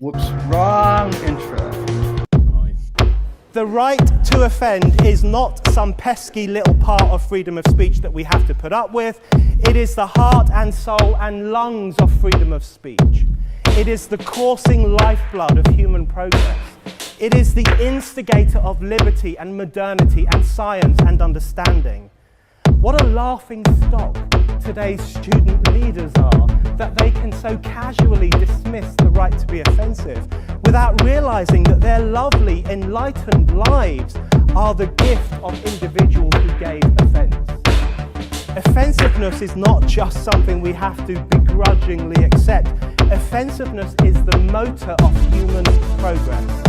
Whoops, wrong intro. The right to offend is not some pesky little part of freedom of speech that we have to put up with. It is the heart and soul and lungs of freedom of speech. It is the coursing lifeblood of human progress. It is the instigator of liberty and modernity and science and understanding. What a laughing stock today's student leaders are, that they can so casually dismiss the right to be offensive without realizing that their lovely, enlightened lives are the gift of individuals who gave offense. Offensiveness is not just something we have to begrudgingly accept. Offensiveness is the motor of human progress.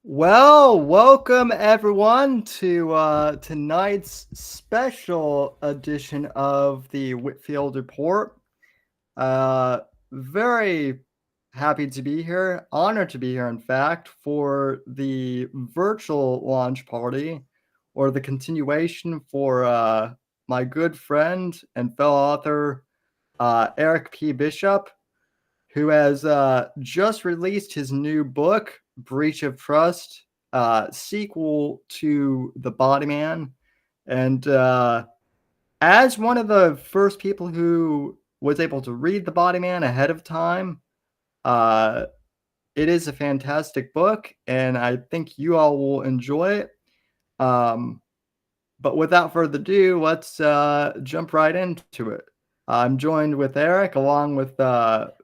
Well, welcome everyone to tonight's special edition of the Whitfield Report. Very happy to be here, honored to be here, in fact, for the virtual launch party, or the continuation for my good friend and fellow author, Eric P. Bishop, who has just released his new book, Breach of Trust, sequel to The Body Man. And as one of the first people who was able to read The Body Man ahead of time, it is a fantastic book, and I think you all will enjoy it. But without further ado, let's jump right into it. I'm joined with Eric, along with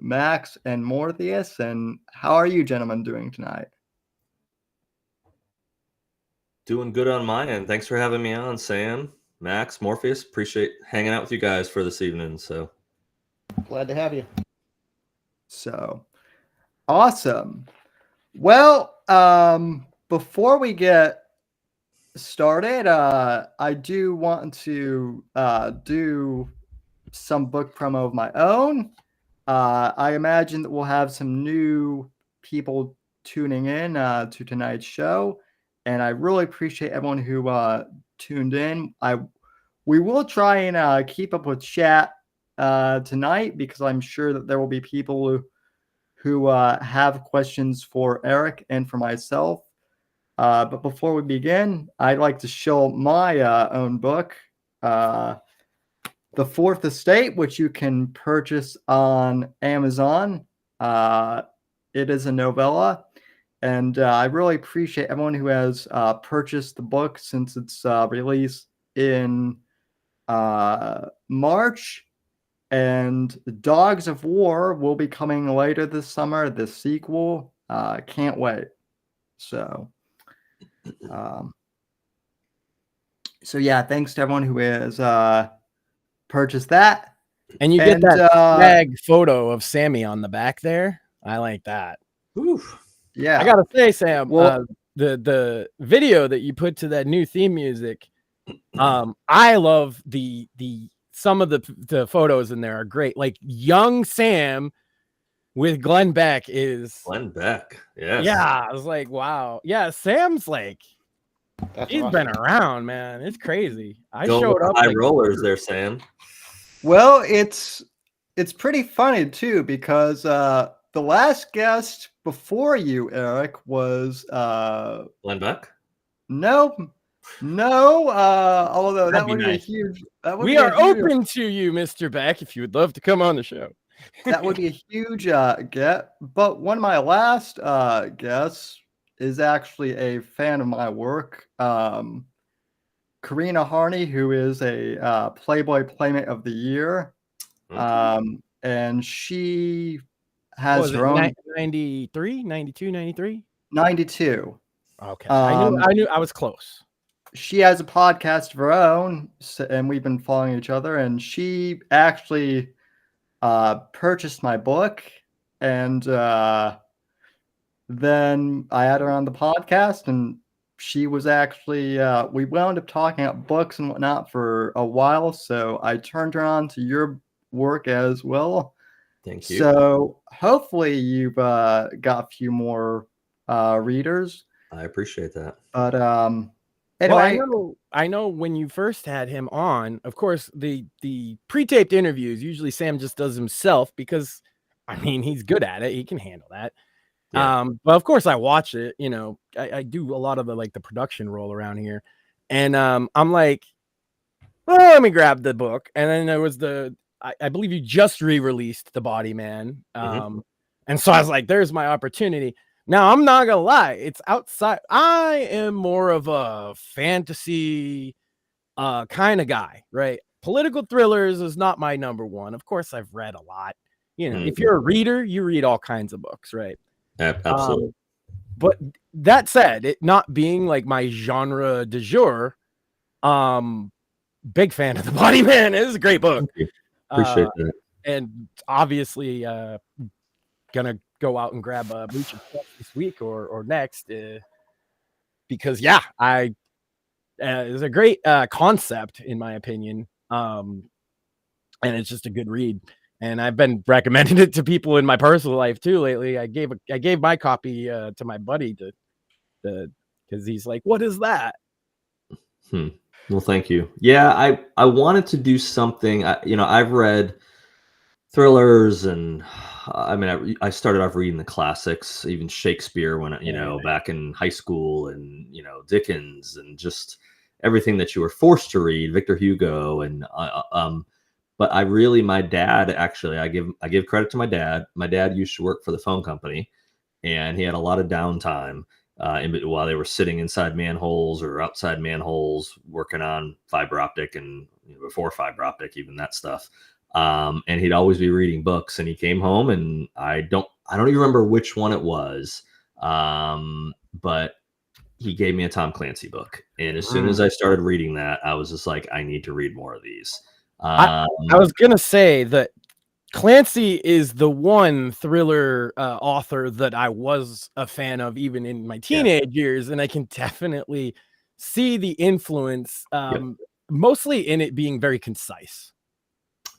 Max and Morpheus. And how are you gentlemen doing tonight? Doing good on my end. Thanks for having me on, Sam, Max, Morpheus. Appreciate hanging out with you guys for this evening. So glad to have you. So awesome. Well, before we get started, I do want to do some book promo of my own. I imagine that we'll have some new people tuning in to tonight's show, and I really appreciate everyone who tuned in. We will try and keep up with chat tonight, because I'm sure that there will be people who have questions for Eric and for myself. But before we begin, I'd like to show my own book, The Fourth Estate, which you can purchase on Amazon. It is a novella, and I really appreciate everyone who has purchased the book since its release in March. And Dogs of War will be coming later this summer, the sequel. Can't wait. So yeah, thanks to everyone who has purchase that. And you get that tag photo of Sammy on the back there. I like that. Oof. Yeah, I gotta say, Sam, well, the video that you put to that new theme music, I love the some of the photos in there are great. Like young Sam with Glenn Beck is Glenn Beck. Yes. Yeah, I was like, wow. Yeah, Sam's like, he's been around, man. It's crazy. I showed up high rollers there, Sam. Well, it's pretty funny too, because the last guest before you, Eric, was Glenn Beck? No, No, although That'd that be would be a nice. huge. That would We be a are huge. open to you, Mr. Beck, if you would love to come on the show. That would be a huge get. But one of my last guests is actually a fan of my work. Karina Harney, who is a Playboy Playmate of the Year. Okay. And she What has was it, her own 93, 92, 93? 92. Okay. Um, I knew I was close. she has a podcast of her own, and we've been following each other. And she actually purchased my book, and then I had her on the podcast, and she was actually we wound up talking about books and whatnot for a while. So I turned her on to your work as well. Thank you. So hopefully you've got a few more readers. I appreciate that. But Well, anyway, I know when you first had him on, of course, the pre-taped interviews, usually Sam just does himself because, I mean, he's good at it. He can handle that. Yeah. But of course I watch it, you know, I do a lot of the production role around here. And I'm like, well, let me grab the book. And then there was I believe you just re-released The Body Man. And so I was like, there's my opportunity. Now, I'm not gonna lie, it's outside. I am more of a fantasy kind of guy, right? Political thrillers is not my number one. Of course, I've read a lot. You know, if you're a reader, you read all kinds of books, right? Absolutely. But that said, it not being like my genre du jour, big fan of The Body Man. It is a great book. Appreciate that. And obviously gonna go out and grab a Bleach this week or next because it's a great concept in my opinion, and it's just a good read, and I've been recommending it to people in my personal life too lately. I gave my copy to my buddy to because he's like, what is that? Well, thank you. Yeah, I wanted to do something. I've read thrillers, and I mean, I started off reading the classics, even Shakespeare when back in high school, and Dickens, and just everything that you were forced to read, Victor Hugo, and but my dad actually, I give credit to my dad. My dad used to work for the phone company, and he had a lot of downtime while they were sitting inside manholes or outside manholes working on fiber optic, and before fiber optic, even that stuff. And he'd always be reading books, and he came home, and I don't even remember which one it was. But he gave me a Tom Clancy book. And as soon as I started reading that, I was just like, I need to read more of these. I was going to say that Clancy is the one thriller author that I was a fan of even in my teenage years. And I can definitely see the influence, mostly in it being very concise.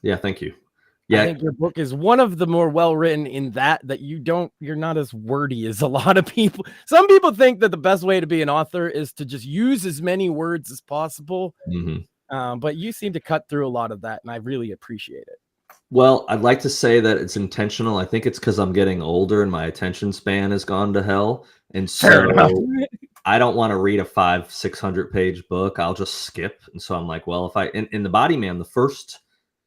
Yeah, thank you. Yeah, I think your book is one of the more well-written in that you're not as wordy as a lot of people. Some people think that the best way to be an author is to just use as many words as possible. But you seem to cut through a lot of that, and I really appreciate it. Well, I'd like to say that it's intentional. I think it's because I'm getting older and my attention span has gone to hell. And so I don't want to read a 500-600 page book. I'll just skip. And so I'm like, well, if in The Body Man, the first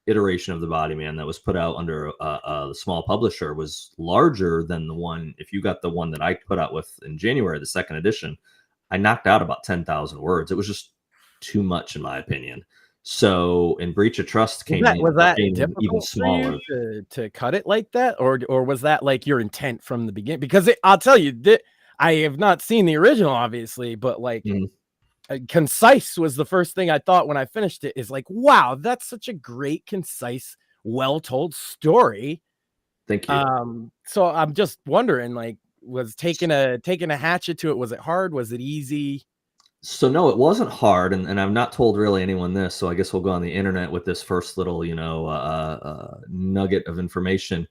iteration of The Body Man that was put out under a small publisher was larger than the one. If you got the one that I put out with in January, the second edition, I knocked out about 10,000 words. It was just too much, in my opinion. So, in Breach of Trust was that even smaller to cut it like that, or was that like your intent from the beginning? Because I'll tell you that I have not seen the original, obviously, but like. Concise was the first thing I thought when I finished it, is like, wow, that's such a great, concise, well-told story. Thank you. So I'm just wondering, like, was taking a hatchet to it, was it hard? Was it easy? So no, it wasn't hard, and I've not told really anyone this, so I guess we'll go on the internet with this first little, nugget of information.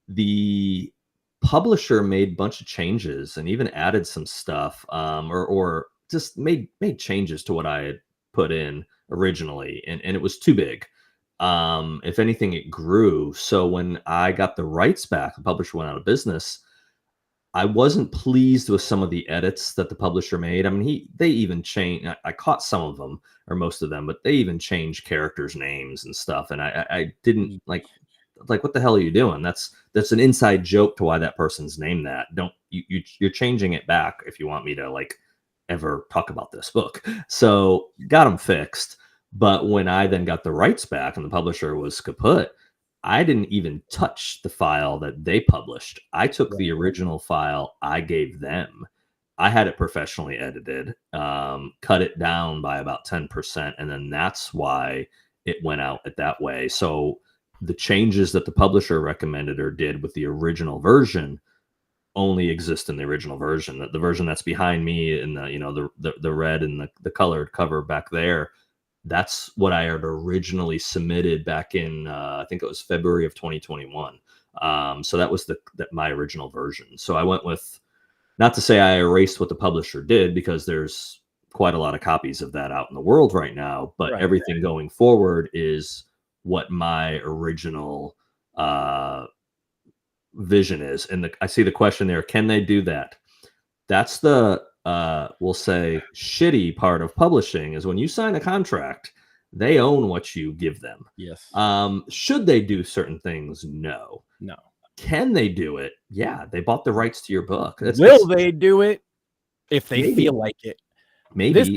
The publisher made a bunch of changes and even added some stuff, or just made changes to what I had put in originally, and it was too big. If anything, it grew. So when I got the rights back, the publisher went out of business. I wasn't pleased with some of the edits that the publisher made. I mean, they even changed. I caught some of them or most of them, but they even changed characters' names and stuff. And I didn't like what the hell are you doing? That's an inside joke to why that person's named that. Don't you're changing it back if you want me to like ever talk about this book. So got them fixed. But when I then got the rights back and the publisher was kaput, I didn't even touch the file that they published. I took the original file, I gave them. I had it professionally edited, cut it down by about 10%, and then that's why it went out that way. So the changes that the publisher recommended or did with the original version only exist in the original version. The version that's behind me in the red and the colored cover back there, that's what I had originally submitted back in I think it was February of 2021. So that was my original version. So I went with, not to say I erased what the publisher did, because there's quite a lot of copies of that out in the world right now, but everything going forward is what my original vision is. And I see the question there, can they do that? That's the we'll say shitty part of publishing, is when you sign a contract, they own what you give them. Yes. Should they do certain things? No. Can they do it? Yeah, they bought the rights to your book. Will they do it if they feel like it? Maybe. This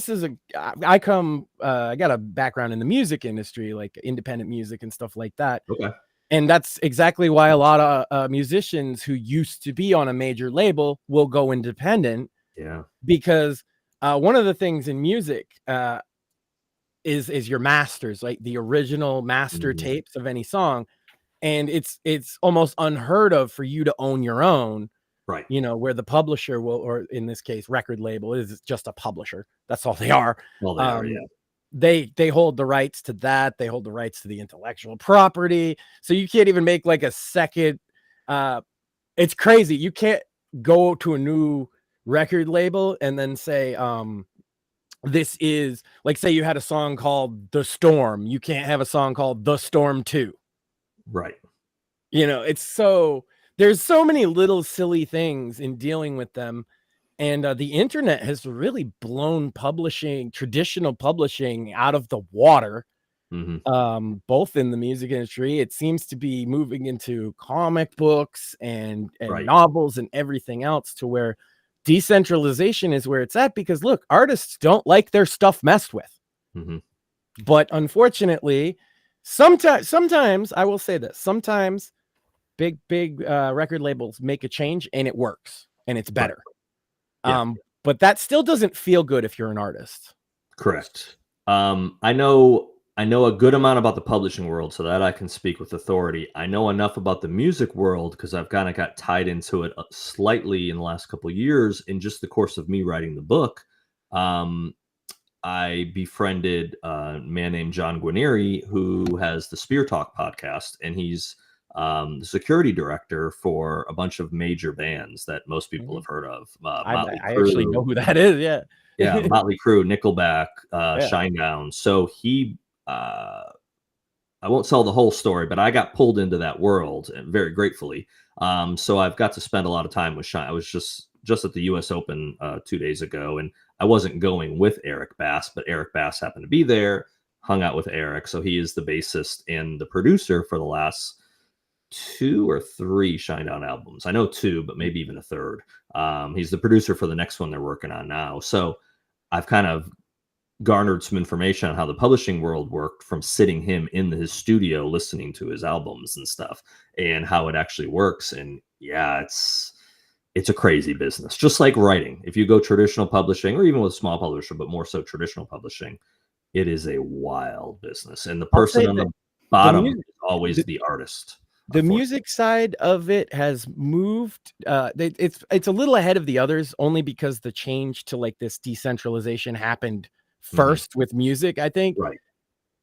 is I got a background in the music industry, like independent music and stuff like that. Okay. And that's exactly why a lot of musicians who used to be on a major label will go independent. Yeah. Because one of the things in music is your masters, like the original master tapes of any song. And it's almost unheard of for you to own your own. Right. Where the publisher will, or in this case, record label is just a publisher. That's all they are. Well, they are, yeah. They hold the rights to that. They hold the rights to the intellectual property. So you can't even make like a second. It's crazy. You can't go to a new record label and then say, this is like, say you had a song called The Storm. You can't have a song called The Storm 2. Right. There's so many little silly things in dealing with them. And the internet has really blown traditional publishing out of the water, both in the music industry. It seems to be moving into comic books and novels and everything else, to where decentralization is where it's at, because look, artists don't like their stuff messed with. But unfortunately, sometimes I will say this, sometimes big record labels make a change and it works and it's better. Yeah. But that still doesn't feel good if you're an artist. Correct. I know a good amount about the publishing world, so that I can speak with authority. I know enough about the music world because I've kind of got tied into it slightly in the last couple of years in just the course of me writing the book. I befriended a man named John Guarnieri, who has the Spear Talk podcast, and he's the security director for a bunch of major bands that most people have heard of. I actually know who that is. Yeah. Yeah. Motley Crue, Nickelback, Shinedown. So he, I won't tell the whole story, but I got pulled into that world, and very gratefully. So I've got to spend a lot of time with Shine. I was just at the US Open 2 days ago, and I wasn't going with Eric Bass, but Eric Bass happened to be there, hung out with Eric. So he is the bassist and the producer for the last 2 or 3 Shinedown albums. I know 2, but maybe even a third. He's the producer for the next one they're working on now. So I've kind of garnered some information on how the publishing world worked from sitting him in his studio, listening to his albums and stuff, and how it actually works. And yeah, it's a crazy business, just like writing. If you go traditional publishing, or even with a small publisher, but more so traditional publishing, it is a wild business. And the person on the bottom is always the artist. The music side of it has moved. It's a little ahead of the others, only because the change to like this decentralization happened first with music, I think. Right.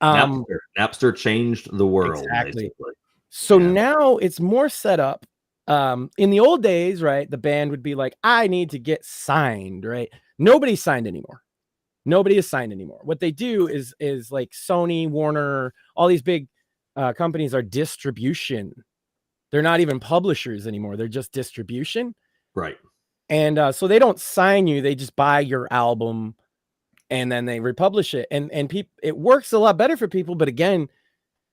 Napster changed the world. Exactly. Basically. So now it's more set up. In the old days, right, the band would be like, I need to get signed, right? Nobody's signed anymore. Nobody is signed anymore. What they do is like Sony, Warner, all these big companies are distribution They're not even publishers anymore. They're just distribution. Right. And so they don't sign you. They just buy your album and then they republish it. And it works a lot better for people. But again,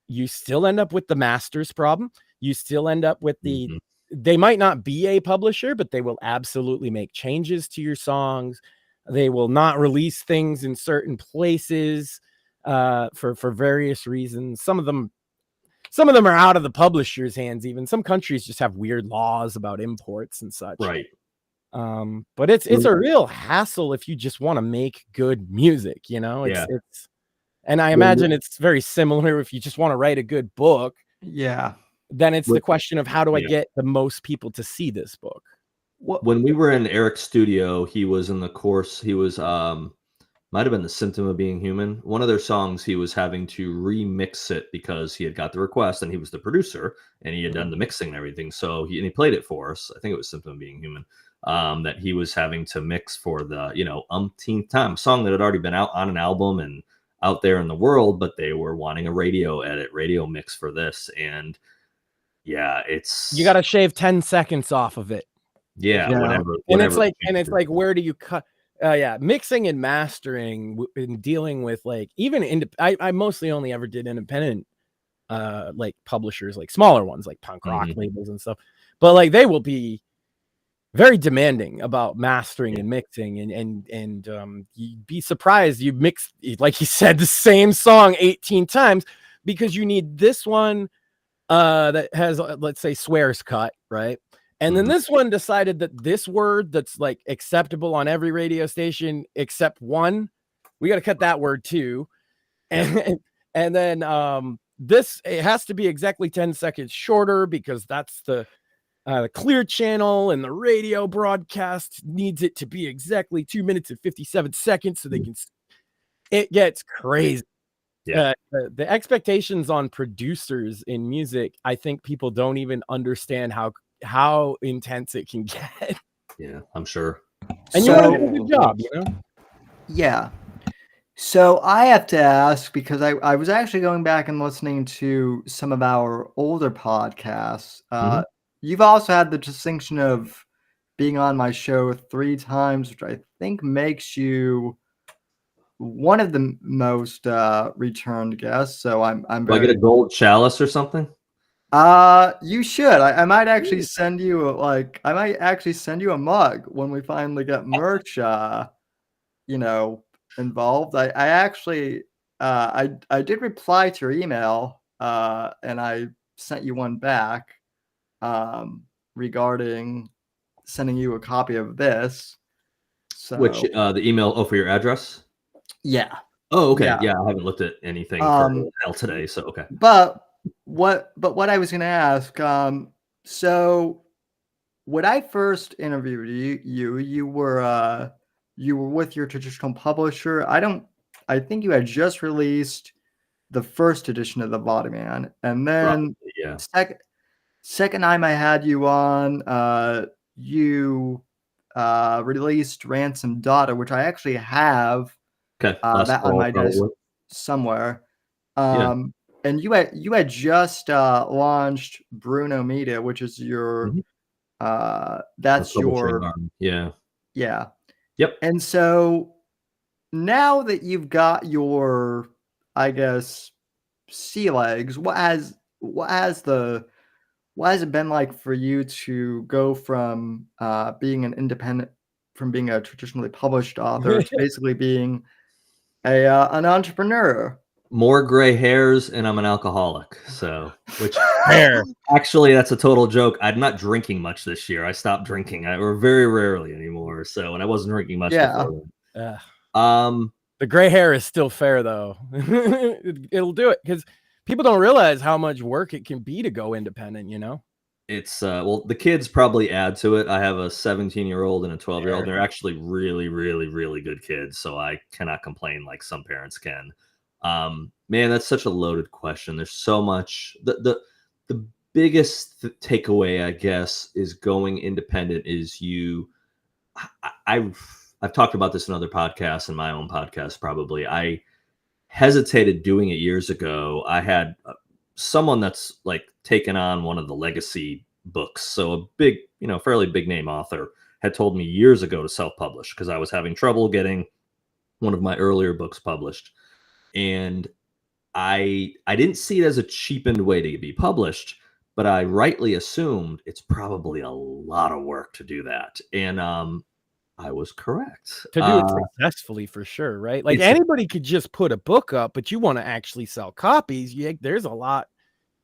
you still end up with the masters problem. You still end up with the, they might not be a publisher, but they will absolutely make changes to your songs. They will not release things in certain places for various reasons. Some of them are out of the publisher's hands. Even some countries just have weird laws about imports and such. Right. But it's a real hassle if you just want to make good music, you know. It's and I imagine it's very similar if you just want to write a good book. Yeah. Then it's the question of how do I get the most people to see this book? When we were in Eric's studio, he was in the course. He was might have been The Symptom of Being Human. One of their songs, he was having to remix it because he had got the request and he was the producer and he had done the mixing and everything. So he played it for us. I think it was Symptom of Being Human. That he was having to mix for the, umpteenth time, a song that had already been out on an album and out there in the world, but they were wanting a radio mix for this. And yeah, you got to shave 10 seconds off of it. Yeah. Whatever. And it's like, where do you cut? Mixing and mastering and dealing with like, even I mostly only ever did independent, like publishers, like smaller ones, like punk rock labels and stuff, but like they will be very demanding about mastering and mixing, and you'd be surprised you mix, like you said, the same song 18 times because you need this one that has, let's say, swears cut, right? And then this one decided that this word that's like acceptable on every radio station except one, we got to cut that word too. And then this, it has to be exactly 10 seconds shorter because that's the clear channel, and the radio broadcast needs it to be exactly 2 minutes and 57 seconds so they can. It gets crazy. Yeah. The expectations on producers in music, I think people don't even understand how intense it can get. Yeah, I'm sure. And you want to do a good job, you know? Yeah. So I have to ask, because I was actually going back and listening to some of our older podcasts. You've also had the distinction of being on my show 3 times, which I think makes you one of the most returned guests. So I'm Do I get a gold chalice or something? You should. I might actually send you a mug when we finally get merch involved. I actually I did reply to your email and I sent you one back regarding sending you a copy of this. So Which the email for your address? Yeah. Oh, okay. Yeah, I haven't looked at anything for a while today, so okay. But what I was going to ask, so when I first interviewed you were with your traditional publisher. I think you had just released the first edition of the Body Man, and then second time I had you on, you released Ransom Daughter, which I actually have that on my desk somewhere. And you had just launched Bruno Media, which is your that's your arm. Yeah. Yep. And so now that you've got your, I guess, sea legs, what has it been like for you to go from being an independent, from being a traditionally published author to basically being an entrepreneur? More gray hairs, and I'm an alcoholic. So, actually, that's a total joke. I'm not drinking much this year. I stopped drinking, or very rarely anymore. So, and I wasn't drinking much before then. The gray hair is still fair, though. It'll do it because people don't realize how much work it can be to go independent. You know, it's well, the kids probably add to it. I have a 17-year-old and a 12-year-old. They're actually really, really, really good kids. So I cannot complain like some parents can. Man, that's such a loaded question. There's so much. The biggest takeaway, I guess, is going independent is I've talked about this in other podcasts and my own podcast. Probably I hesitated doing it years ago. I had someone that's like taken on one of the legacy books. So a big, fairly big name author had told me years ago to self-publish because I was having trouble getting one of my earlier books published. And I didn't see it as a cheapened way to be published, but I rightly assumed it's probably a lot of work to do that. And I was correct. To do it successfully, for sure, right? Like anybody could just put a book up, but you want to actually sell copies. There's a lot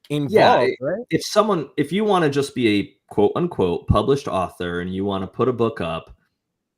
involved, right? If you want to just be a quote unquote published author and you want to put a book up,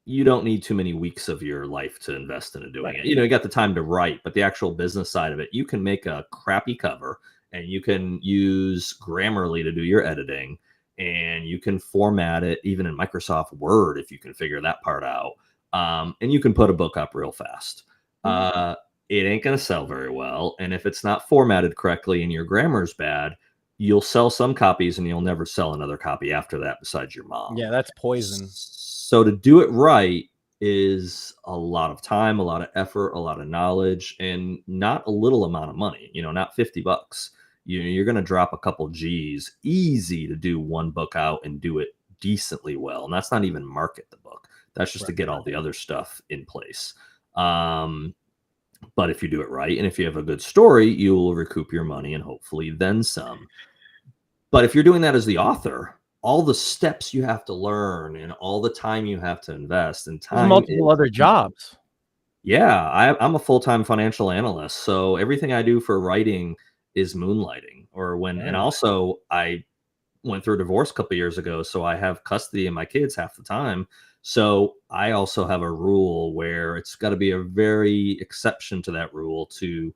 you don't need too many weeks of your life to invest into doing it. You got the time to write, but the actual business side of it, you can make a crappy cover and you can use Grammarly to do your editing, and you can format it even in Microsoft Word if you can figure that part out. And you can put a book up real fast. It ain't going to sell very well. And if it's not formatted correctly and your grammar's bad, you'll sell some copies and you'll never sell another copy after that besides your mom. Yeah, that's poison. So to do it right is a lot of time, a lot of effort, a lot of knowledge, and not a little amount of money, not $50. You're going to drop a couple G's easy to do one book out and do it decently well. And that's not even market the book. That's just to get all the other stuff in place. But if you do it right, and if you have a good story, you will recoup your money and hopefully then some. But if you're doing that as the author, all the steps you have to learn and all the time you have to invest, and time, multiple other jobs. Yeah, I'm a full-time financial analyst, so everything I do for writing is moonlighting. And also I went through a divorce a couple years ago, so I have custody of my kids half the time. So I also have a rule where it's got to be a very exception to that rule to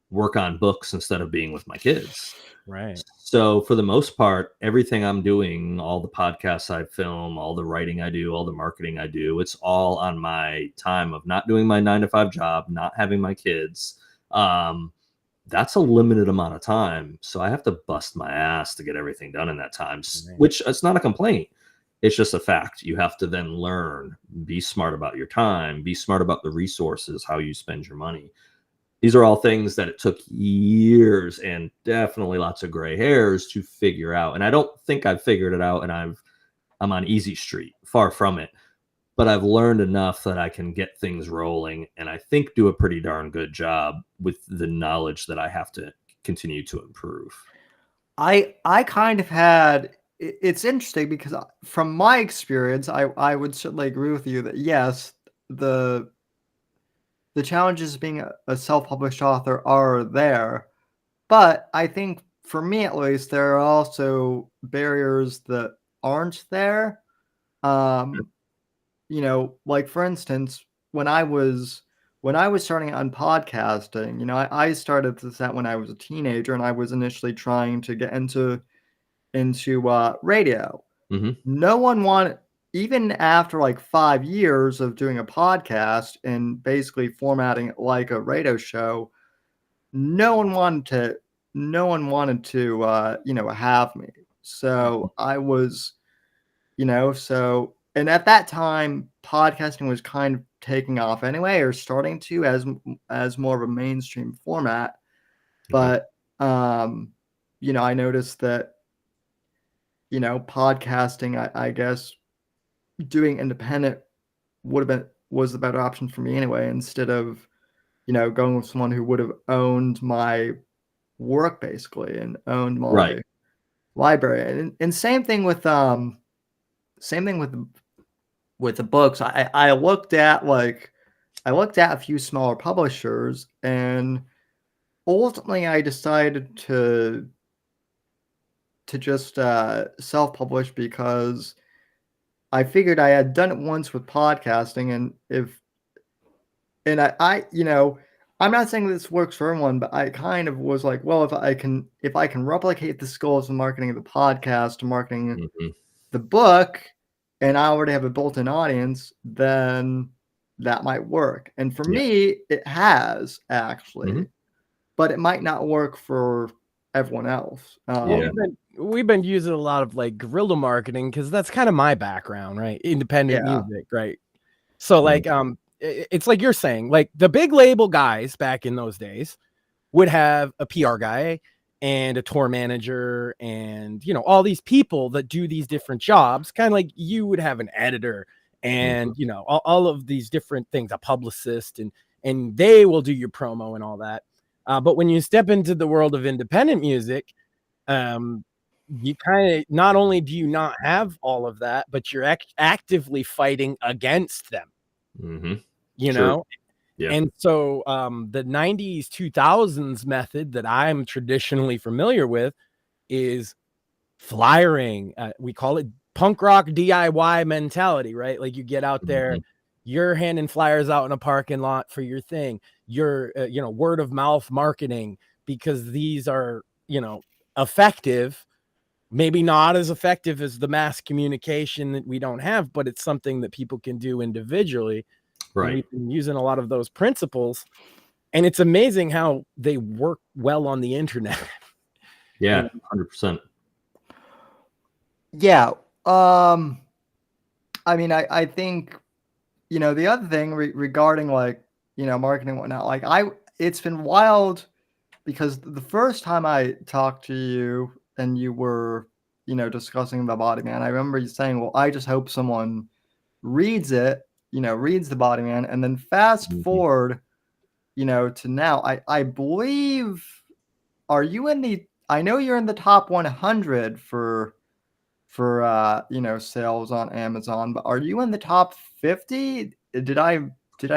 work on books instead of being with my kids. Right. So for the most part, everything I'm doing, all the podcasts I film, all the writing I do, all the marketing I do, it's all on my time of not doing my 9-to-5 job, not having my kids. That's a limited amount of time. So I have to bust my ass to get everything done in that time, which it's not a complaint. It's just a fact. You have to then learn, be smart about your time, be smart about the resources, how you spend your money. These are all things that it took years and definitely lots of gray hairs to figure out. And I don't think I've figured it out and I'm on easy street, far from it. But I've learned enough that I can get things rolling and I think do a pretty darn good job with the knowledge that I have to continue to improve. I kind of had, it's interesting because from my experience, I would certainly agree with you that yes, the challenges of being a self-published author are there, but I think for me at least, there are also barriers that aren't there. Like for instance, when I was starting on podcasting, I started this out when I was a teenager, and I was initially trying to get into radio. Mm-hmm. No one wanted, even after like 5 years of doing a podcast and basically formatting it like a radio show, no one wanted to have me. So I was, and at that time, podcasting was kind of taking off anyway, or starting to as more of a mainstream format. But I noticed that podcasting, I guess doing independent was the better option for me anyway, instead of going with someone who would have owned my work basically and owned my library. And same thing with the books. I looked at a few smaller publishers, and ultimately I decided to just self-publish because I figured I had done it once with podcasting, and I'm not saying this works for everyone, but I kind of was like, well, if I can replicate the skills of marketing of the podcast to marketing the book, and I already have a built-in audience, then that might work. And for me, it has actually, but it might not work for everyone else. We've been using a lot of like guerrilla marketing because that's kind of my background, right? Independent music, right? So like, it's like you're saying, like the big label guys back in those days would have a PR guy and a tour manager and, you know, all these people that do these different jobs, kind of like you would have an editor and, you know, all of these different things, a publicist, and they will do your promo and all that. But when you step into the world of independent music, you kind of, not only do you not have all of that, but you're actively fighting against them, you know? Yeah. And so the 90s, 2000s method that I'm traditionally familiar with is flyering. We call it punk rock DIY mentality, right? Like you get out there, you're handing flyers out in a parking lot for your thing. You're, you know, word of mouth marketing, because these are, you know, effective, maybe not as effective as the mass communication that we don't have, but it's something that people can do individually. Right. And we've been using a lot of those principles, and it's amazing how they work well on the internet. Yeah, 100%. Yeah. I mean, I think, you know, the other thing regarding like, you know, marketing and whatnot, like it's been wild because the first time I talked to you and you were, you know, discussing the Body Man, I remember you saying, well, I just hope someone reads it, you know, reads the Body Man, and then fast forward, you know, to now, I believe, are you in the, I know you're in the top 100 for you know, sales on Amazon, but are you in the top 50? Did I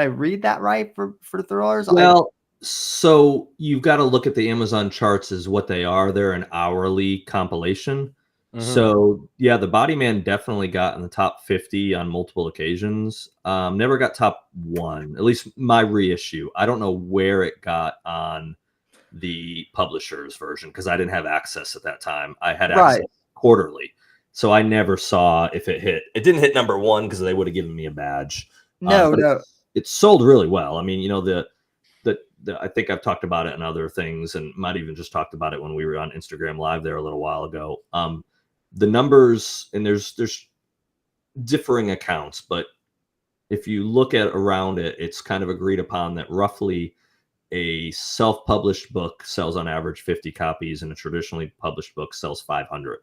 read that right for Thrillers? Well, so you've got to look at the Amazon charts as what they are. They're an hourly compilation. So yeah, the Body Man definitely got in the top 50 on multiple occasions. Never got top 1, at least my reissue. I don't know where it got on the publisher's version because I didn't have access at that time. I had access quarterly. So I never saw if it hit. It didn't hit number 1 because they would have given me a badge. No. It sold really well. I mean, you know, the I think I've talked about it in other things, and might even just talked about it when we were on Instagram Live there a little while ago. The numbers, and there's differing accounts, but if you look at around it, it's kind of agreed upon that roughly a self-published book sells on average 50 copies, and a traditionally published book sells 500.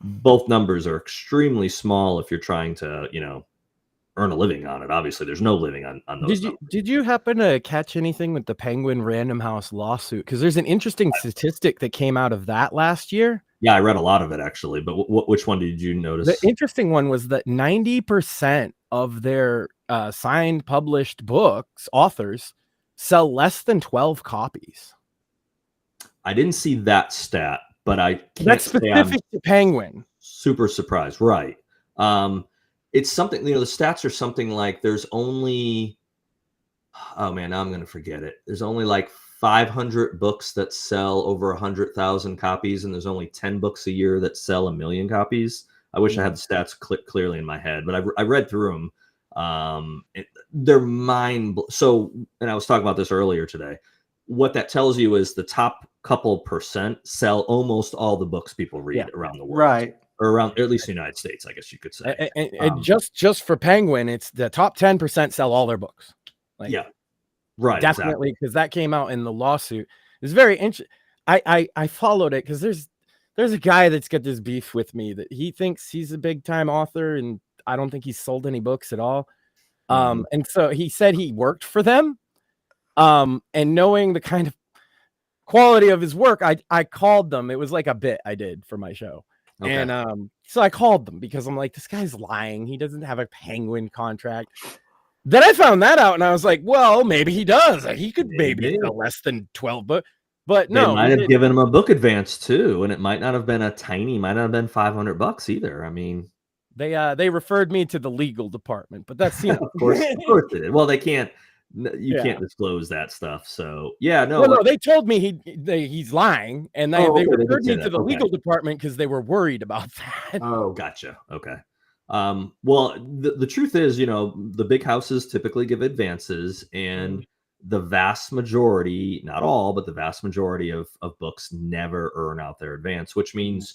Both numbers are extremely small if you're trying to, you know, earn a living on it. Obviously, there's no living on those. Did you happen to catch anything with the Penguin Random House lawsuit? Because there's an interesting statistic that came out of that last year. Yeah, I read a lot of it actually, but which one did you notice? The interesting one was that 90% of their signed published books, authors, sell less than 12 copies. I didn't see that stat, but I can't That's specific to Penguin. Super surprised, right? It's something, you know, the stats are something like there's only, oh man, now I'm going to forget it. There's only like 500 books that sell over 100,000 copies, and there's only 10 books a year that sell 1 million copies. I wish I had the stats clearly in my head, but I read through them. They're so, and I was talking about this earlier today. What that tells you is the top couple percent sell almost all the books people read around the world. Right. Or around, at least the United States, I guess you could say. And just for Penguin, it's the top 10% sell all their books. Like, yeah, right. Definitely, because that came out in the lawsuit. It's very interesting. I followed it because there's a guy that's got this beef with me that he thinks he's a big time author, and I don't think he's sold any books at all. And so he said he worked for them. And knowing the kind of quality of his work, I called them. It was like a bit I did for my show. Okay. And so I called them because I'm like, this guy's lying. He doesn't have a Penguin contract. Then I found that out, and I was like, well, maybe he does. He could maybe sell less than 12 books. But no, they might have given him a book advance too, and it might not have been might not have been $500 either. I mean, they referred me to the legal department, but that's, you know, of course they did. Well, they can't. You can't disclose that stuff. So yeah, no. Well, no, they told me he's lying, and they referred me to the legal department because they were worried about that. Oh, gotcha. Okay. Well, the truth is, you know, the big houses typically give advances, and the vast majority, not all, but the vast majority of books never earn out their advance, which means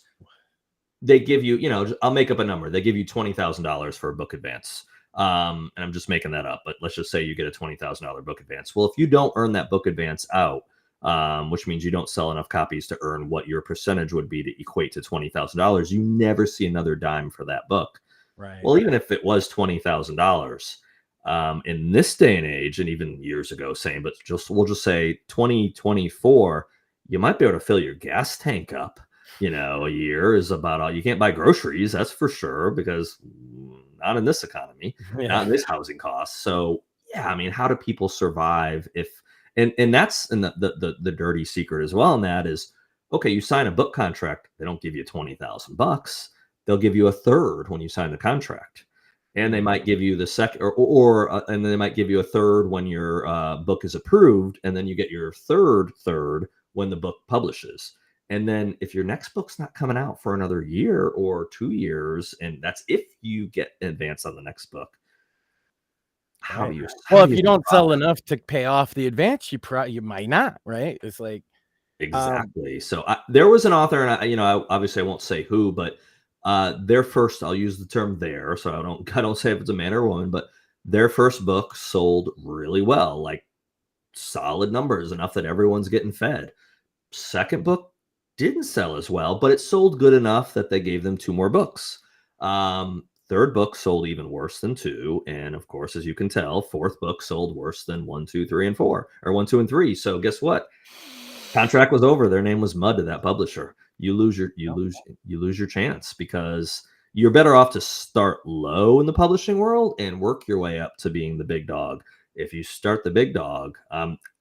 they give you, you know, I'll make up a number. They give you $20,000 for a book advance. And I'm just making that up, but let's just say you get a $20,000 book advance. Well, if you don't earn that book advance out, which means you don't sell enough copies to earn what your percentage would be to equate to $20,000. You never see another dime for that book. Right. Well, even if it was $20,000 in this day and age, and even years ago, same, but we'll just say 2024, you might be able to fill your gas tank up. A year is about all. You can't buy groceries, that's for sure, because not in this economy, not in this housing costs. So yeah, I mean, how do people survive if? And that's the dirty secret as well. And that is, okay, you sign a book contract, they don't give you $20,000. They'll give you a third when you sign the contract, and they might give you the second, and then they might give you a third when your book is approved, and then you get your third when the book publishes. And then if your next book's not coming out for another year or 2 years, and that's if you get advanced on the next book, how do you? Well, if you don't sell enough to pay off the advance, you might not, right? It's like exactly. So there was an author, and I obviously I won't say who, but their first, I'll use the term there, so I don't say if it's a man or a woman, but their first book sold really well, like solid numbers, enough that everyone's getting fed. Second book didn't sell as well, but it sold good enough that they gave them 2 more books. Third book sold even worse than 2, and of course, as you can tell, fourth book sold worse than 1, 2, 3, and 4, or 1, 2, and 3. So guess what? Contract was over. Their name was mud to that publisher. You lose your chance, because you're better off to start low in the publishing world and work your way up to being the big dog. If you start the big dog,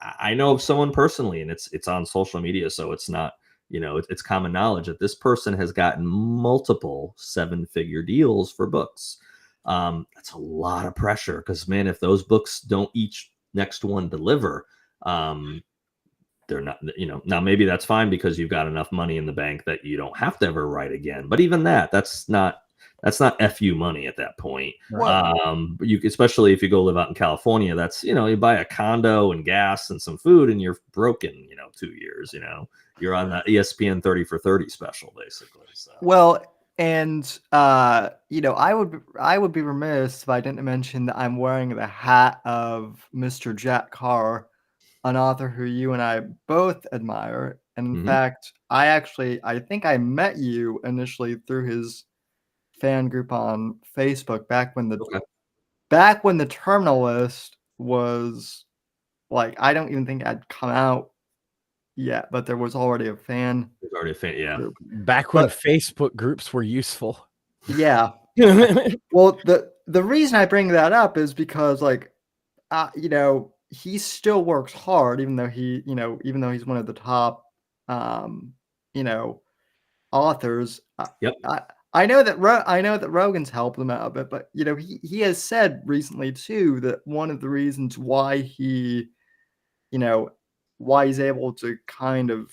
I know of someone personally, and it's on social media, so it's not, it's common knowledge that this person has gotten multiple 7-figure deals for books. That's a lot of pressure, because man, if those books don't each next one deliver, they're not, now maybe that's fine because you've got enough money in the bank that you don't have to ever write again. But even that's not FU money at that point. Especially if you go live out in California, that's, you buy a condo and gas and some food and you're broken, 2 years, you're on the ESPN 30 for 30 special, basically. So. Well, and I would be remiss if I didn't mention that I'm wearing the hat of Mr. Jack Carr, an author who you and I both admire. And in fact, I think I met you initially through his fan group on Facebook back when the Terminal List was like, I don't even think I'd come out yet, but there was already a fan. There's already a fan, yeah. Group. Back when Facebook groups were useful. Yeah. Well, the reason I bring that up is because, like, he still works hard, even though he's one of the top, authors. Yep. I know that Rogan's helped him out a bit, but he has said recently too that one of the reasons why he's able to kind of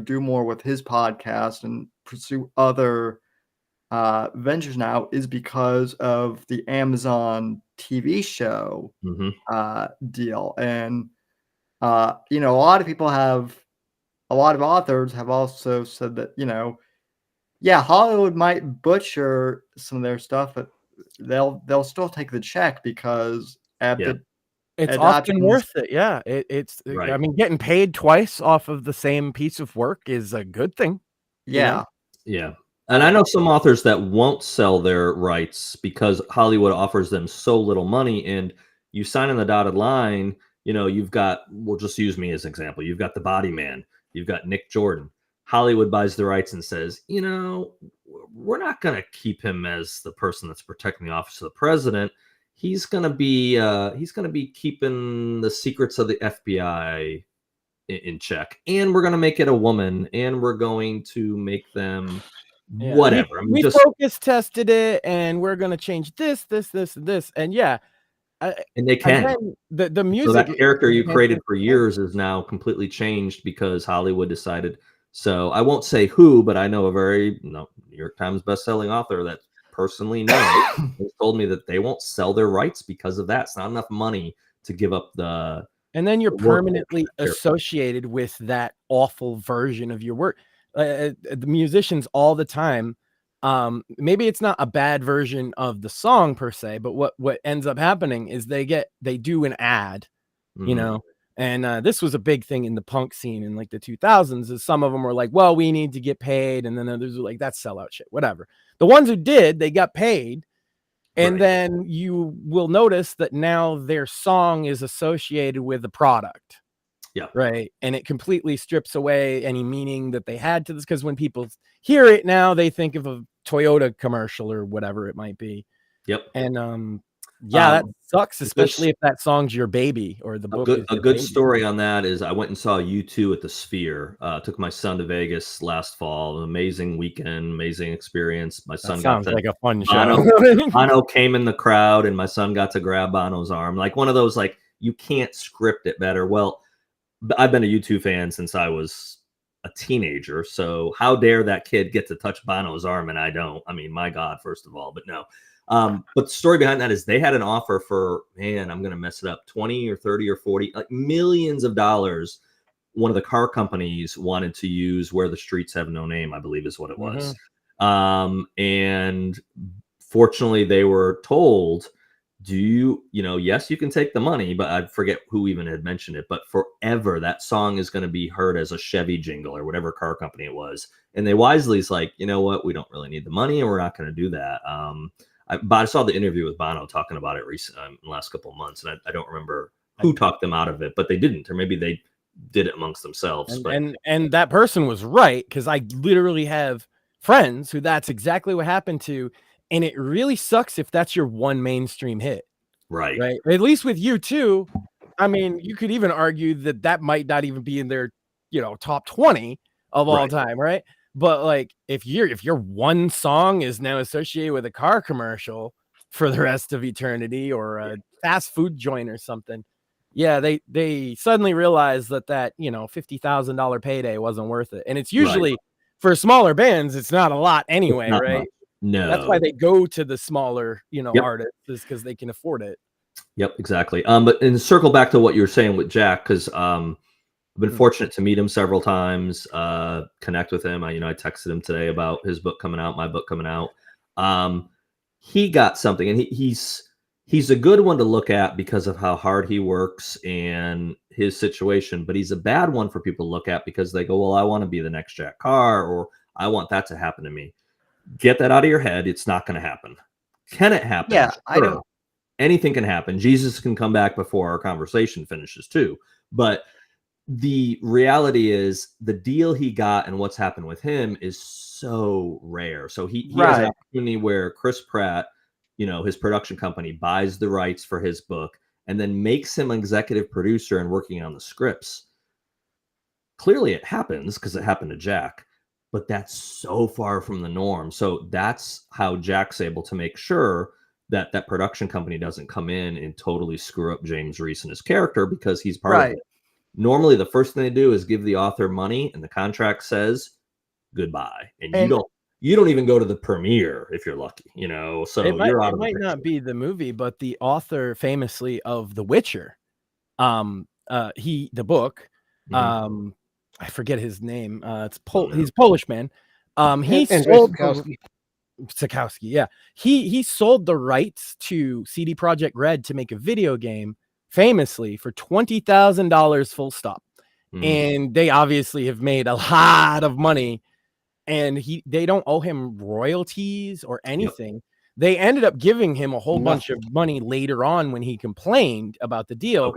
do more with his podcast and pursue other ventures now is because of the Amazon TV show deal. And a lot of authors have also said that Hollywood might butcher some of their stuff, but they'll still take the check because it's often worth it. Yeah, it's right. I mean, getting paid twice off of the same piece of work is a good thing. Yeah. Yeah. And I know some authors that won't sell their rights because Hollywood offers them so little money, and you sign on the dotted line, you've got, we'll just use me as an example. You've got the Body Man, you've got Nick Jordan. Hollywood buys the rights and says, we're not going to keep him as the person that's protecting the office of the president. He's going to be keeping the secrets of the FBI in check, and we're going to make it a woman, and we're going to make them whatever. We focus tested it, and we're going to change this, and this, and and they can. Again, the music. So that character you created for years is now completely changed because Hollywood decided. So I won't say who, but I know a very New York Times bestselling author that personally knows has told me that they won't sell their rights because of that. It's not enough money to give up the. And then you're permanently associated with that awful version of your work. The musicians all the time. Maybe it's not a bad version of the song per se, but what ends up happening is they do an ad, And this was a big thing in the punk scene in like the 2000s. Is some of them were like, well, we need to get paid. And then others were like, that's sellout shit, whatever. The ones who did, they got paid. And then you will notice that now their song is associated with the product. Yeah. Right. And it completely strips away any meaning that they had to this. Because when people hear it now, they think of a Toyota commercial or whatever it might be. Yep. And that sucks, especially if that song's your baby or the book. A good story on that is I went and saw U2 at the Sphere. Took my son to Vegas last fall. An amazing weekend, amazing experience. My son sounds like a fun show. Bono came in the crowd, and my son got to grab Bono's arm. Like one of those, like, you can't script it better. Well, I've been a U2 fan since I was a teenager. So how dare that kid get to touch Bono's arm and I don't? I mean, my God, first of all, but no. But the story behind that is they had an offer for, man, I'm going to mess it up, 20 or 30 or 40, like millions of dollars. One of the car companies wanted to use Where the Streets Have No Name, I believe is what it was. And fortunately they were told, yes, you can take the money, but I forget who even had mentioned it, but forever that song is going to be heard as a Chevy jingle or whatever car company it was. And they wisely is like, you know what, we don't really need the money and we're not going to do that. But I saw the interview with Bono talking about it recently in the last couple of months, and I don't remember who talked them out of it, but they didn't, or maybe they did it amongst themselves. And that person was right, because I literally have friends who that's exactly what happened to, and it really sucks if that's your one mainstream hit. Right. At least with U2, I mean, you could even argue that might not even be in their top 20 of all time, right? But like if your one song is now associated with a car commercial for the rest of eternity, or a fast food joint or something, they suddenly realize that $50,000 payday wasn't worth it. And it's usually for smaller bands, it's not a lot anyway, right? Much. No, that's why they go to the smaller artists, is because they can afford it. Yep, exactly. But and circle back to what you were saying with Jack, because I've been fortunate to meet him several times, connect with him. I texted him today about his book coming out, my book coming out. He got something, and he's a good one to look at because of how hard he works and his situation, but he's a bad one for people to look at because they go, well, I want to be the next Jack Carr, or I want that to happen to me. Get that out of your head. It's not going to happen. Can it happen? Yeah, sure. I don't. Anything can happen. Jesus can come back before our conversation finishes too. But the reality is the deal he got and what's happened with him is so rare. So he has an opportunity where Chris Pratt, his production company, buys the rights for his book and then makes him an executive producer and working on the scripts. Clearly it happens because it happened to Jack, but that's so far from the norm. So that's how Jack's able to make sure that that production company doesn't come in and totally screw up James Reese and his character, because he's part of it. Normally, the first thing they do is give the author money, and the contract says goodbye, and you don't even go to the premiere if you're lucky, So you're out of the picture. It might not be the movie, but the author famously of The Witcher, the book, I forget his name. He's a Polish man. He sold Sikowski, yeah. He sold the rights to CD Projekt Red to make a video game, famously for $20,000 full stop. And they obviously have made a lot of money, and they don't owe him royalties or anything. They ended up giving him a whole bunch of money later on when he complained about the deal.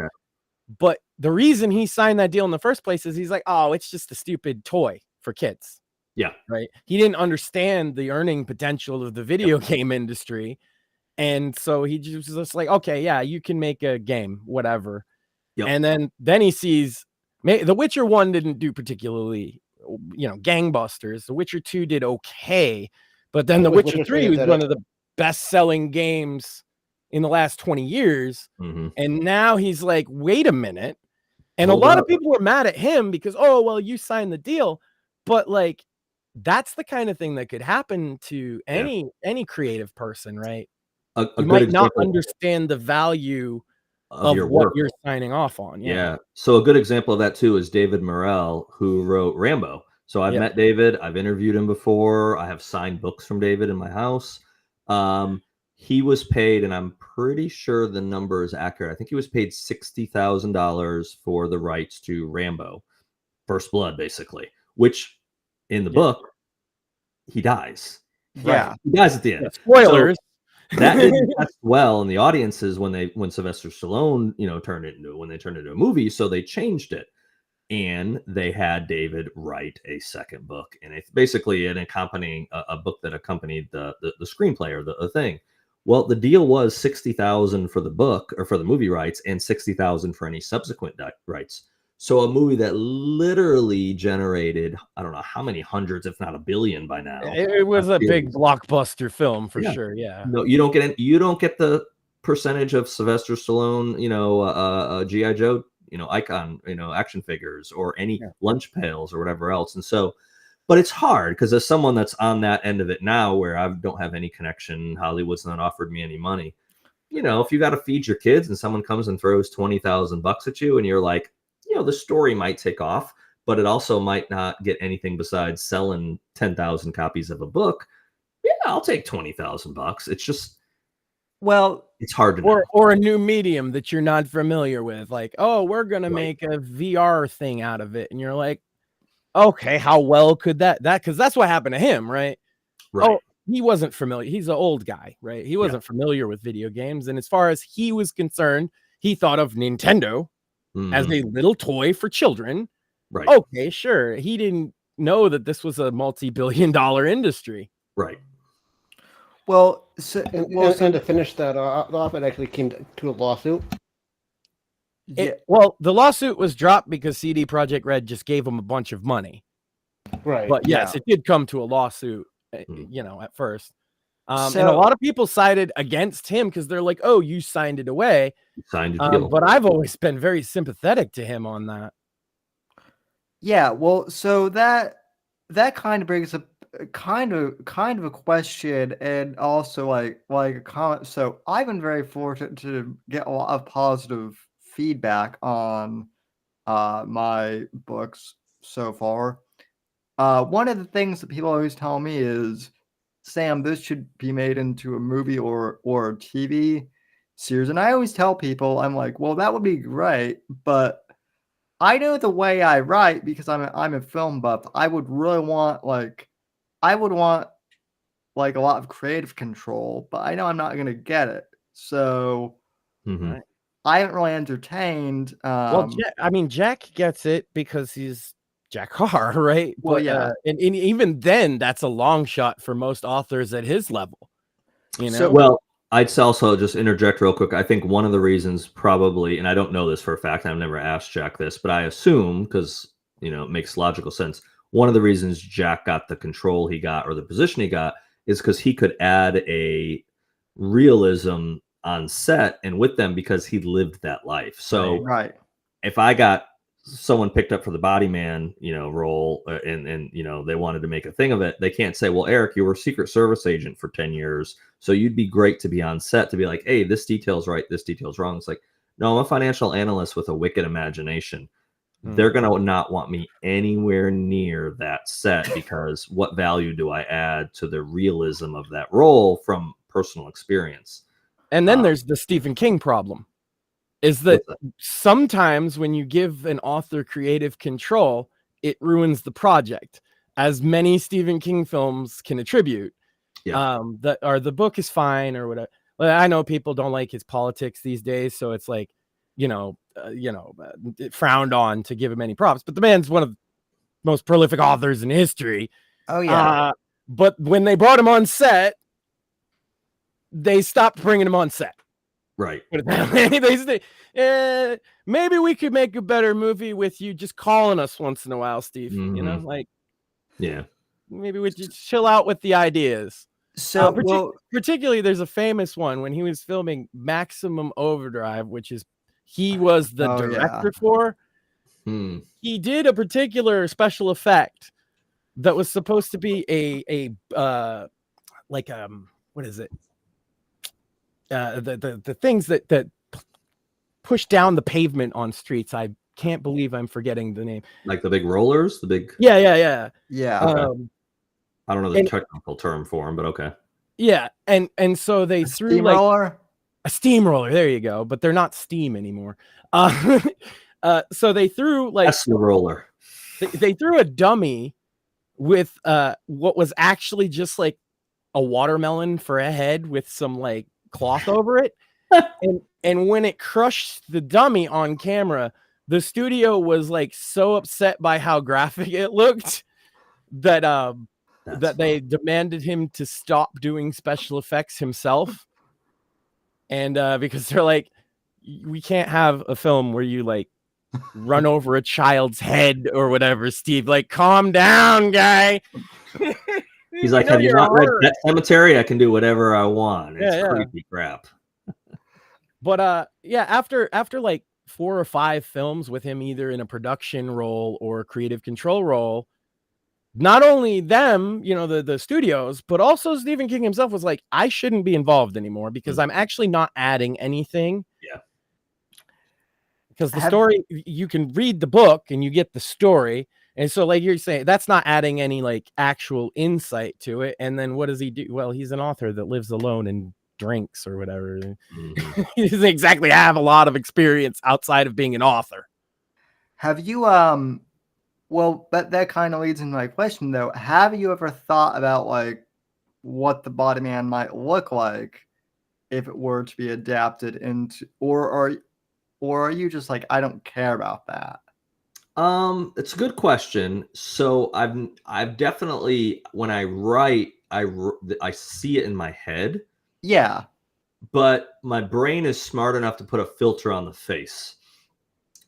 But the reason he signed that deal in the first place is he's like, oh, it's just a stupid toy for kids. Yeah. Right. He didn't understand the earning potential of the video game industry. And so he was just like, okay, yeah, you can make a game, whatever. And then he sees The Witcher 1 didn't do particularly, gangbusters. The Witcher 2 did okay. But then The Witcher 3 was one of the best-selling games in the last 20 years. And now he's like, wait a minute. And a lot of people were mad at him because, oh, well, you signed the deal. But like, that's the kind of thing that could happen to any creative person, right? You might not understand the value of what work you're signing off on. Yeah. So a good example of that too is David Morrell, who wrote Rambo. So I've met David. I've interviewed him before. I have signed books from David in my house. he was paid, and I'm pretty sure the number is accurate. I think he was paid $60,000 for the rights to Rambo, First Blood, basically, which in the book, he dies. Yeah. He dies at the end. Yeah, spoilers. So that didn't test well in the audiences when Sylvester Stallone, turned it into a movie. So they changed it, and they had David write a second book, and it's basically an accompanying a book that accompanied the screenplay or the thing. Well, the deal was $60,000 for the book or for the movie rights, and $60,000 for any subsequent rights. So a movie that literally generated, I don't know how many hundreds, if not a billion by now. It was a big blockbuster film for sure. Yeah. No, you don't get the percentage of Sylvester Stallone, G.I. Joe, icon, action figures or any lunch pails or whatever else. And so, but it's hard because as someone that's on that end of it now, where I don't have any connection, Hollywood's not offered me any money. If you got to feed your kids and someone comes and throws $20,000 at you, and you're like, the story might take off, but it also might not get anything besides selling 10,000 copies of a book. Yeah, I'll take $20,000. It's just, it's hard to know. Or a new medium that you're not familiar with. Like, oh, we're going to make a VR thing out of it. And you're like, okay, how well could that, because that's what happened to him, right? Oh, he wasn't familiar. He's an old guy, right? He wasn't familiar with video games. And as far as he was concerned, he thought of Nintendo as a little toy for children. Right. Okay, sure. He didn't know that this was a multi-billion-dollar industry. Right. Well, and to finish that off, it actually came to a lawsuit. Well, the lawsuit was dropped because CD Projekt Red just gave him a bunch of money. Right. But yes, it did come to a lawsuit, at first. And a lot of people sided against him because they're like, oh, you signed it away. But I've always been very sympathetic to him on that. Yeah, well, so that kind of brings up kind of a question, and also like a comment. So I've been very fortunate to get a lot of positive feedback on my books so far. One of the things that people always tell me is, Sam, this should be made into a movie or a TV series. And I always tell people, I'm like, well, that would be great, but I know the way I write, because I'm a film buff. I would really want a lot of creative control, but I know I'm not going to get it. So I haven't really entertained. Jack gets it because he's Jack Carr, right? Well, but, yeah. And even then, that's a long shot for most authors at his level. Well, I'd also just interject real quick. I think one of the reasons probably, and I don't know this for a fact, I've never asked Jack this, but I assume, because, it makes logical sense. One of the reasons Jack got the control he got, or the position he got, is because he could add a realism on set and with them because he lived that life. So if I got someone picked up for the body man, role, and they wanted to make a thing of it, they can't say, well, Eric, you were a Secret Service agent for 10 years, so you'd be great to be on set to be like, hey, this detail's right, this detail's wrong. It's like, no, I'm a financial analyst with a wicked imagination. They're going to not want me anywhere near that set, because what value do I add to the realism of that role from personal experience? And then there's the Stephen King problem. Is that sometimes when you give an author creative control, it ruins the project, as many Stephen King films can attribute. The book is fine or whatever. Well, I know people don't like his politics these days, so it's like, frowned on to give him any props. But the man's one of the most prolific authors in history. Oh yeah. But when they brought him on set, they stopped bringing him on set. Right. Maybe we could make a better movie with you just calling us once in a while, Steve. Maybe we just chill out with the ideas. So particularly, there's a famous one when he was filming Maximum Overdrive, which is he was the director for. He did a particular special effect that was supposed to be what is it? The things that push down the pavement on streets. I can't believe I'm forgetting the name. Like the big rollers, the big. Yeah. Okay. I don't know the technical term for them, but okay. Yeah, and so they threw like Steamroller. a steamroller. There you go. But they're not steam anymore. So they threw like That's the roller. they threw a dummy with what was actually just like a watermelon for a head with some like cloth over it. and when it crushed the dummy on camera, the studio was like so upset by how graphic it looked that they demanded him to stop doing special effects himself. And because they're like, we can't have a film where you like run over a child's head or whatever, Steve. Like, calm down, guy. He's like, have you not read Pet Cemetery? I can do whatever I want. It's Yeah. creepy crap. But yeah, after like 4 or 5 films with him either in a production role or a creative control role, not only them, you know, the studios, but also Stephen King himself was like, I shouldn't be involved anymore because I'm actually not adding anything. Yeah. Because the story, you can read the book and you get the story. And so like you're saying, that's not adding any like actual insight to it. And then what does he do? Well, he's an author that lives alone and drinks or whatever. Mm-hmm. He doesn't exactly have a lot of experience outside of being an author. Have you well, that kind of leads into my question though. Have you ever thought about like what the Body Man might look like if it were to be adapted into, or are you just like, I don't care about that? It's a good question. So I've definitely, when I write, I see it in my head. Yeah. But my brain is smart enough to put a filter on the face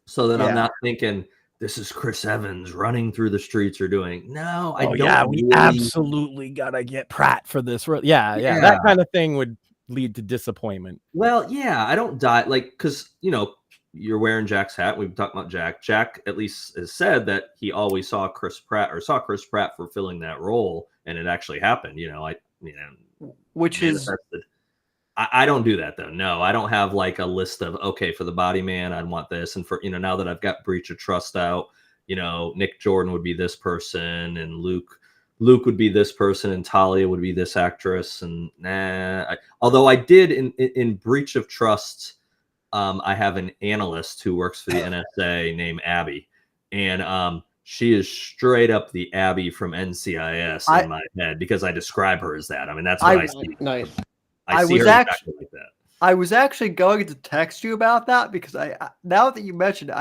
so that I'm not thinking, this is Chris Evans running through the streets or doing. No, I don't. Yeah, we absolutely gotta get Pratt for this. Yeah, that kind of thing would lead to disappointment. Well, yeah, I don't die like, because you know, you're wearing Jack's hat. We've talked about Jack. Jack at least has said that he always saw Chris Pratt fulfilling that role, and it actually happened. You know, which is. I don't do that though. No, I don't have like a list of, okay, for the Body Man, I'd want this. And for, you know, now that I've got Breach of Trust out, you know, Nick Jordan would be this person and Luke would be this person and Talia would be this actress. And although I did in Breach of Trust, I have an analyst who works for the NSA named Abby. And she is straight up the Abby from NCIS in my head because I describe her as that. I mean, that's what I see. Nice. I see her exactly like that. I was actually going to text you about that because now that you mentioned it,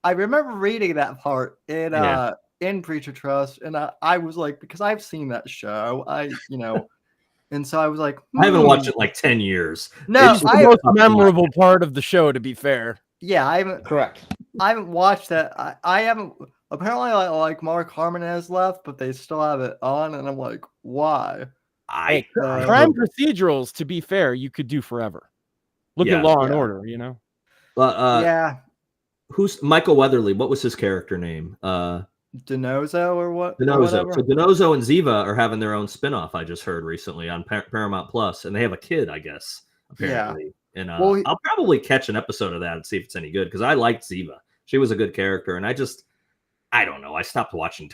I remember reading that part in Breach of Trust, and I was like, because I've seen that show, and so I was like, I haven't watched it like 10 years. No, it's the most memorable part of the show, to be fair. Yeah, I haven't watched that. I haven't. Apparently, like Mark Harmon has left, but they still have it on, and I'm like, why? Crime procedurals, to be fair, you could do forever. Look at Law and Order, you know. Who's Michael Weatherly? What was his character name? Denozo or what? Denozo. So Denozo and Ziva are having their own spinoff. I just heard recently on Paramount Plus, and they have a kid, I guess. Apparently, and I'll probably catch an episode of that and see if it's any good because I liked Ziva. She was a good character, and I don't know. I stopped watching.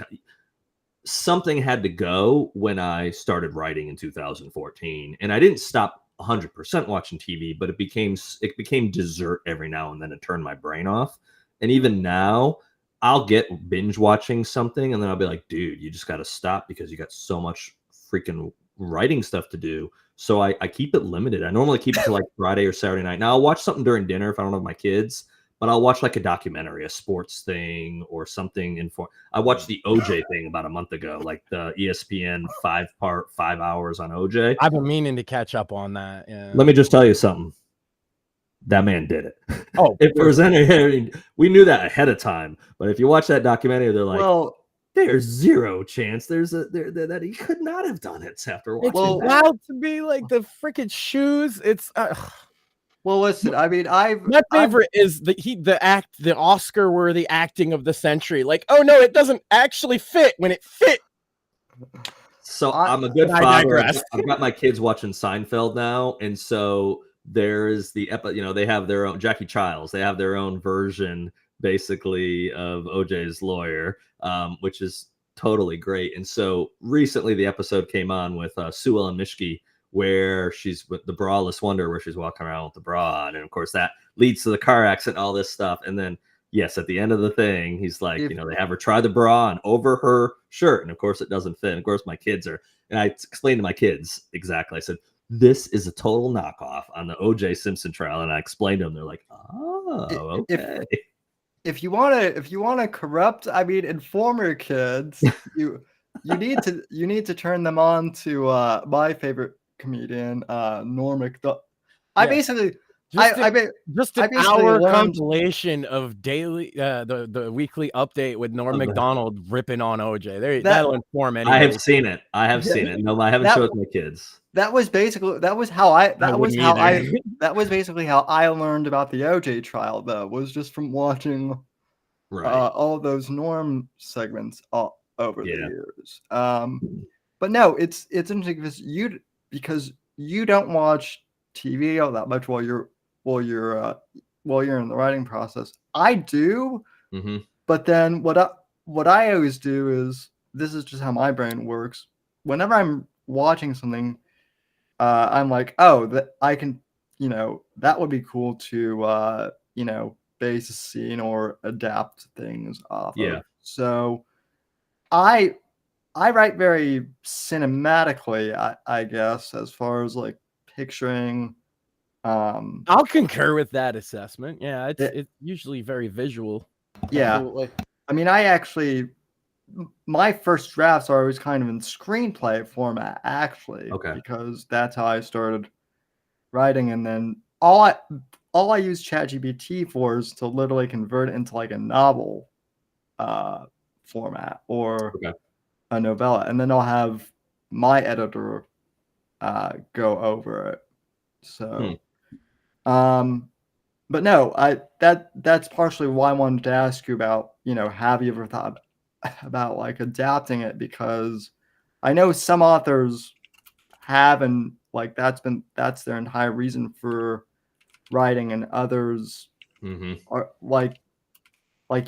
Something had to go when I started writing in 2014, and I didn't stop 100% watching TV, but it became dessert every now and then to turn my brain off. And even now, I'll get binge watching something, and then I'll be like, dude, you just got to stop because you got so much freaking writing stuff to do. So I keep it limited. I normally keep it to like Friday or Saturday night. Now I'll watch something during dinner if I don't have my kids. But I'll watch like a documentary, a sports thing, or something. I watched the OJ thing about a month ago, like the ESPN 5-part, 5 hours on OJ. I've been meaning to catch up on that. Yeah. Let me just tell you something. That man did it. Oh, if there was any, we knew that ahead of time. But if you watch that documentary, they're like, well, there's zero chance that he could not have done it after watching. Well, wild to be like the freaking shoes. It's. Well, listen, I mean, my favorite is the Oscar-worthy acting of the century. Like, oh no, it doesn't actually fit when it fit. So I'm a good father. I've got my kids watching Seinfeld now, and so there's the they have their own Jackie Childs. They have their own version, basically, of OJ's lawyer, which is totally great. And so recently the episode came on with Sue Ellen Mishke, where she's with the braless wonder, where she's walking around with the bra, and of course that leads to the car accident, all this stuff. And then yes, at the end of the thing, he's like, If- you know, they have her try the bra on over her shirt, and of course it doesn't fit. And of course my kids are, and I explained to my kids exactly. I said, this is a total knockoff on the O.J. Simpson trial, and I explained to them. They're like, oh, okay. If you want to corrupt, I mean, inform your kids, you need to turn them on to my favorite comedian, Norm Macdonald. I Yeah. basically Just I an basically hour learned- compilation of daily the weekly update with Norm Macdonald ripping on OJ. That'll inform anyone. I have seen it. I have seen it. No, I haven't showed it to my kids. That was basically how I wouldn't either. that was basically how I learned about the OJ trial, though, was just from watching Right. all those Norm segments over the Yeah. years. But no, it's interesting because you don't watch TV all that much while you're in the writing process. I do, Mm-hmm. but then what I always do is, this is just how my brain works. Whenever I'm watching something, I'm like, oh, that I can, that would be cool to, base a scene or adapt things off Yeah. of. So I write very cinematically, I guess, as far as like picturing. I'll concur with that assessment. Yeah, Yeah. it's usually very visual. Yeah. Absolutely. I mean, my first drafts are always kind of in screenplay format, actually. Okay. Because that's how I started writing, and then all I use ChatGPT for is to literally convert it into like a novel format or Okay. a novella, and then I'll have my editor go over it. So, but no, that's partially why I wanted to ask you about, have you ever thought about like adapting it, because I know some authors have, and like that's their entire reason for writing, and others Mm-hmm. are like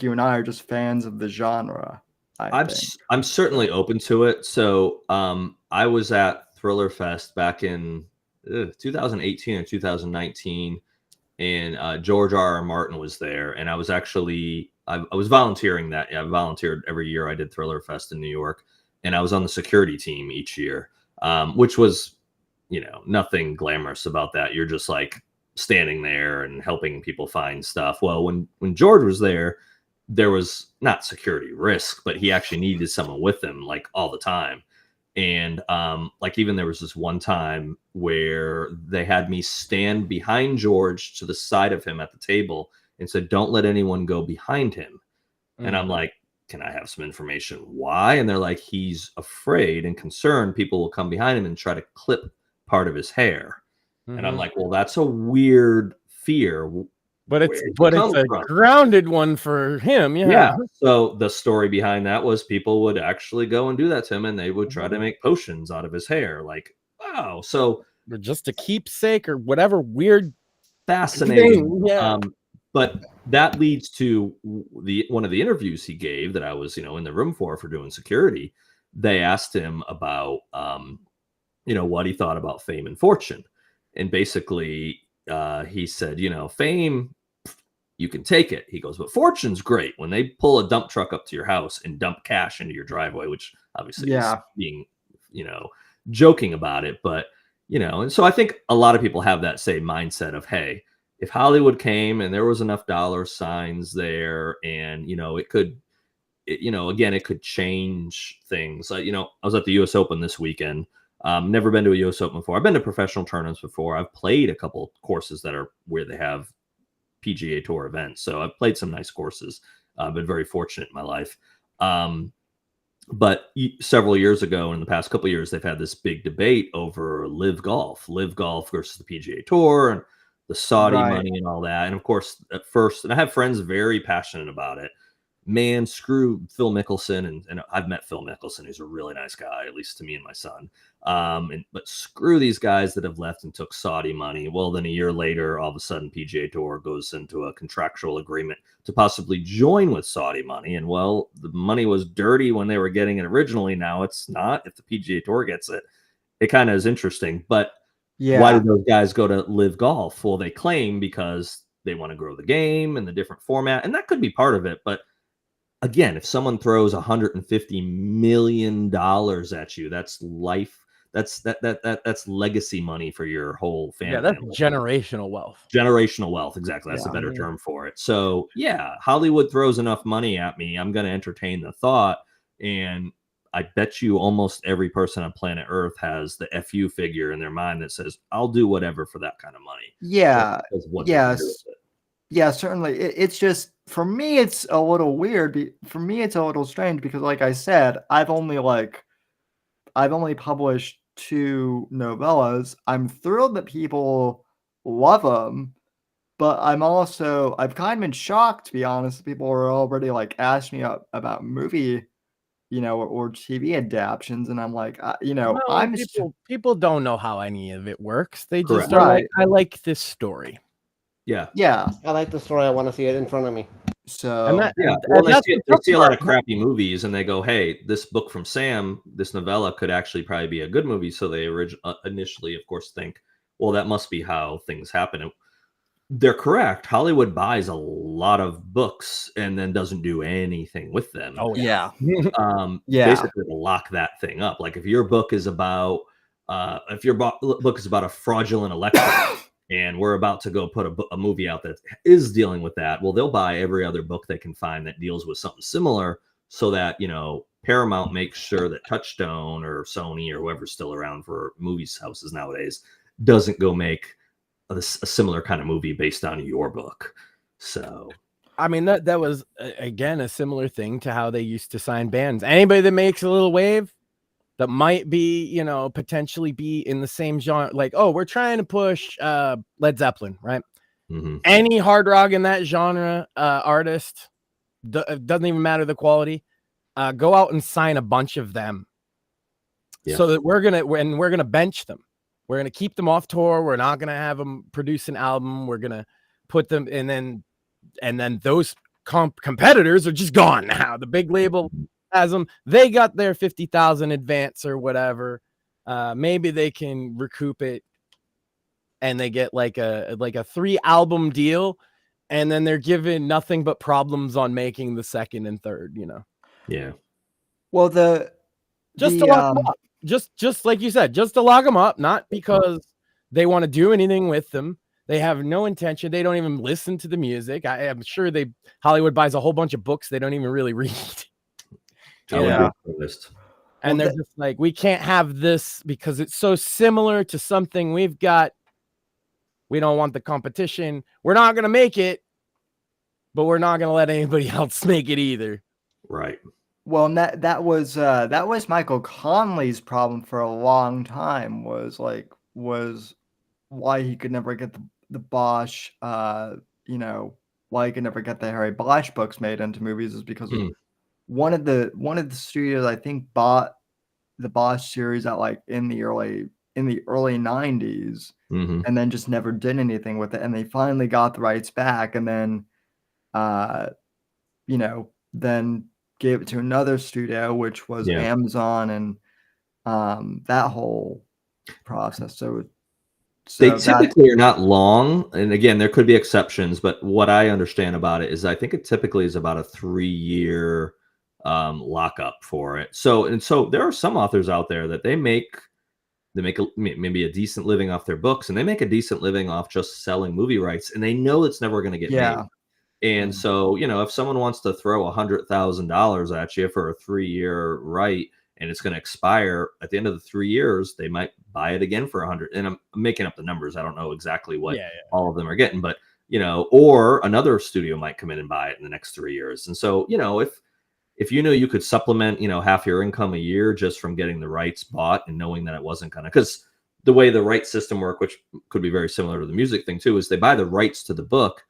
you and I are just fans of the genre. I'm certainly open to it. So I was at Thriller Fest back in 2018 or 2019, and George R.R. Martin was there, and I was actually I was volunteering that. I volunteered every year I did Thriller Fest in New York, and I was on the security team each year, which was, nothing glamorous about that. You're just like standing there and helping people find stuff. Well, when George was there was not security risk, but he actually needed someone with him like all the time. And like even there was this one time where they had me stand behind George to the side of him at the table and said, don't let anyone go behind him. And I'm like, can I have some information? Why? And they're like, he's afraid and concerned people will come behind him and try to clip part of his hair. And I'm like, well, that's a weird fear. But it's Where'd it a come from? grounded one for him. Yeah. Yeah. So the story behind that was people would actually go and do that to him, and they would try to make potions out of his hair. Like, wow. So Or just a keepsake or whatever weird fascinating. thing. Yeah. But that leads to one of the interviews he gave that I was, in the room for doing security. They asked him about, what he thought about fame and fortune. And basically, he said, fame, you can take it. He goes, but fortune's great. When they pull a dump truck up to your house and dump cash into your driveway, which obviously is being, joking about it. But, and so I think a lot of people have that same mindset of, hey, if Hollywood came and there was enough dollar signs there, and, it could, again, it could change things. I was at the US Open this weekend. Never been to a US Open before. I've been to professional tournaments before. I've played a couple courses that are where they have PGA Tour events. So I've played some nice courses. I've been very fortunate in my life. But several years ago, in the past couple of years, they've had this big debate over live golf versus the PGA Tour and the Saudi money and all that. And of course, at first, and I have friends very passionate about it. man, screw Phil Mickelson, and I've met Phil Mickelson, who's a really nice guy, at least to me and my son. But screw these guys that have left and took Saudi money. Well, then a year later, all of a sudden, PGA Tour goes into a contractual agreement to possibly join with Saudi money. And well, the money was dirty when they were getting it originally. Now it's not. If the PGA Tour gets it, it kind of is interesting. But why did those guys go to Live Golf? Well, they claim because they want to grow the game and the different format, and that could be part of it. But again, if someone throws $150 million at you, that's life. That's legacy money for your whole family. Yeah, that's generational wealth. Generational wealth, exactly. That's a better term for it. So yeah, Hollywood throws enough money at me, I'm going to entertain the thought. And I bet you almost every person on planet Earth has the FU figure in their mind that says, I'll do whatever for that kind of money. Yeah. Yeah, certainly. It's just, for me, it's a little weird. For me, it's a little strange because, like I said, I've only published 2 novellas. I'm thrilled that people love them, but I've kind of been shocked, to be honest. People are already like asking me about movie, or TV adaptions, and I'm like, people don't know how any of it works. They just Correct. are like, I like this story. Yeah. I like the story. I want to see it in front of me. So they see a lot of crappy movies, and they go, "Hey, this book from Sam, this novella could actually probably be a good movie." So they initially, of course, think, "Well, that must be how things happen." And they're correct. Hollywood buys a lot of books and then doesn't do anything with them. Oh yeah. Basically to lock that thing up. Like if your book is about a fraudulent election. And we're about to go put a movie out that is dealing with that. Well, they'll buy every other book they can find that deals with something similar, so that Paramount makes sure that Touchstone or Sony or whoever's still around for movies houses nowadays doesn't go make a similar kind of movie based on your book. So, I mean, that was again a similar thing to how they used to sign bands. Anybody that makes a little wave that might be, potentially be in the same genre, like, oh, we're trying to push Led Zeppelin, right? Mm-hmm. Any hard rock in that genre artist, doesn't even matter the quality, go out and sign a bunch of them, so that we're gonna bench them. We're gonna keep them off tour. We're not gonna have them produce an album. We're gonna put them, and then those competitors are just gone now. The big label has them. They got their 50,000 advance or whatever. Maybe they can recoup it, and they get like a 3 album deal, and then they're given nothing but problems on making the second and third. Yeah. Well, to lock them up. Just like you said, just to lock them up, not because they want to do anything with them. They have no intention. They don't even listen to the music. I am sure Hollywood buys a whole bunch of books they don't even really read. And they're just like, we can't have this because it's so similar to something we've got. We don't want the competition. We're not going to make it, but we're not going to let anybody else make it either. Right. Well, that was Michael Conley's problem for a long time. Was why he could never get the Bosch, why he could never get the Harry Bosch books made into movies is because of one of the studios, I think, bought the Bosch series at in the early 90s, and then just never did anything with it. And they finally got the rights back, and then then gave it to another studio, which was Amazon, and that whole process. So they typically are not long, and again, there could be exceptions, but what I understand about it is I think it typically is about a 3-year lockup for it. So there are some authors out there that they make maybe a decent living off their books, and they make a decent living off just selling movie rights, and they know it's never going to get made. And so, if someone wants to throw $100,000 at you for a 3-year right, and it's going to expire at the end of the 3 years, they might buy it again for 100. And I'm making up the numbers. I don't know exactly what all of them are getting, but or another studio might come in and buy it in the next 3 years. And so, if you could supplement, half your income a year just from getting the rights bought and knowing that it wasn't going to, because the way the rights system work, which could be very similar to the music thing too, is they buy the rights to the book.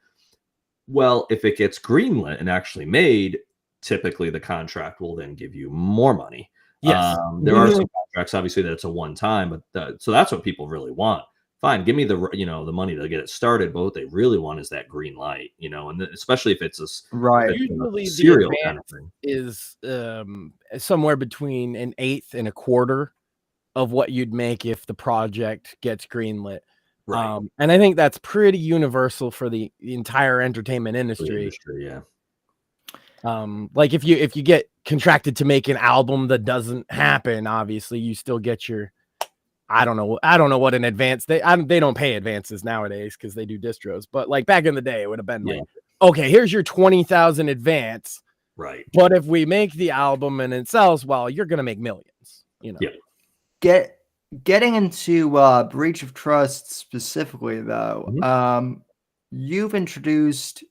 Well, if it gets greenlit and actually made, typically the contract will then give you more money. Yes. There are some contracts, obviously, that it's a one time, but so that's what people really want. Fine, give me the money to get it started, but what they really want is that green light, and especially if it's Right. Usually the serial kind of advance thing. is somewhere between an eighth and a quarter of what you'd make if the project gets greenlit. Right. And I think that's pretty universal for the entire entertainment For the industry. industry, yeah. Like if you get contracted to make an album that doesn't happen, obviously you still get your, I don't know what an advance they don't pay advances nowadays because they do distros, but like back in the day it would have been like, okay, here's your 20,000 advance, right? But if we make the album and it sells well, you're gonna make millions, Yeah. Getting into breach of trust specifically, though, you've introduced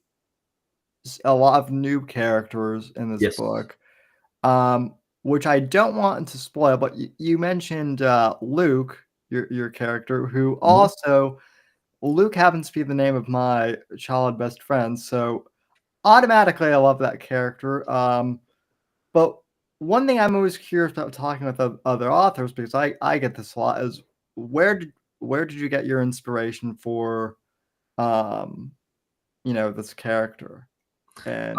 a lot of new characters in this book, which I don't want to spoil. But you mentioned Luke, your character, who also Luke happens to be the name of my child best friend, so automatically I love that character. But one thing I'm always curious about talking with other authors, because I get this a lot, is where did you get your inspiration for this character? And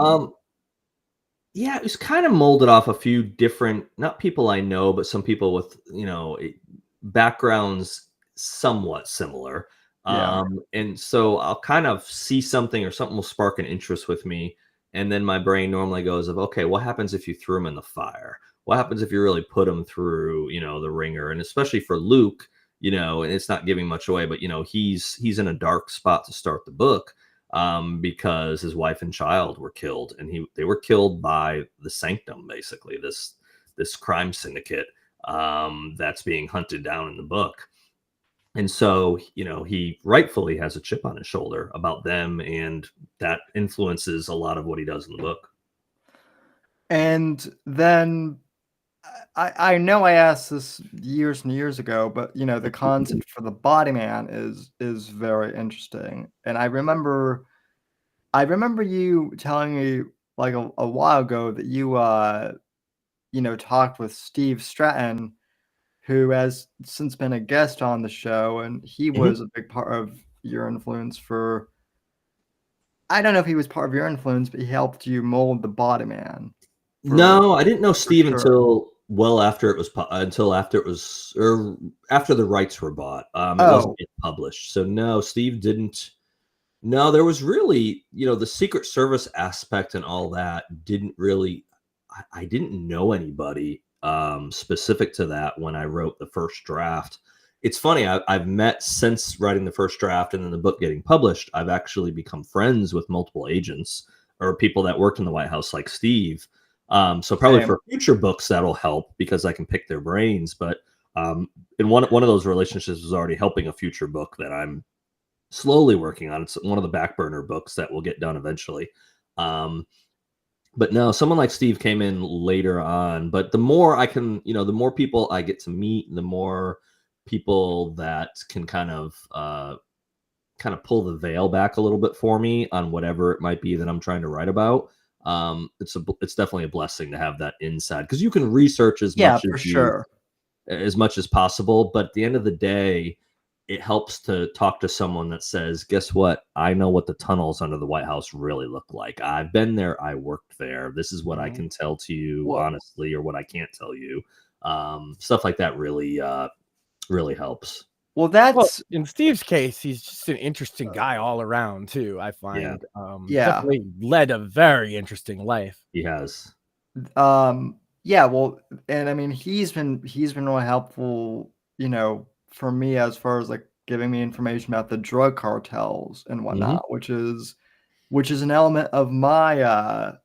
yeah, it was kind of molded off a few different, not people I know, but some people with backgrounds somewhat similar. And so I'll kind of see something or something will spark an interest with me. And then my brain normally goes of, okay, what happens if you threw him in the fire? What happens if you really put him through, the ringer? And especially for Luke, and it's not giving much away, but he's in a dark spot to start the book, because his wife and child were killed, and they were killed by the Sanctum, basically this crime syndicate that's being hunted down in the book. And so, he rightfully has a chip on his shoulder about them, and that influences a lot of what he does in the book. And then I know I asked this years and years ago, but the concept for the body man is very interesting. And I remember you telling me like a while ago that you talked with Steve Stratton, who has since been a guest on the show, and he was a big part of your influence for. I don't know if he was part of your influence, but he helped you mold the body man. No, I didn't know Steve until after it was after the rights were bought. It wasn't yet published, so no, Steve didn't. No, there was really, the Secret Service aspect and all that didn't really. I didn't know anybody specific to that when I wrote the first draft. It's funny, I've met since writing the first draft and then the book getting published. I've actually become friends with multiple agents or people that worked in the White House, like Steve. So probably for future books that'll help because I can pick their brains. But in one of those relationships was already helping a future book that I'm slowly working on. It's one of the back burner books that will get done eventually. But no, someone like Steve came in later on. But the more I can, the more people I get to meet, the more people that can kind of pull the veil back a little bit for me on whatever it might be that I'm trying to write about. It's definitely a blessing to have that inside, because you can research as much as possible. But at the end of the day, it helps to talk to someone that says, guess what? I know what the tunnels under the White House really look like. I've been there. I worked there. This is what I can tell to you honestly, or what I can't tell you. Stuff like that really helps. Well, in Steve's case, he's just an interesting guy all around too. I find, definitely led a very interesting life. He has. Well, and I mean, he's been really helpful, for me as far as like giving me information about the drug cartels and whatnot, which is an element of my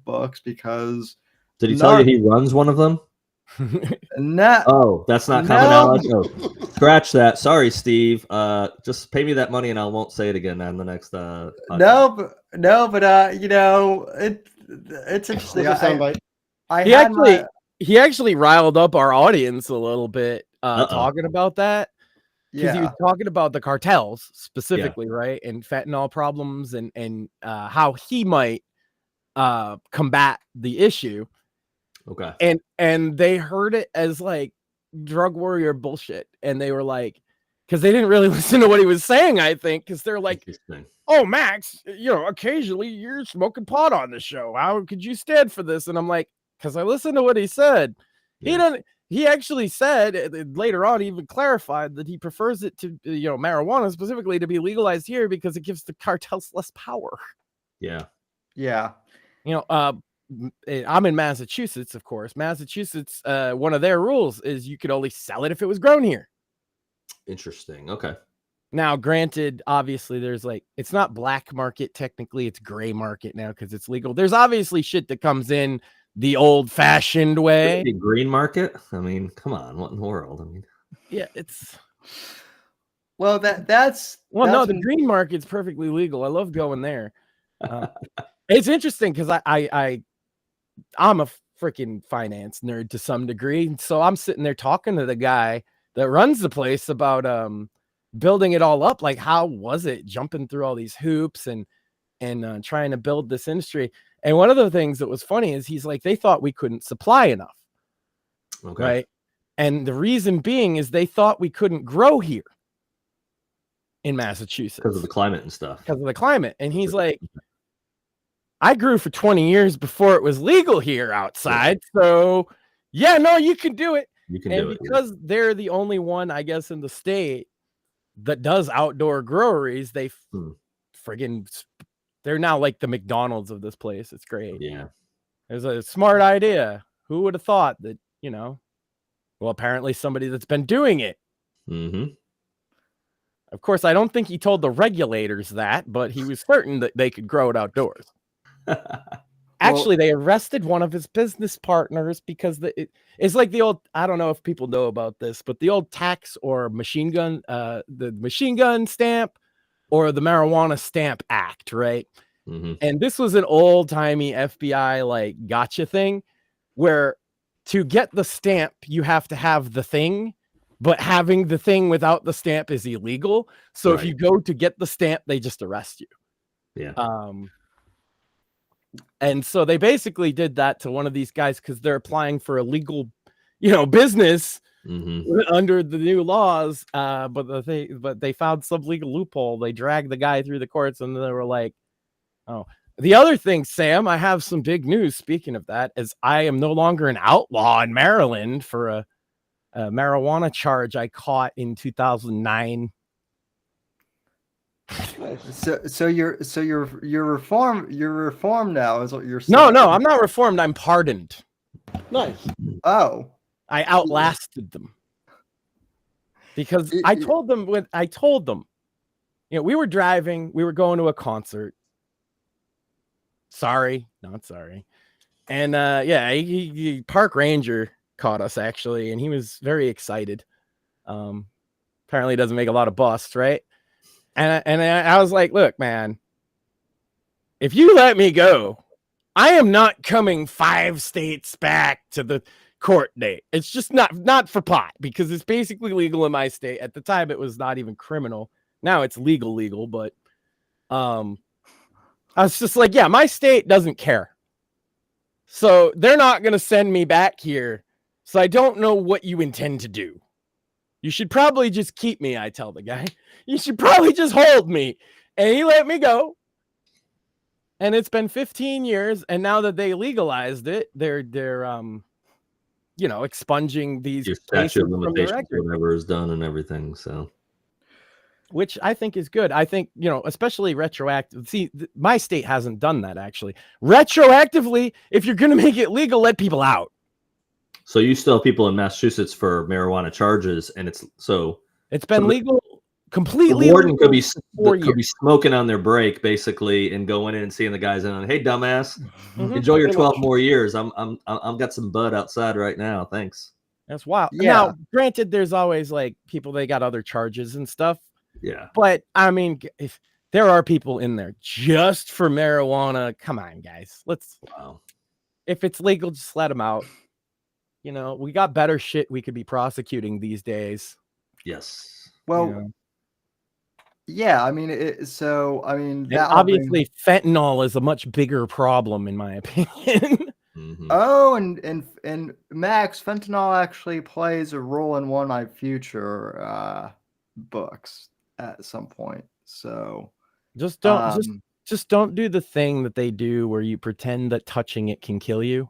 books, because did he tell you he runs one of them? No. Oh, that's not common knowledge. Oh, scratch that. Sorry, Steve. Just pay me that money and I won't say it again on the next podcast. It's interesting. He actually riled up our audience a little bit talking about that, because he was talking about the cartels specifically, right, and fentanyl problems, and how he might combat the issue. Okay. And they heard it as like drug warrior bullshit, and they were like, because they didn't really listen to what he was saying, I think, because they're like, oh, Max, occasionally you're smoking pot on the show. How could you stand for this? And I'm like, because I listened to what he said. Yeah. He actually said later on, he even clarified that he prefers it to, marijuana specifically to be legalized here because it gives the cartels less power. Yeah. Yeah. I'm in Massachusetts, of course. Massachusetts, one of their rules is you could only sell it if it was grown here. Interesting. Okay. Now, granted, obviously, there's it's not black market. Technically, it's gray market now because it's legal. There's obviously shit that comes in the old-fashioned way. The green market? I mean, come on. What in the world? I mean, yeah, it's... Well, that's... no, the green market's perfectly legal. I love going there. It's interesting because I'm a freaking finance nerd to some degree. So I'm sitting there talking to the guy that runs the place about building it all up. Like, how was it jumping through all these hoops and trying to build this industry? And one of the things that was funny is he's like, they thought we couldn't supply enough. okay. Right. And the reason being is they thought we couldn't grow here in Massachusetts Because of the climate and stuff. Because of the climate. And he's like, I grew for 20 years before it was legal here outside. Yeah. So yeah, no, you can do it. You can do it. Because they're the only one, I guess, in the state that does outdoor groweries, they friggin' they're now like the McDonald's of this place. It's great. Yeah. It was a smart idea. Who would have thought that, well, apparently somebody that's been doing it. Mm-hmm. Of course, I don't think he told the regulators that, but he was certain that they could grow it outdoors. Actually, they arrested one of his business partners because it's like the old, I don't know if people know about this, but the old tax or machine gun, the machine gun stamp or the marijuana stamp act, right? Mm-hmm. And this was an old timey FBI gotcha thing where to get the stamp, you have to have the thing, but having the thing without the stamp is illegal. So right. If you go to get the stamp, they just arrest you. Yeah. And so they basically did that to one of these guys because they're applying for a legal, business under the new laws. But they found some legal loophole. They dragged the guy through the courts, and they were like, "Oh." The other thing, Sam, I have some big news. Speaking of that, is I am no longer an outlaw in Maryland for a marijuana charge I caught in 2009. So you're reformed now is what you're saying. No, I'm not reformed. I'm pardoned. Nice. Oh, I outlasted them because I told them we were driving, we were going to a concert. Sorry, not sorry. And he park ranger caught us actually, and he was very excited. Apparently doesn't make a lot of busts, right? And I was like, look, man, if you let me go, I am not coming 5 states back to the court date. It's just not for pot because it's basically legal in my state. At the time, it was not even criminal. Now it's legal, but I was just like, yeah, my state doesn't care. So they're not going to send me back here. So I don't know what you intend to do. You should probably just keep me, I tell the guy. You should probably just hold me. And he let me go. And it's been 15 years. And now that they legalized it, they're expunging these your statute of limitations, whatever is done and everything. So, which I think is good. I think, especially retroactive. See, my state hasn't done that actually. Retroactively, if you're going to make it legal, let people out. So you still have people in Massachusetts for marijuana charges, and it's been legal, completely. The warden could be smoking on their break, basically, and going in and seeing the guys and, hey, dumbass, enjoy your 12 more years. I'm got some bud outside right now. Thanks. That's wild. Yeah. Now, granted, there's always people they got other charges and stuff. Yeah. But I mean, if there are people in there just for marijuana, come on, guys. Wow. If it's legal, just let them out. We got better shit we could be prosecuting these days. Yes. Well, Yeah, I mean, I mean, And that all brings. obviously, fentanyl is a much bigger problem, in my opinion. Oh, and Max, fentanyl actually plays a role in one of my future books at some point. So, Just don't um, just don't do the thing that they do where you pretend that touching it can kill you.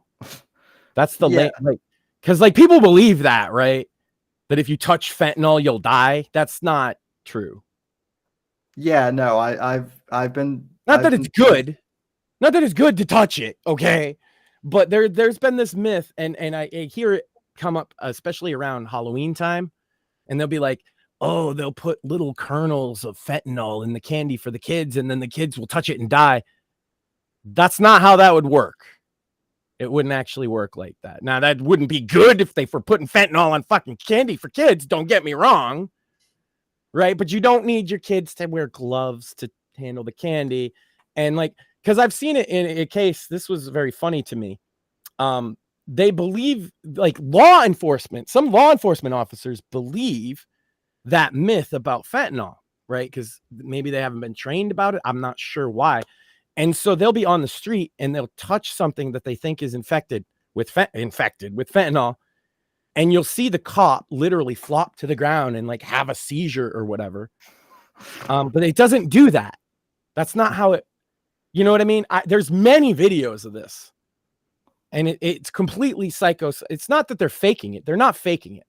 That's the yeah, like, because like people believe that, right? That if you touch fentanyl, you'll die. That's not true. yeah, no, I've Not that it's been told. good. Not that it's good to touch it, okay? But there's been this myth, and I hear it come up, especially around Halloween time, and they'll be like, oh, they'll put little kernels of fentanyl in the candy for the kids, and then the kids will touch it and die. That's not how that would work. It wouldn't actually work like that. Now, that wouldn't be good if they were putting fentanyl on fucking candy for kids. Don't get me wrong. Right? But you don't need your kids to wear gloves to handle the candy. And like, because I've seen it in a case, this was very funny to me. They believe, like, some law enforcement officers believe that myth about fentanyl, right? Because maybe they haven't been trained about it. I'm not sure why. And so they'll be on the street and they'll touch something that they think is infected with fentanyl. And you'll see the cop literally flop to the ground and like have a seizure or whatever. But it doesn't do that. That's not how it, you know what I mean? There's many videos of this. And it's completely psycho. It's not that they're faking it. They're not faking it.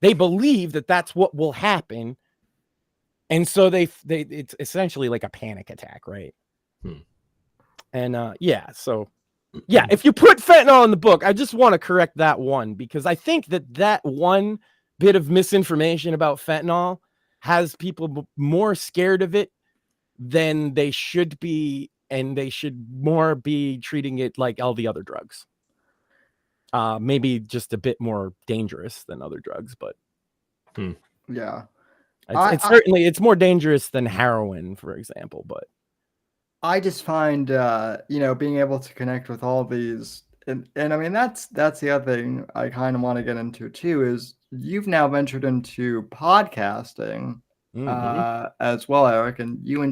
They believe that that's what will happen. And so it's essentially like a panic attack, right? And so if you put fentanyl in the book, I just want to correct that one, because I think that one bit of misinformation about fentanyl has people more scared of it than they should be, and they should more be treating it like all the other drugs. Maybe just a bit more dangerous than other drugs, but Yeah, it's more dangerous than heroin, for example. But I just find being able to connect with all these, and I mean that's the other thing I kind of want to get into too, is you've now ventured into podcasting as well, Eric, and you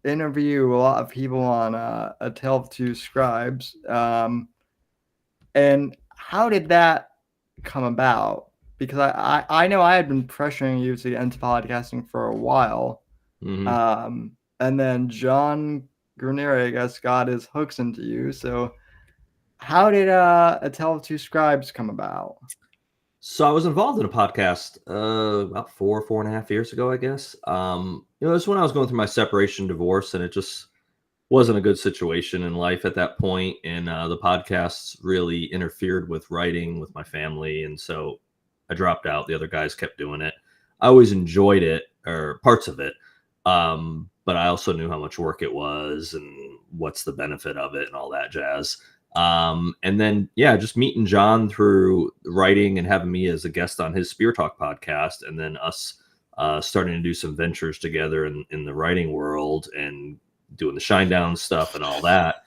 interview a lot of people on A Tale of Two Scribes. And how did that come about? Because I know I had been pressuring you to get into podcasting for a while. And then John Granieri, I guess, got his hooks into you. So how did A Tale of Two Scribes come about? So I was involved in a podcast about 4.5 years ago, I guess. It was when I was going through my separation, divorce, and it just wasn't a good situation in life at that point. And the podcasts really interfered with writing with my family. And so I dropped out. The other guys kept doing it. I always enjoyed it, or parts of it. But I also knew how much work it was and what's the benefit of it and all that jazz. And then, just meeting John through writing and having me as a guest on his Spear Talk podcast, and then us starting to do some ventures together in the writing world and doing the Shinedown stuff and all that.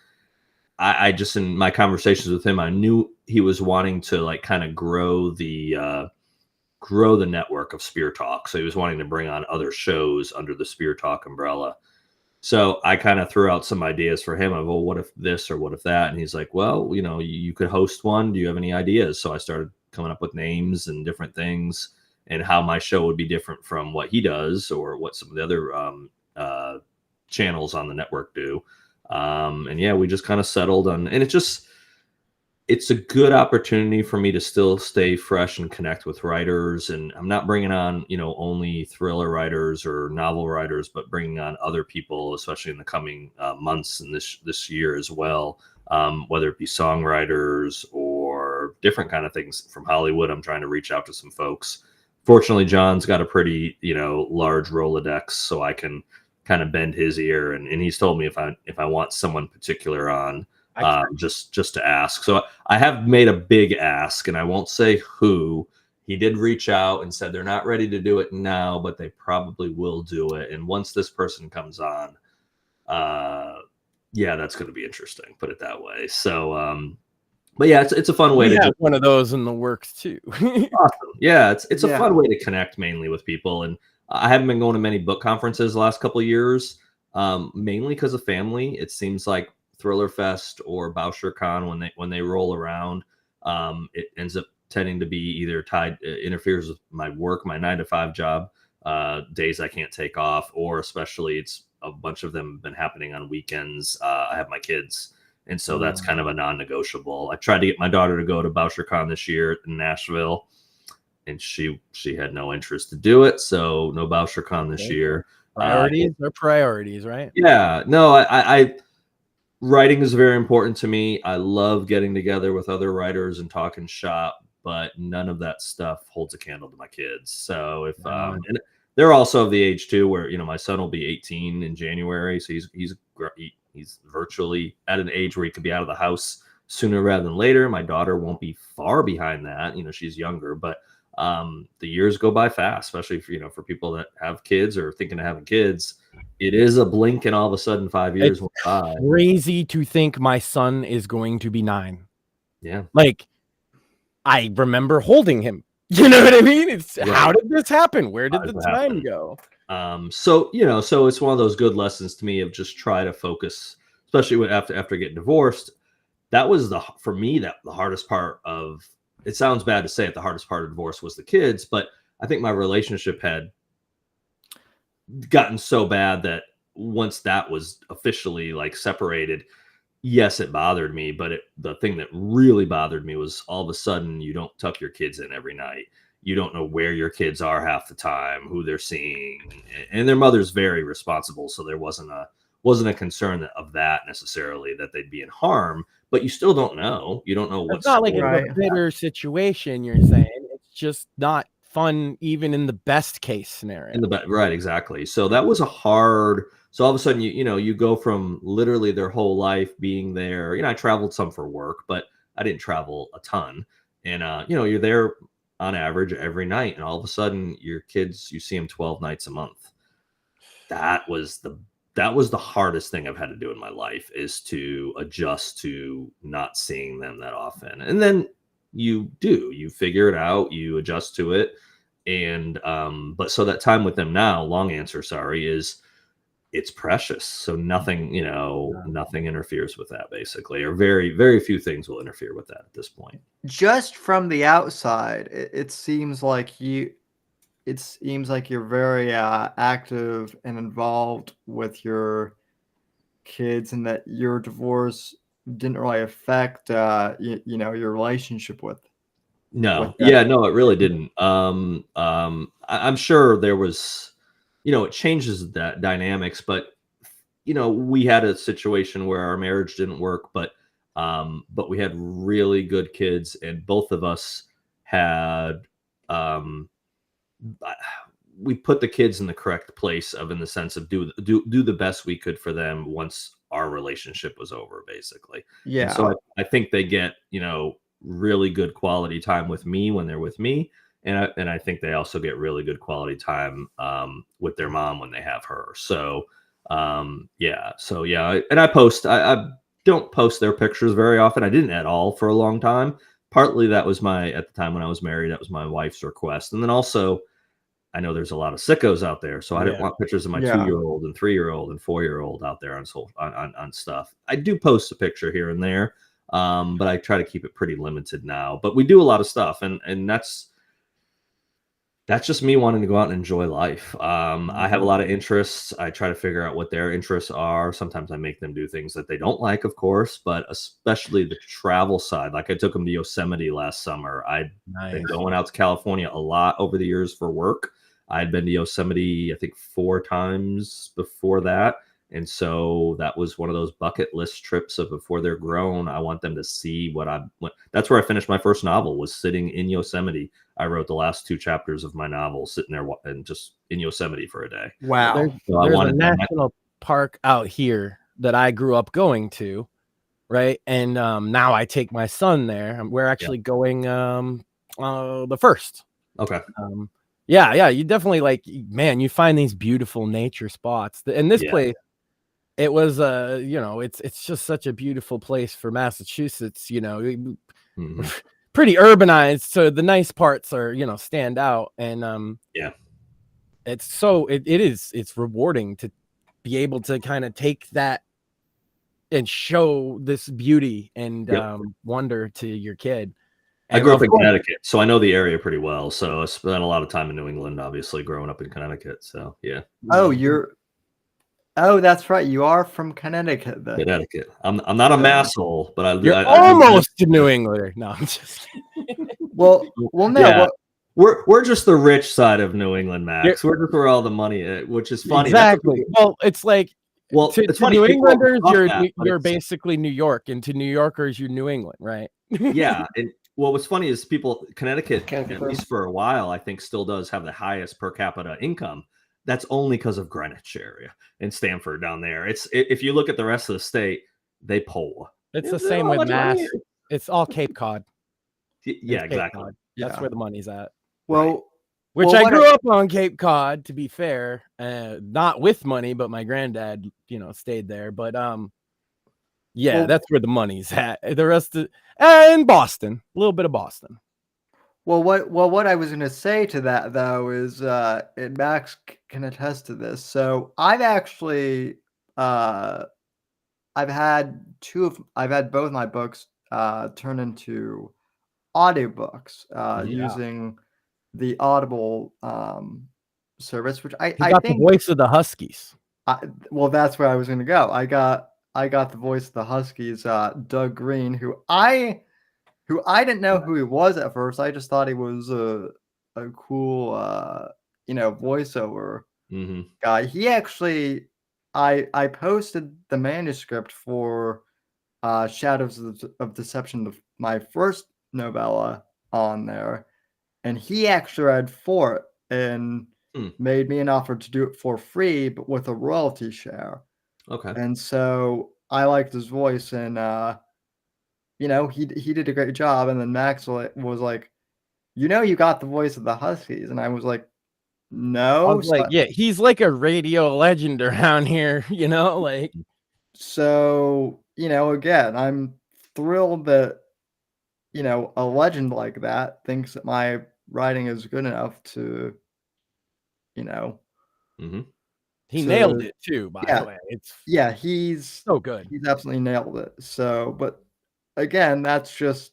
I just, in my conversations with him, I knew he was wanting to like kind of grow the network of Spear Talk. So he was wanting to bring on other shows under the Spear Talk umbrella. So I kind of threw out some ideas for him of, well, what if this or what if that? And he's like, well, you could host one. Do you have any ideas? So I started coming up with names and different things and how my show would be different from what he does or what some of the other channels on the network do. We just kind of settled on, and it's a good opportunity for me to still stay fresh and connect with writers. And I'm not bringing on, only thriller writers or novel writers, but bringing on other people, especially in the coming months and this year as well, whether it be songwriters or different kind of things from Hollywood. I'm trying to reach out to some folks. Fortunately, John's got a pretty, large Rolodex, so I can kind of bend his ear. And he's told me if I want someone particular on, just to ask. So I have made a big ask, and I won't say who. He did reach out and said they're not ready to do it now, but they probably will do it. And once this person comes on, that's going to be interesting, put it that way. So, it's a fun way to do one of those in the works too. Awesome. Yeah, it's a fun way to connect mainly with people. And I haven't been going to many book conferences the last couple of years, mainly because of family. It seems like Thriller Fest or Boucher Con, when they roll around, it ends up tending to be either tied, interferes with my work, my 9 to 5 job, days I can't take off, or especially it's a bunch of them have been happening on weekends. I have my kids, and so that's kind of a non-negotiable. I tried to get my daughter to go to Boucher Con this year in Nashville, and she had no interest to do it, so no Boucher Con this year. Priorities are priorities, right? Yeah, no, I writing is very important to me. I love getting together with other writers and talking shop, but none of that stuff holds a candle to my kids. So if and they're also of the age too where, you know, my son will be 18 in January, so he's virtually at an age where he could be out of the house sooner rather than later. My daughter won't be far behind that. You know, she's younger, but the years go by fast, especially for, you know, for people that have kids or thinking of having kids. It is a blink, and all of a sudden 5 years went by. Crazy to think my son is going to be 9. Yeah. Like, I remember holding him. You know what I mean? It's Right. How did this happen? Where did the time go? So, you know, so it's one of those good lessons to me of just try to focus, especially when after getting divorced. That was for me, the hardest part of, it sounds bad to say it, the hardest part of divorce was the kids, but I think my relationship had gotten so bad that once that was officially like separated, yes, it bothered me, but the thing that really bothered me was all of a sudden you don't tuck your kids in every night. You don't know where your kids are half the time, who they're seeing, and their mother's very responsible, so there wasn't a concern of that necessarily, that they'd be in harm, but you still don't know. You don't know what's It's not like Right. it's a bitter situation, you're saying. It's just not fun, even in the best case scenario. right, exactly. So that was a hard. So all of a sudden, you go from literally their whole life being there. You know, I traveled some for work, but I didn't travel a ton. And you're there on average every night, and all of a sudden, your kids, you see them 12 nights a month. That was the hardest thing I've had to do in my life, is to adjust to not seeing them that often. And then you figure it out, you adjust to it. And but so that time with them now, long answer, sorry, is it's precious. So nothing interferes with that, basically, or very, very few things will interfere with that at this point. Just from the outside, it seems like you're very active and involved with your kids, and that your divorce didn't really affect your relationship with. No, with them. yeah, no, it really didn't. I'm sure there was, it changes that dynamics, but we had a situation where our marriage didn't work, but we had really good kids, and both of us had, we put the kids in the correct place, in the sense of do the best we could for them once our relationship was over, basically. Yeah. And so I think they get, really good quality time with me when they're with me. And I think they also get really good quality time with their mom when they have her. So, yeah. And I don't post their pictures very often. I didn't at all for a long time. Partly that was at the time when I was married, that was my wife's request. And then also, I know there's a lot of sickos out there, so I didn't want pictures of my 2-year-old and 3-year-old and 4-year-old out there on stuff. I do post a picture here and there, but I try to keep it pretty limited now. But we do a lot of stuff, and that's just me wanting to go out and enjoy life. I have a lot of interests. I try to figure out what their interests are. Sometimes I make them do things that they don't like, of course, but especially the travel side. Like I took them to Yosemite last summer. I'd been going out to California a lot over the years for work. I'd been to Yosemite, I think, 4 times before that. And so that was one of those bucket list trips of, before they're grown, I want them to see that's where I finished my first novel, was sitting in Yosemite. I wrote the last 2 chapters of my novel sitting there and just in Yosemite for a day. Wow. There's a national park out here that I grew up going to, right? And now I take my son there. We're actually going the first. Okay. Yeah, you definitely you find these beautiful nature spots. And this place, it was it's just such a beautiful place for Massachusetts, pretty urbanized, so the nice parts are stand out. And it's rewarding to be able to kind of take that and show this beauty and Yep. wonder to your kid. I And grew up of in course- Connecticut, so I know the area pretty well. So I spent a lot of time in New England, obviously growing up in Connecticut. So yeah, Oh, that's right. You are from Connecticut then. Connecticut. I'm not a masshole, but You're I almost to New England. No, I'm just kidding. Well, no. Yeah. Well, we're just the rich side of New England, Max. We're just where all the money is, which is funny. Exactly. Well, it's like to It's funny. New people Englanders, talk you're that, but you're it's- basically New York, and to New Yorkers, you're New England, right? yeah. And well, what's funny is Connecticut, Can't at confirm. least for a while, I think still does have the highest per capita income. That's only because of Greenwich area and Stamford down there. If you look at the rest of the state, they poll. It's the Is there same a with lot of money? Mass. It's all Cape Cod. Yeah, It's Cape exactly. Cod. That's Yeah. where the money's at. well, Which Well, I what grew up on Cape Cod, to be fair, not with money, but my granddad, stayed there. But yeah, Well- that's where the money's at. The rest of and Boston, a little bit of Boston. what I was going to say to that though is, and Max can attest to this. So I've actually, I've had both my books turn into audiobooks Yeah. using the Audible service, which He I got think. the voice of the Huskies. Well, that's where I was going to go. I got the voice of the Huskies, Doug Green, who I didn't know who he was at first. I just thought he was a cool, voiceover Mm-hmm. guy. He actually, I posted the manuscript for Shadows of Deception, my first novella, on there, and he actually read for it and made me an offer to do it for free, but with a royalty share. Okay. And so I liked his voice, and he did a great job. And then Max was like, you got the voice of the Huskies, and I was like, no. I was like, yeah, he's like a radio legend around here, like. So again, I'm thrilled that a legend like that thinks that my writing is good enough to, Mm-hmm. He to- nailed it too, by yeah. the way. It's yeah, he's so good. he's absolutely nailed it. So, but again, that's just,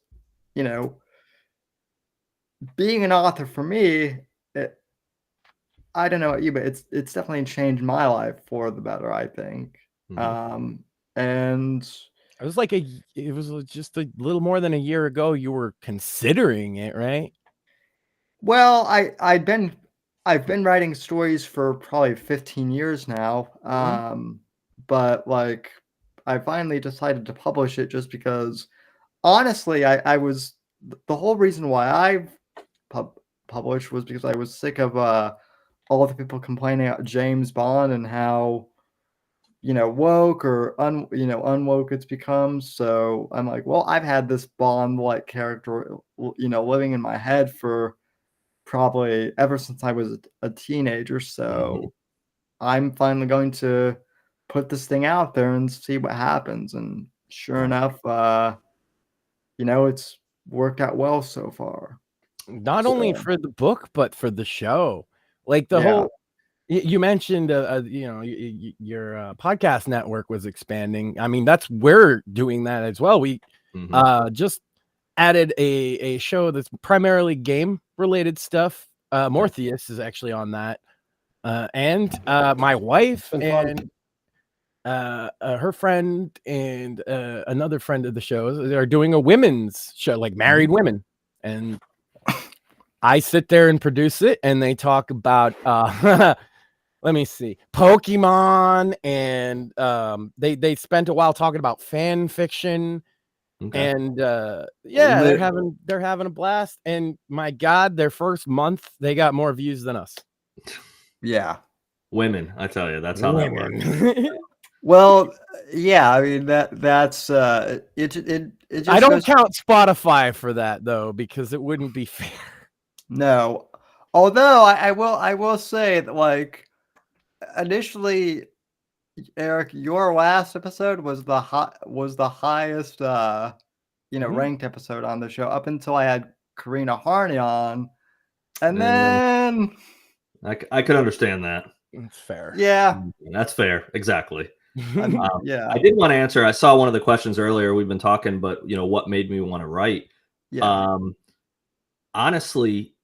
being an author for me. I don't know about you, but it's definitely changed my life for the better, I think. Mm-hmm. And It was like it was just a little more than a year ago you were considering it, right? well, I've been writing stories for probably 15 years now. But like, I finally decided to publish it just because, honestly, I was the whole reason why I published was because I was sick of all the people complaining about James Bond and how woke or unwoke it's become. So I'm like, well, I've had this Bond-like character living in my head for probably ever since I was a teenager. So I'm finally going to put this thing out there and see what happens. And sure enough, it's worked out well so far. Not only for the book, but for the show. Like the Yeah. whole, you mentioned, your podcast network was expanding. I mean, we're doing that as well. We just added a show that's primarily game related stuff. Morpheus is actually on that. And my wife Been fun. and her friend and another friend of the show, they're doing a women's show, like married women. And I sit there and produce it, and they talk about let me see, Pokemon, and they spent a while talking about fan fiction. Okay. And yeah, they're having a blast. And my God, their first month they got more views than us. Yeah. Women, I tell you, that's how that works. Well, yeah, I mean that's it just I don't goes- count Spotify for that though, because it wouldn't be fair. No. Although I will say that, like, initially, Eric, your last episode was the highest ranked episode on the show up until I had Karina Harney on. And then I could understand that. It's fair. Yeah. That's fair. Exactly. Yeah. I did want to answer. I saw one of the questions earlier. We've been talking, but what made me want to write? Yeah. Honestly,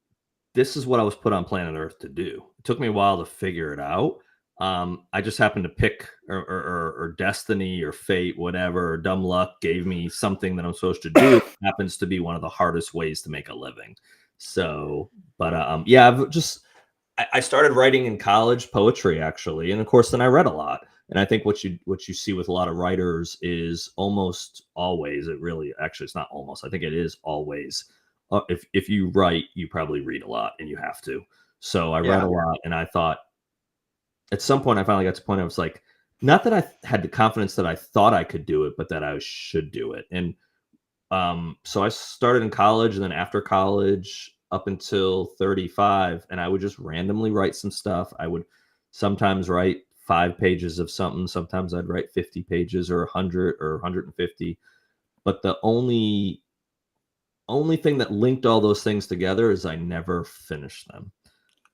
this is what I was put on planet Earth to do. It took me a while to figure it out. I just happened to pick, or destiny, or fate, whatever, or dumb luck gave me something that I'm supposed to do. It happens to be one of the hardest ways to make a living. So, but yeah, I started writing in college, poetry actually, and of course, then I read a lot. And I think what you see with a lot of writers is almost always, it's not almost, I think it is always, if you write, you probably read a lot, and you have to. So I read a lot, and I thought, at some point I finally got to the point I was like, not that I had the confidence that I thought I could do it, but that I should do it. And so I started in college, and then after college up until 35, and I would just randomly write some stuff. I would sometimes write 5 pages of something. Sometimes I'd write 50 pages or 100 or 150. But the only thing that linked all those things together is I never finished them.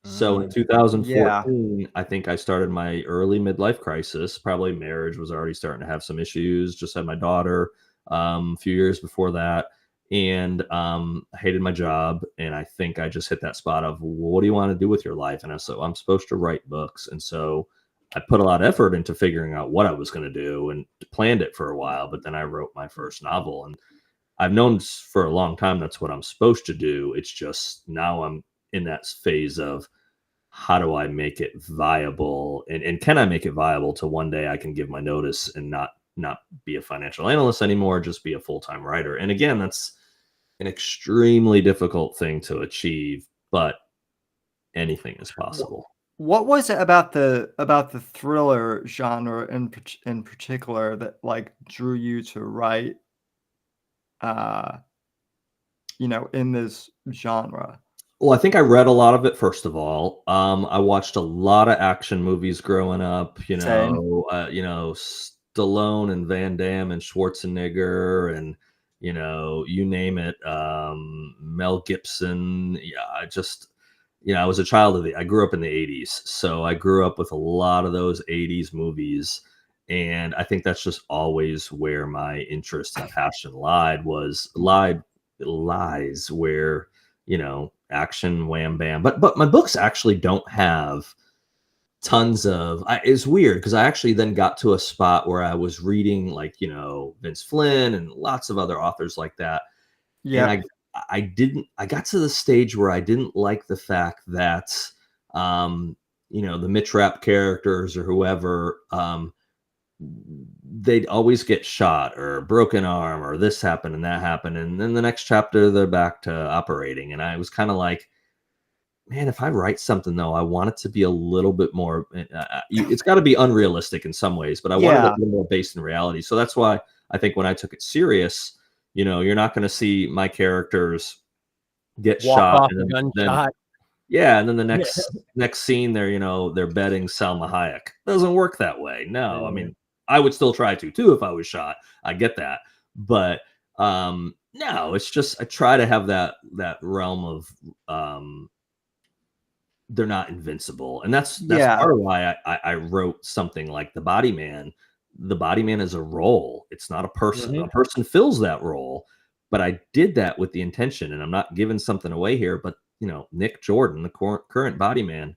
So in 2014, I think I started my early midlife crisis. Probably marriage was already starting to have some issues. Just had my daughter a few years before that. And I hated my job. And I think I just hit that spot of, well, what do you want to do with your life? And I'm supposed to write books. And so I put a lot of effort into figuring out what I was going to do, and planned it for a while. But then I wrote my first novel. And I've known for a long time that's what I'm supposed to do. It's just now I'm in that phase of, how do I make it viable? And can I make it viable to one day I can give my notice and not be a financial analyst anymore, just be a full-time writer? And again, that's an extremely difficult thing to achieve, but anything is possible. What was it about the thriller genre in particular that like drew you to write in this genre? Well, I think I read a lot of it, first of all. I watched a lot of action movies growing up, Same. Stallone and Van Damme and Schwarzenegger and, you name it, Mel Gibson. Yeah, I was a child I grew up in the 80s. So I grew up with a lot of those 80s movies. And I think that's just always where my interest and passion lies where, action, wham bam. But my books actually don't have tons of. It's weird because I actually then got to a spot where I was reading like Vince Flynn and lots of other authors like that. Yeah. And I got to the stage where I didn't like the fact that the Mitch Rapp characters or whoever, they'd always get shot or broken arm or this happened and that happened, and then the next chapter they're back to operating. And I was kind of like, man, if I write something though, I want it to be a little bit more it's got to be unrealistic in some ways, but I wanted it a little more based in reality. So that's why I think when I took it serious, you're not going to see my characters get shot and then the next scene they're betting Salma Hayek. Doesn't work that way. No, I mean, I would still try to too if I was shot. I get that. But no, it's just I try to have that realm of they're not invincible. And that's part of why I wrote something like The Body Man. The Body Man is a role. It's not a person. A person fills that role. But I did that with the intention, and I'm not giving something away here, but Nick Jordan, the current Body Man,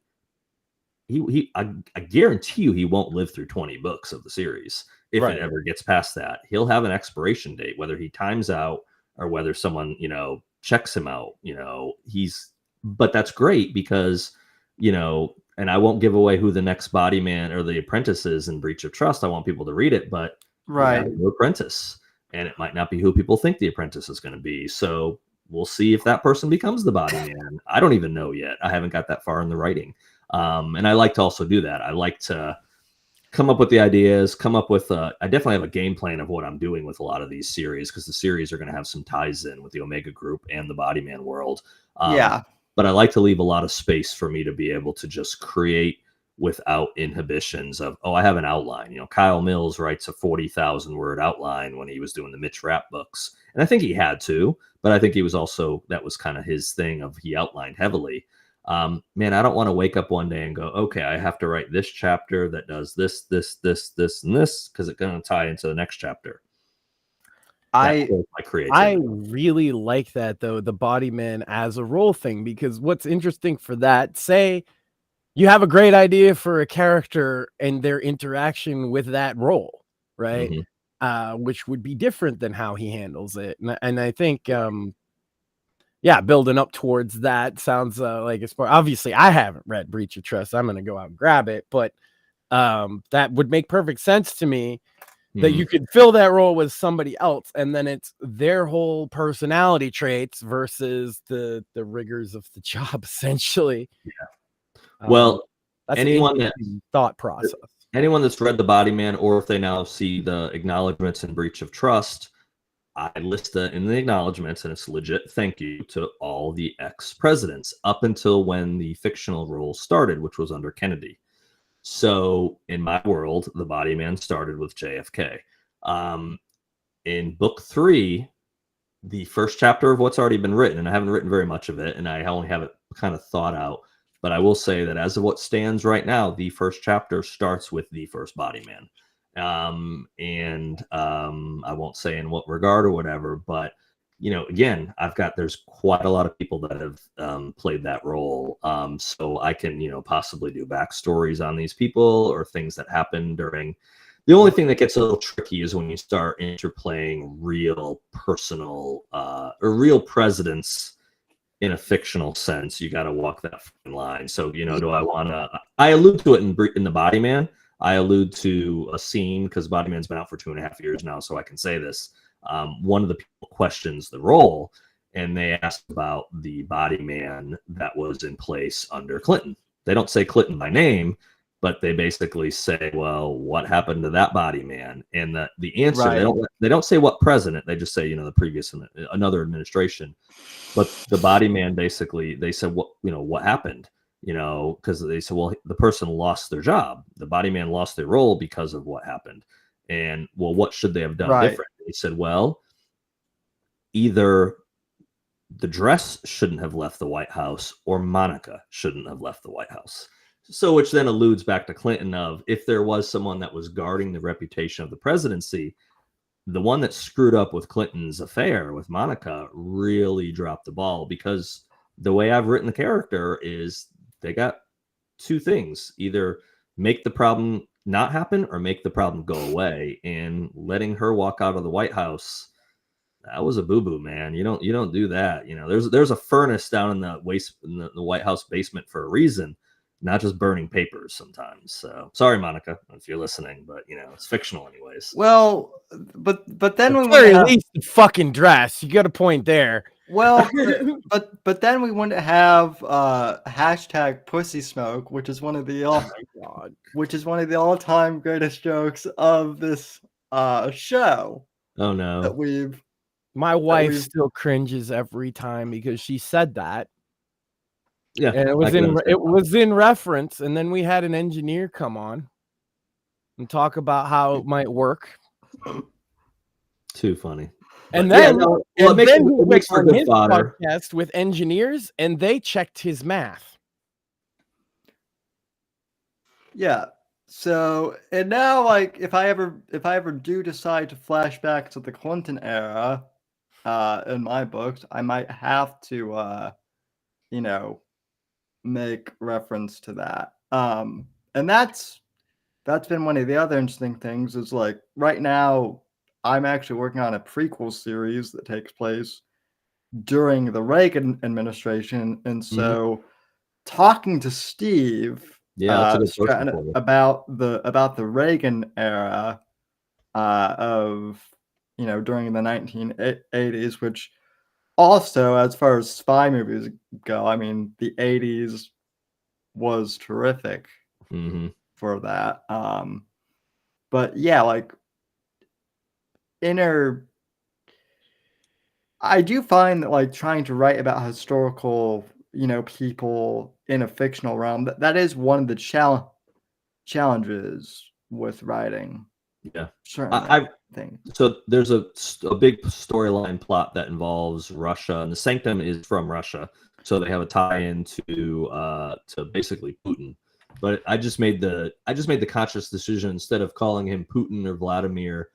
I guarantee you he won't live through 20 books of the series if it ever gets past that. He'll have an expiration date, whether he times out or whether someone checks him out. But that's great because and I won't give away who the next Body Man or the apprentice is in Breach of Trust. I want people to read it, but the apprentice, and it might not be who people think the apprentice is going to be. So we'll see if that person becomes the Body Man. I don't even know yet. I haven't got that far in the writing. And I like to also do that. I like to come up with the ideas, come up with I definitely have a game plan of what I'm doing with a lot of these series, because the series are going to have some ties in with the Omega Group and the Body Man world. But I like to leave a lot of space for me to be able to just create without inhibitions of, I have an outline. Kyle Mills writes a 40,000 word outline when he was doing the Mitch Rapp books. And I think he had to, but I think he was also, that was kind of his thing of he outlined heavily. Man, I don't want to wake up one day and go, okay, I have to write this chapter that does this, and this, because it's going to tie into the next chapter. I My creativity. really like that, though, the body man as a role thing, because what's interesting for that, say you have a great idea for a character and their interaction with that role, right? Which would be different than how he handles it. And I think, yeah, building up towards that sounds like it's obviously I haven't read Breach of Trust. I'm going to go out and grab it, but that would make perfect sense to me that you could fill that role with somebody else, and then it's their whole personality traits versus the rigors of the job, essentially. Yeah. Well, that's anyone that thought process. Anyone that's read The Body Man, or if they now see the acknowledgments in Breach of Trust, I list that in the acknowledgments, and it's legit thank you to all the ex-presidents up until when the fictional rule started, which was under Kennedy. So in my world, The Body Man started with JFK. In book 3, the first chapter of what's already been written, and I haven't written very much of it, and I only have it kind of thought out, but I will say that as of what stands right now, the first chapter starts with the first Body Man. I won't say in what regard or whatever, but again, there's quite a lot of people that have played that role. So I can, possibly do backstories on these people or things that happened during. The only thing that gets a little tricky is when you start interplaying real personal or real presidents in a fictional sense. You got to walk that line. So, do I want to, I allude to it in The Body Man. I allude to a scene because Body Man's been out for 2.5 years now, so I can say this. One of the people questions the role, and they ask about the Body Man that was in place under Clinton. They don't say Clinton by name, but they basically say, "Well, what happened to that Body Man?" And the answer, Right. they don't say what president. They just say, the previous another administration. But the Body Man basically, they said, what happened? Because they said, well, the person lost their job. The Body Man lost their role because of what happened. And, well, what should they have done different? He said, well, either the dress shouldn't have left the White House or Monica shouldn't have left the White House. So, which then alludes back to Clinton of, if there was someone that was guarding the reputation of the presidency, the one that screwed up with Clinton's affair with Monica really dropped the ball, because the way I've written the character is they got two things: either make the problem not happen or make the problem go away. And letting her walk out of the White House, that was a boo-boo, man. You don't do that. There's a furnace down in the the White House basement for a reason, not just burning papers sometimes. So sorry, Monica, if you're listening, but it's fictional anyways. Well, but then At we the very wouldn't have, least the fucking dress. You got a point there. well, but then we wouldn't have hashtag pussy smoke, which is one of the all-time greatest jokes of this show. Oh no. That My wife still cringes every time because she said that. Yeah, and it was in reference, and then we had an engineer come on and talk about how it might work. Too funny. And then, it makes for good fodder. Podcast with engineers, and they checked his math. Yeah. So, and now, like, if I ever do decide to flash back to the Clinton era, in my books, I might have to, make reference to that. And that's been one of the other interesting things. Is like right now, I'm actually working on a prequel series that takes place during the Reagan administration, and so talking to Steve, Stratton about the Reagan era of during the 1980s, which also, as far as spy movies go, I mean, the 80s was terrific for that. But yeah, like I do find that, like, trying to write about historical, people in a fictional realm, that is one of the challenges with writing. Yeah, certainly. So there's a big storyline plot that involves Russia, and the Sanctum is from Russia. so they have a tie-in to basically Putin. But I just made the conscious decision, instead of calling him Putin or Vladimir,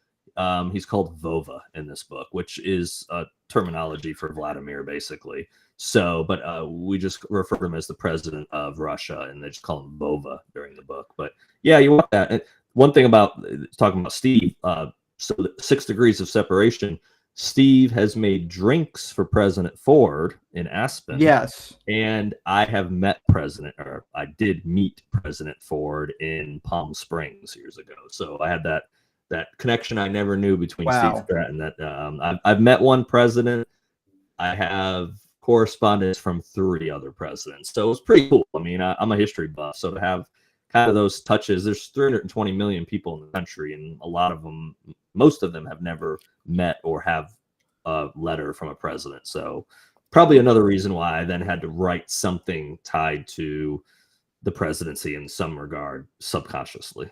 he's called Vova in this book, which is a terminology for Vladimir, basically. So, but we just refer to him as the president of Russia, and they just call him Vova during the book. But yeah, you want that. And one thing about talking about Steve, so the 6 degrees of separation, Steve has made drinks for President Ford in Aspen. Yes. And I did meet President Ford in Palm Springs years ago. So I had that connection I never knew between Steve Stratton. That I've met one president. I have correspondence from 3 other presidents. So it was pretty cool. I mean, I'm a history buff, so to have kind of those touches, there's 320 million people in the country, and most of them have never met or have a letter from a president. So probably another reason why I then had to write something tied to the presidency in some regard, subconsciously.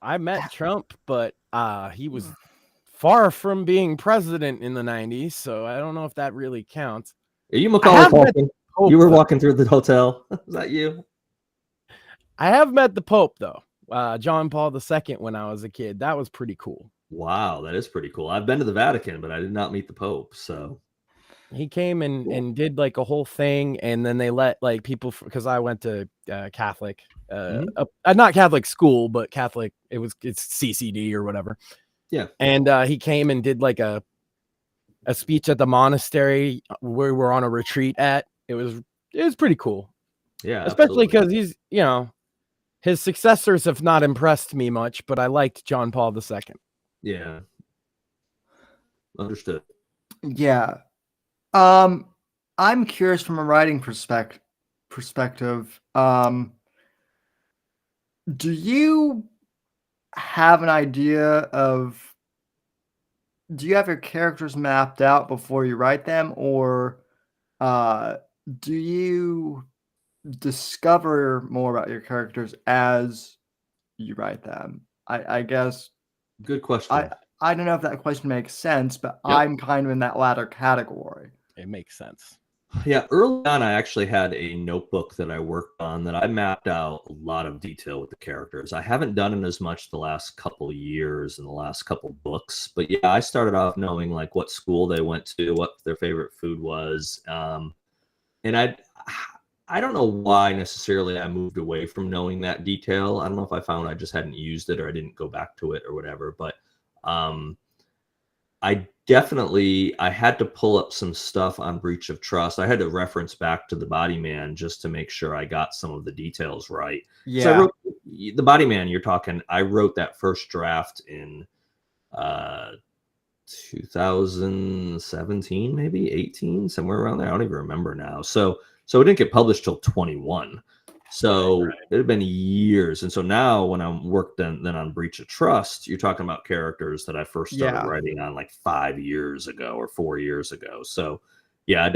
I met Trump, but he was far from being president in the 90s, so I don't know if that really counts. Are you Macaulay Culkin? You were walking through the hotel. Was that you? I have met the Pope, though. John Paul II when I was a kid. That was pretty cool. Wow, that is pretty cool. I've been to the Vatican, but I did not meet the Pope. So he came and did like a whole thing, and then they let like people, because I went to Catholic, not Catholic school, but Catholic. It's CCD or whatever. Yeah. And he came and did like a speech at the monastery where we were on a retreat at. It was pretty cool. Yeah. Especially because he's, his successors have not impressed me much, but I liked John Paul II. Yeah. Understood. Yeah. I'm curious from a writing perspective. Do you have an idea do you have your characters mapped out before you write them, or do you discover more about your characters as you write them? I guess. Good question. I don't know if that question makes sense, but Yep. I'm kind of in that latter category. It makes sense. Yeah, early on, I actually had a notebook that I worked on that I mapped out a lot of detail with the characters. I haven't done it as much the last couple years and the last couple books, but yeah, I started off knowing like what school they went to, what their favorite food was, and I don't know why necessarily I moved away from knowing that detail. I don't know if I found I just hadn't used it or I didn't go back to it or whatever, but I had to pull up some stuff on breach of trust. I had to reference back to the Body Man just to make sure I got some of the details right. Yeah. So I wrote the Body Man you're talking, I wrote that first draft in 2017, maybe 18, somewhere around there. I don't even remember now. So it didn't get published till 21. So it had been years. And so now when I'm worked then on breach of trust, you're talking about characters that I first started writing on like 5 years ago or 4 years ago. So yeah, I'd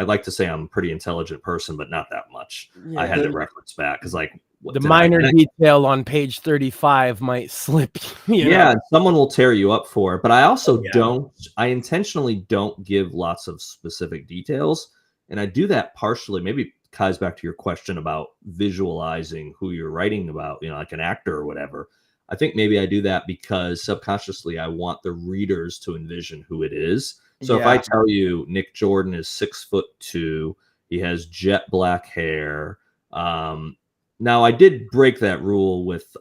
like to say I'm a pretty intelligent person, but not that much. Yeah, I had to reference back because like the minor detail on page 35 might slip. Yeah, someone will tear you up for it. But I also I intentionally don't give lots of specific details. And I do that partially, maybe ties back to your question about visualizing who you're writing about, like an actor or whatever. I think maybe I do that because subconsciously I want the readers to envision who it is. So if I tell you Nick Jordan is 6'2", he has jet black hair. Now I did break that rule with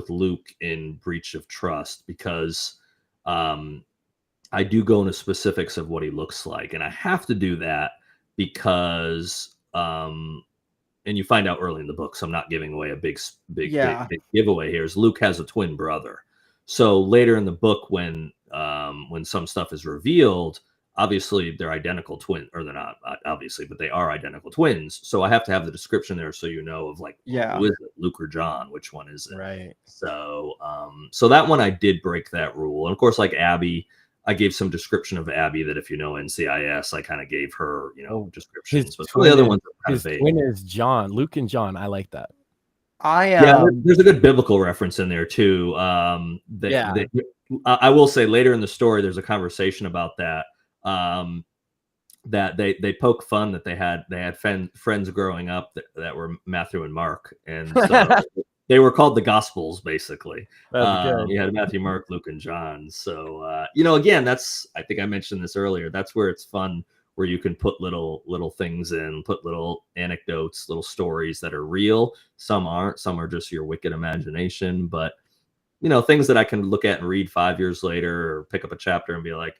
Luke in Breach of Trust because I do go into specifics of what he looks like, and I have to do that because and you find out early in the book, so I'm not giving away a big giveaway here, is Luke has a twin brother. So later in the book, when some stuff is revealed, obviously they're identical twins, or they're not obviously, but they are identical twins. So I have to have the description there so you know of like, who is it, Luke or John? Which one is it? Right. So so that one I did break that rule, and of course, like Abby, I gave some description of Abby that if you know NCIS, I kind of gave her, descriptions. But some of the other ones are kind of vague. Twin is John, Luke and John. I like that. There's a good biblical reference in there too. I will say later in the story, there's a conversation about that. that they poke fun that they had friends growing up that were Matthew and Mark, and so they were called the Gospels basically. That's good. You had Matthew, Mark, Luke, and John. So again, that's, I think I mentioned this earlier. That's where it's fun, where you can put little things in, put little anecdotes, little stories that are real. Some aren't. Some are just your wicked imagination. But things that I can look at and read 5 years later, or pick up a chapter and be like,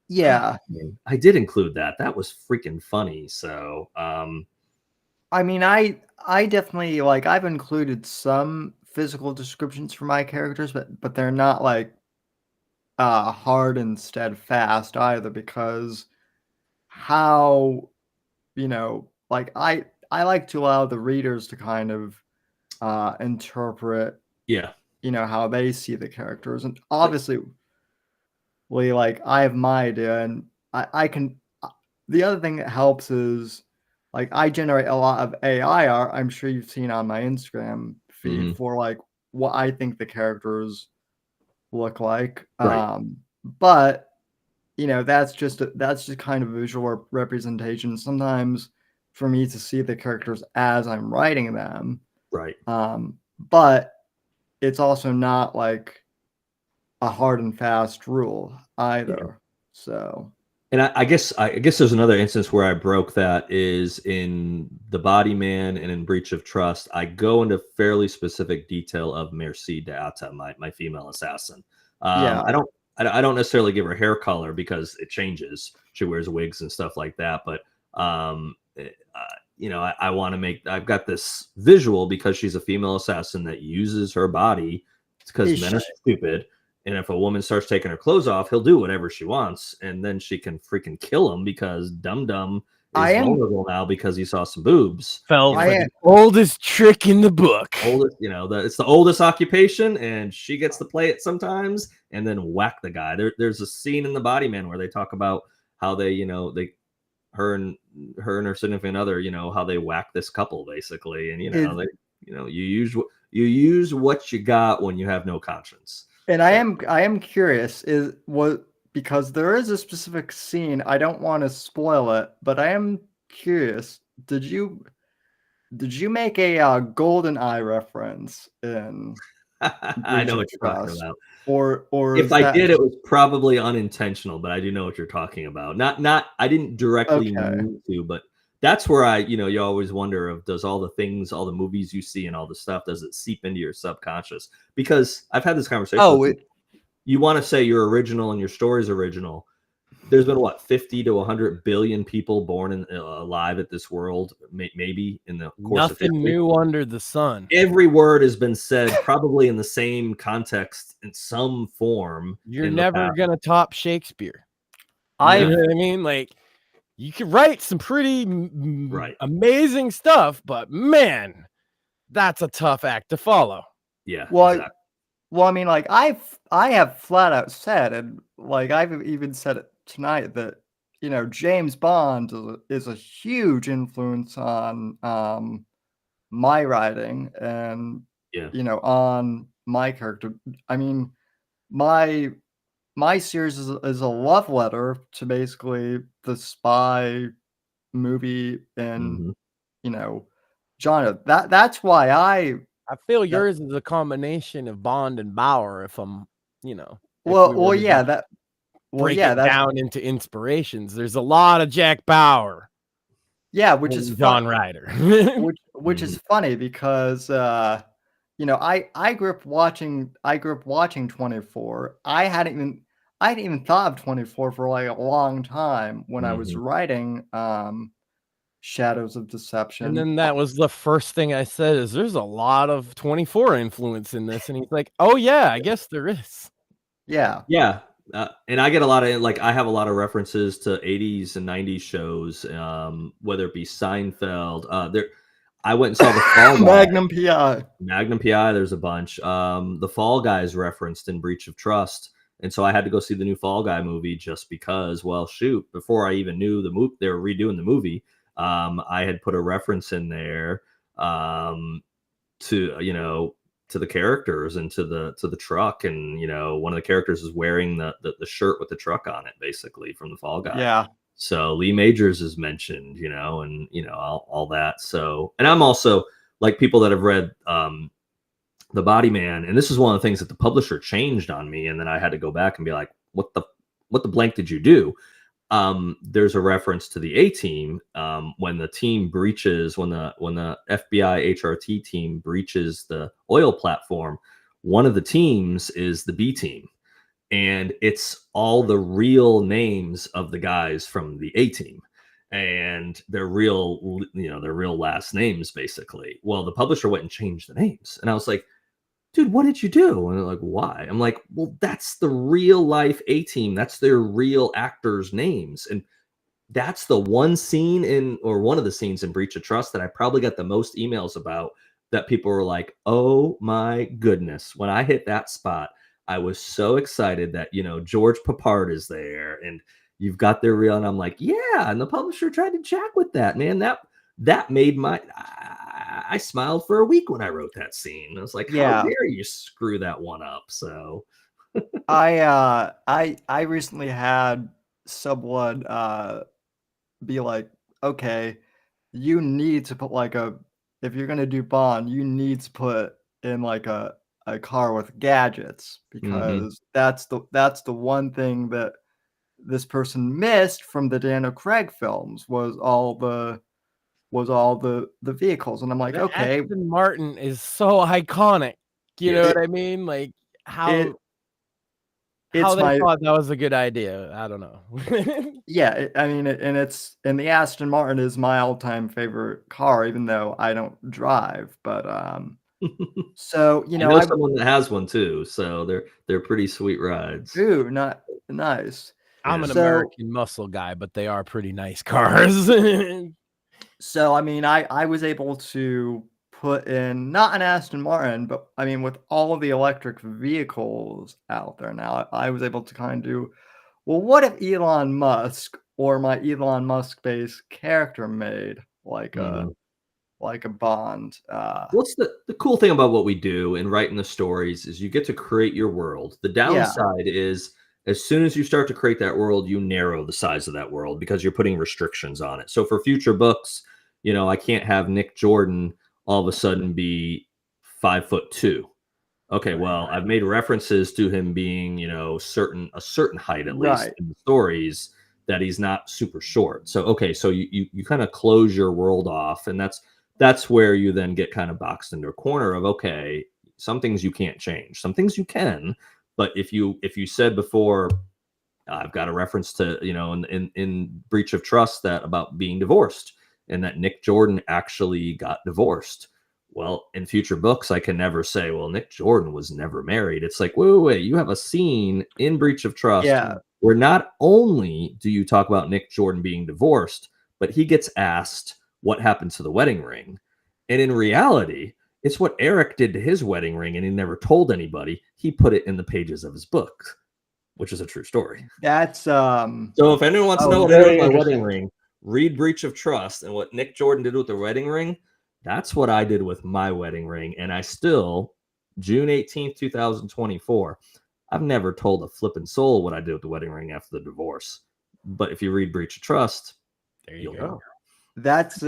Yeah. I did include that. That was freaking funny. So, I mean, I definitely, like, I've included some physical descriptions for my characters, but they're not like hard and steadfast either, because how, like, I like to allow the readers to kind of interpret, yeah, how they see the characters, and obviously, like, I have my idea, and I can. The other thing that helps is, like, I generate a lot of AI art. I'm sure you've seen on my Instagram feed for, like, what I think the characters look like. Right. But that's just kind of visual representation. Sometimes for me to see the characters as I'm writing them. Right. But it's also not like a hard and fast rule either. Yeah. So. And I guess there's another instance where I broke that, is in The Body Man and in Breach of Trust. I go into fairly specific detail of Merci Data, my female assassin. Yeah. I don't necessarily give her hair color because it changes. She wears wigs and stuff like that. But I want to make. I've got this visual because she's a female assassin that uses her body, because men are stupid. And if a woman starts taking her clothes off, he'll do whatever she wants, and then she can freaking kill him because Dum Dum is vulnerable now because he saw some boobs. Felt like the oldest trick in the book. It's the oldest occupation, and she gets to play it sometimes, and then whack the guy. There's a scene in The Body Man where they talk about how her and her significant other, how they whack this couple basically, and you use what you got when you have no conscience. And I am curious, because there is a specific scene, I don't want to spoil it, but I am curious, did you make a golden eye reference in I know what you're talking about. Or if I did, it was probably unintentional, but I do know what you're talking about. Not I didn't directly mean to, but that's where you always wonder of, does all the things, all the movies you see and all the stuff, does it seep into your subconscious? Because I've had this conversation. You want to say you're original and your story's original. There's been 50 to 100 billion people born alive at this world, maybe in the course of history. Nothing new under the sun. Every word has been said probably in the same context in some form. You're never gonna top Shakespeare. You know what I mean? Like, you can write some pretty amazing stuff, but man, that's a tough act to follow. Yeah. Well, exactly. Well, I mean, like, I have flat out said, and like I've even said it tonight, that James Bond is a huge influence on my writing and on my character. I mean, my series is a love letter to basically the spy movie and genre. That's why I feel yours is a combination of Bond and Bauer. If I'm, down into inspirations. There's a lot of Jack Bauer. Yeah, which is John Ryder. which is funny because I grew up watching 24. I hadn't even thought of 24 for like a long time when I was writing Shadows of Deception. And then that was the first thing I said, is there's a lot of 24 influence in this. And he's like, oh yeah, I guess there is. Yeah. Yeah. And I get a lot of, I have a lot of references to 80s and 90s shows, whether it be Seinfeld. I went and saw the Fall Guy. Magnum PI, there's a bunch. The Fall Guys referenced in Breach of Trust. And so I had to go see the new Fall Guy movie just because, before I even knew the movie, they were redoing the movie. I had put a reference in there to the characters and to the truck, and one of the characters is wearing the shirt with the truck on it, basically, from the Fall Guy. Yeah. So Lee Majors is mentioned, and all that. So, and I'm also like people that have read The Body Man, and this is one of the things that the publisher changed on me, and then I had to go back and be like, what the blank did you do? There's a reference to the A-Team when the team breaches, when the FBI HRT team breaches the oil platform. One of the teams is the B team, and it's all the real names of the guys from the A-Team, and their real last names basically. Well, the publisher went and changed the names, and I was like, dude, what did you do? And they're like, why? I'm like, well, that's the real life A-Team. That's their real actors' names. And that's the one scene one of the scenes in Breach of Trust that I probably got the most emails about, that people were like, oh my goodness. When I hit that spot, I was so excited that, George Papard is there and you've got their real, and I'm like, yeah. And the publisher tried to jack with that, man. That made I smiled for a week when I wrote that scene. I was like, how dare you screw that one up? So I recently had someone be like, okay, you need to put like if you're gonna do Bond, you need to put in like a car with gadgets, because that's the one thing that this person missed from the Daniel Craig films was all the vehicles. And I'm like, okay, Aston Martin is so iconic. You know what I mean? Like how they thought that was a good idea. I don't know. Yeah, I mean, and the Aston Martin is my all-time favorite car, even though I don't drive. But so I know someone that has one too, so they're pretty sweet rides. Ooh, not nice. I'm an American muscle guy, but they are pretty nice cars. So I mean, I was able to put in not an Aston Martin, but I mean, with all of the electric vehicles out there now, I was able to kind of do, well, what if Elon Musk or my Elon Musk based character made like a Bond? What's the cool thing about what we do in writing the stories is you get to create your world. The downside is, as soon as you start to create that world, you narrow the size of that world because you're putting restrictions on it. So for future books, I can't have Nick Jordan all of a sudden be 5'2". Okay, well, I've made references to him being, a certain height at least in the stories, that he's not super short. So okay, so you kind of close your world off, and that's where you then get kind of boxed into a corner of, okay, some things you can't change, some things you can. But if you said before, I've got a reference to, in Breach of Trust, that about being divorced, and that Nick Jordan actually got divorced. Well, in future books, I can never say, well, Nick Jordan was never married. It's like, wait, you have a scene in Breach of Trust where not only do you talk about Nick Jordan being divorced, but he gets asked what happened to the wedding ring. And in reality, it's what Eric did to his wedding ring, and he never told anybody. He put it in the pages of his book, which is a true story. That's so if anyone wants to know what I did with my wedding ring, read Breach of Trust, and what Nick Jordan did with the wedding ring, that's what I did with my wedding ring. And I still, June 18th, 2024, I've never told a flippin' soul what I did with the wedding ring after the divorce. But if you read Breach of Trust, there you go. That's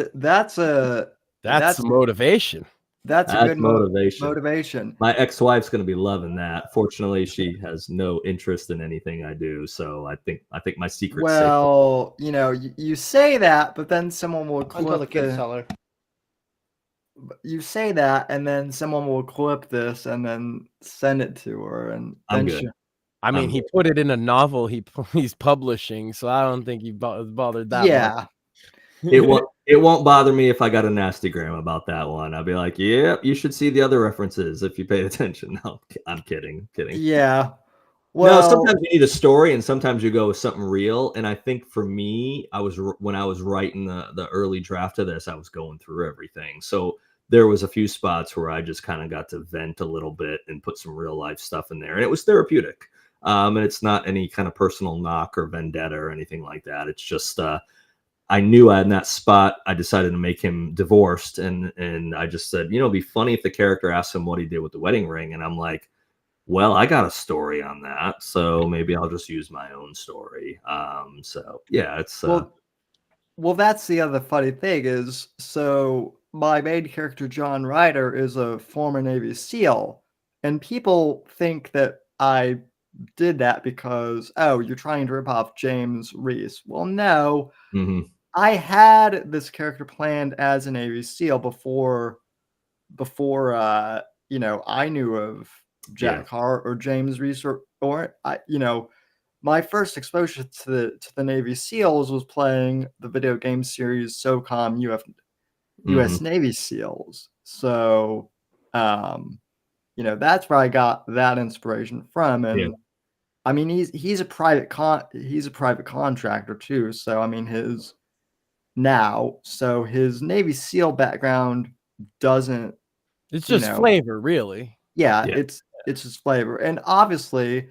motivation. That's a good motivation. My ex-wife's going to be loving that. Fortunately, she has no interest in anything I do, so I think my secret's safe. Well, you say that, but then someone will clip until the kids tell her. You say that, and then someone will clip this and then send it to her, and I'm then good. He put it in a novel he's publishing, so I don't think he bothered that much. It won't bother me if I got a nastygram about that one. I'll be like, yep, you should see the other references if you paid attention. No, I'm kidding. Yeah. Well, no, sometimes you need a story, and sometimes you go with something real. And I think for me, when I was writing the early draft of this, I was going through everything. So there was a few spots where I just kind of got to vent a little bit and put some real life stuff in there, and it was therapeutic. And it's not any kind of personal knock or vendetta or anything like that. It's just I knew in that spot I decided to make him divorced, and I just said, it'd be funny if the character asked him what he did with the wedding ring, and I'm like, well, I got a story on that, so maybe I'll just use my own story. So yeah, it's Well, that's the other funny thing is, so my main character, John Ryder, is a former Navy SEAL, and people think that I did that because, oh, you're trying to rip off James Reese. Well, no, mhm, I had this character planned as a Navy SEAL before I knew of yeah, Jack Hart or James Reese or my first exposure to the Navy SEALs was playing the video game series SOCOM US mhm, Navy SEALs. So, that's where I got that inspiration from. yeah, And I mean, he's a private contractor too. So I mean, his Navy SEAL background doesn't, It's you just know, flavor, really. yeah, yeah, it's just flavor. And obviously,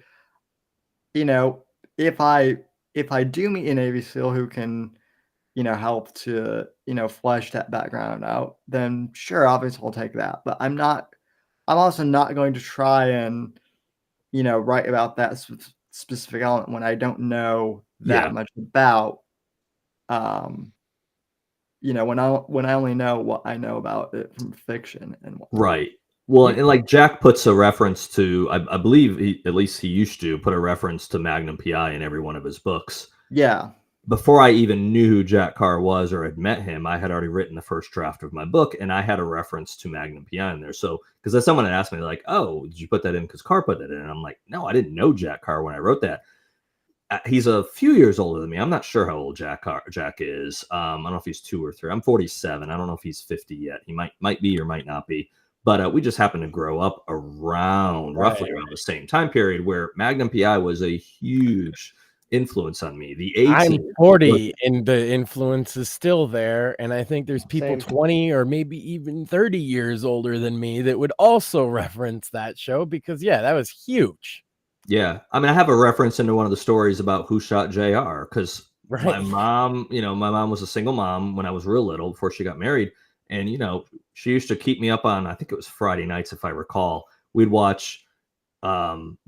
you know, if I do meet a Navy SEAL who can, help to, flesh that background out, then sure, obviously I'll take that. But I'm also not going to try and, write about that specific element when I don't know that yeah. much about, um, when I only know what I know about it from fiction and whatnot. Right. Well, You, and like Jack puts a reference to, I believe at least he used to put a reference to Magnum PI in every one of his books. Yeah. Before I even knew who Jack Carr was or had met him, I had already written the first draft of my book, and I had a reference to Magnum PI in there. So, because someone had asked me, like, "Oh, did you put that in because Carr put that in?" And I'm like, "No, I didn't know Jack Carr when I wrote that." He's a few years older than me. I'm not sure how old Jack is. I don't know if he's 2 or 3. I'm 47. I don't know if he's 50 yet. He might be or might not be. But we just happened to grow up roughly right. around the same time period where Magnum PI was a huge influence on me. The A I'm Team was 40 and the influence is still there. And I think there's people Same. 20 or maybe even 30 years older than me that would also reference that show because, yeah, that was huge. yeah. I mean, I have a reference into one of the stories about who shot JR because my Right. mom, my mom was a single mom when I was real little before she got married. And, she used to keep me up on, I think it was Friday nights, if I recall. We'd watch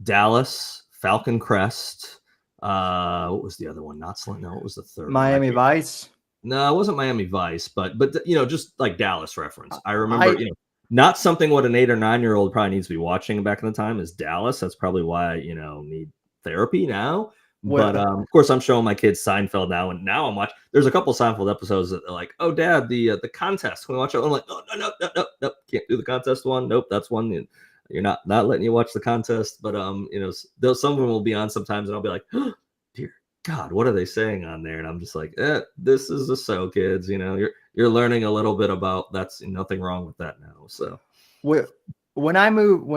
Dallas, Falcon Crest. What was the other one? Not Sling. No, what was the third one? Miami Vice. No, it wasn't Miami Vice, but just like Dallas reference. I remember, I not something what an 8 or 9-year-old probably needs to be watching back in the time is Dallas. That's probably why I, need therapy now. But well, of course, I'm showing my kids Seinfeld now, and now I'm watching. There's a couple Seinfeld episodes that are like, "Oh, Dad, the contest. Can we watch it?" I'm like, "Oh, no, no, no, no, no, can't do the contest one. Nope, that's one you're not letting you watch the contest." But some of them will be on sometimes, and I'll be like, oh, "Dear God, what are they saying on there?" And I'm just like, "This is a show, kids. You're learning a little bit about that's nothing wrong with that now." So wh- when I moved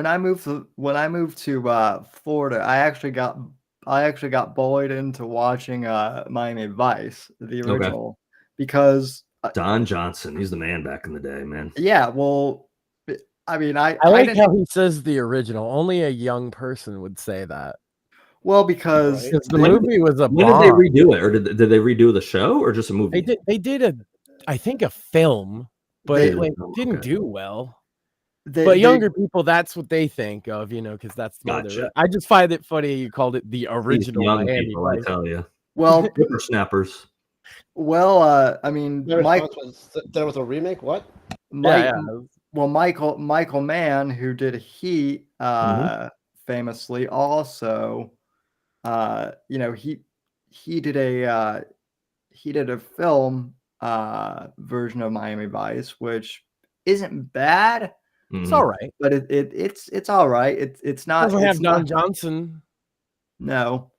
to Florida, I actually got bullied into watching Miami Vice, the okay, original, because Don Johnson, he's the man back in the day, man. yeah, well, I mean, I I like didn't how he says the original. Only a young person would say that well because Right. because the When did movie was a when did they bomb. redo it, or did they redo the show, or just a They movie? did I think a film, but they it like Oh, didn't okay, do well. they But they younger people, that's what they think of, because that's more gotcha. I just find it funny you called it the These original young Miami people, I Vice. tell you, well whippersnappers. I mean, My response was that there was a remake. What? Mike Yeah. Michael Mann, who did Heat, Mhm. famously also, he did a film version of Miami Vice, which isn't bad, It's all Mhm. right. but it's all right. Doesn't have It's Don not Johnson. no.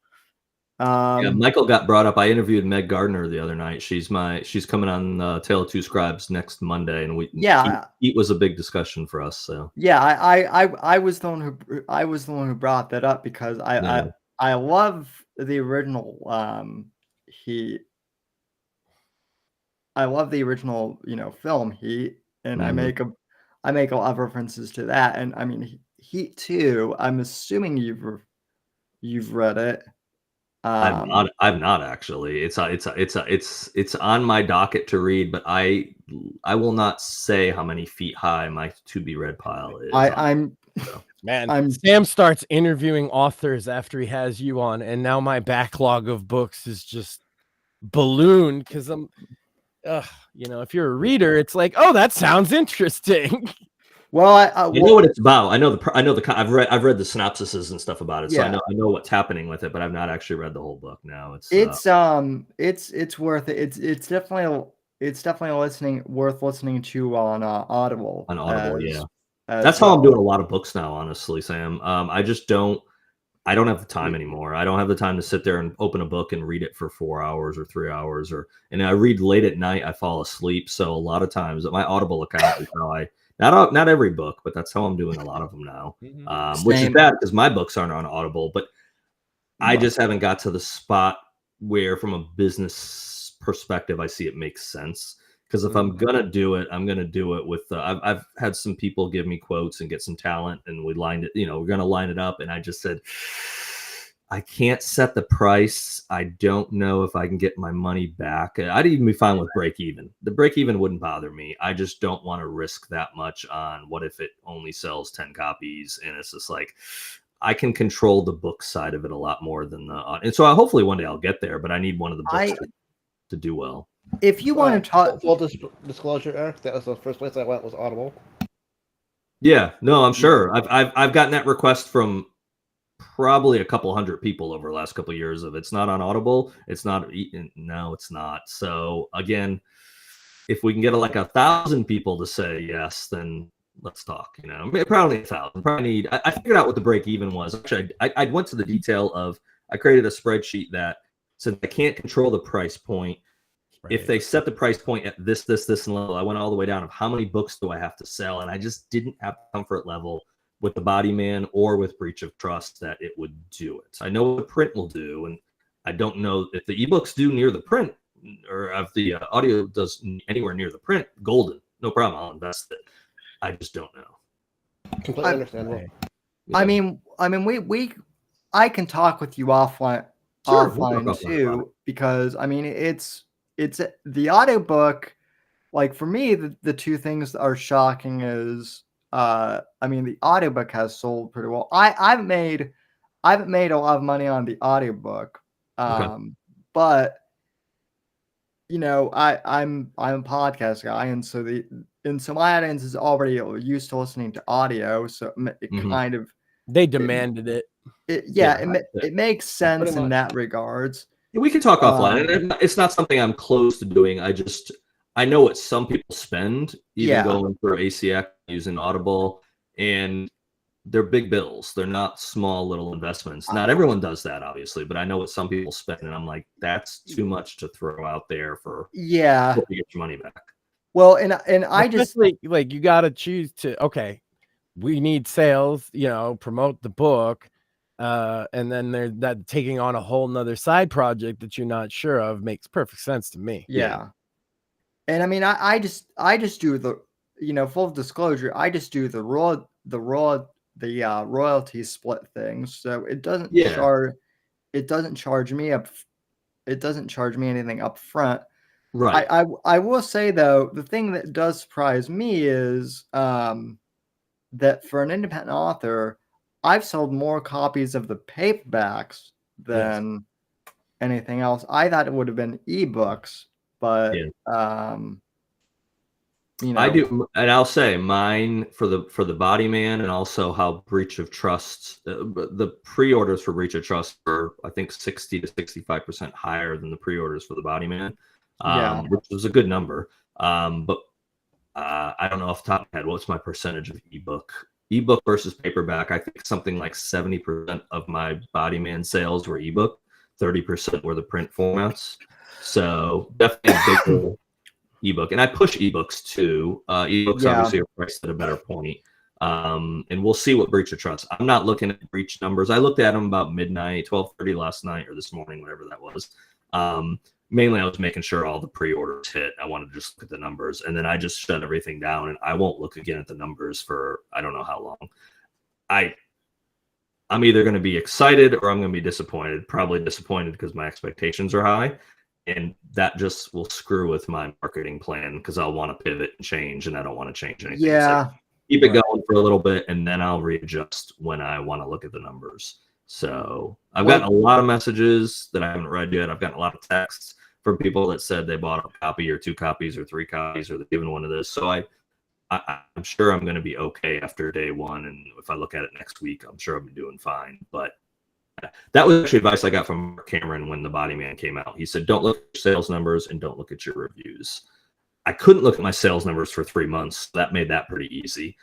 Yeah, Um, Michael got brought up. I interviewed Meg Gardner the other night. She's coming on Tale of Two Scribes next Monday, and yeah, Heat was a big discussion for us. So yeah. I was the one who brought that up because yeah, I love the original Heat. I love the original, film Heat, and mhm. I make a lot of references to that, and I mean Heat 2, I'm assuming you've read it. I've Um, not. I've not actually. It's on my docket to read, but I will not say how many feet high my to be read pile is. I'm So. Man, Sam starts interviewing authors after he has you on, and now my backlog of books is just ballooned because I'm, if you're a reader, it's like, oh, that sounds interesting. Well, I know what it's about. I know I've read the synopsises and stuff about it, so Yeah. I know what's happening with it, but I've not actually read the whole book. Now it's worth it. It's definitely worth listening to on Audible. On Audible, yeah. That's how I'm doing a lot of books now, honestly, Sam. I don't have the time anymore. I don't have the time to sit there and open a book and read it for 4 hours or 3 hours, and I read late at night. I fall asleep. So a lot of times my Audible account is how I. Not every book, but that's how I'm doing a lot of them now, which is bad because my books aren't on Audible. But I just haven't got to the spot where, from a business perspective, I see it makes sense. Because if I'm gonna do it, I'm gonna do it with. I've had some people give me quotes and get some talent, and we lined it. We're gonna line it up, and I just said, I can't set the price. I don't know if I can get my money back. I'd even be fine with break even. The break even wouldn't bother me. I just don't want to risk that much on what if it only sells 10 copies. And it's just like, I can control the book side of it a lot more than and so hopefully one day I'll get there, but I need one of the books to do well. If you want to talk full disclosure, Eric, that was the first place I went was Audible. Yeah, no, I'm sure. I've gotten that request from probably a couple hundred people over the last couple of years. Of it's not on Audible, it's not. No, it's not. So again, if we can get like 1,000 people to say yes, then let's talk. Probably 1,000. Probably need. I figured out what the break even was. Actually, I went to the detail of. I created a spreadsheet that said I can't control the price point. Right. If they set the price point at this, and level, I went all the way down of how many books do I have to sell, and I just didn't have comfort level with the Body Man or with Breach of Trust that it would do it. I know what the print will do, and I don't know if the ebooks do near the print or if the audio does anywhere near the print. Golden, no problem. I'll invest it. I just don't know. Completely understandable. I mean, I can talk with you offline too, because I mean, it's the audiobook. Like for me, the two things that are shocking is, I mean, the audiobook has sold pretty well. I haven't made a lot of money on the audiobook, but I'm a podcast guy, and so my audience is already used to listening to audio, so it kind of they demanded it. It makes sense in that regards. We can talk offline, and it's not something I'm close to doing. I know what some people spend, even going through ACX using Audible, and they're big bills. They're not small little investments. Not everyone does that, obviously, but I know what some people spend, and I'm like, that's too much to throw out there for to get your money back. Well, and I just like you got to choose to we need sales, promote the book. And then they're that taking on a whole nother side project that you're not sure of makes perfect sense to me. Yeah. And I mean, I just do the, full disclosure, I just do the royalty split thing. So it doesn't charge me anything up front. Right. I will say though, the thing that does surprise me is that for an independent author, I've sold more copies of the paperbacks than anything else. I thought it would have been ebooks, but I do, and I'll say mine for the Body Man, and also how Breach of Trust. The pre-orders for Breach of Trust are, I think, 60 to 65% higher than the pre-orders for the Body Man, which was a good number. But I don't know off the top of my head what's my percentage of ebook versus paperback. I think something like 70% of my Body Man sales were ebook, 30% were the print formats. So definitely a big ebook, and I push ebooks too. Ebooks obviously are priced at a better point, and we'll see what Breach of Trust. I'm not looking at breach numbers. I looked at them about midnight, 12:30 last night or this morning, whatever that was. Mainly, I was making sure all the pre-orders hit. I wanted to just look at the numbers, and then I just shut everything down, and I won't look again at the numbers for I don't know how long. I'm either going to be excited or I'm going to be disappointed. Probably disappointed because my expectations are high, and that just will screw with my marketing plan because I'll want to pivot and change, and I don't want to change anything. Yeah. keep it Right. going for a little bit, and then I'll readjust when I want to look at the numbers. So I've gotten a lot of messages that I haven't read yet. I've gotten a lot of texts from people that said they bought a copy or 2 copies or 3 copies, or they've given one of this. So I'm sure I'm going to be okay after day 1. And if I look at it next week, I'm sure I'm doing fine. But that was actually advice I got from Mark Cameron when The Body Man came out. He said, don't look at your sales numbers and don't look at your reviews. I couldn't look at my sales numbers for 3 months. That made that pretty easy.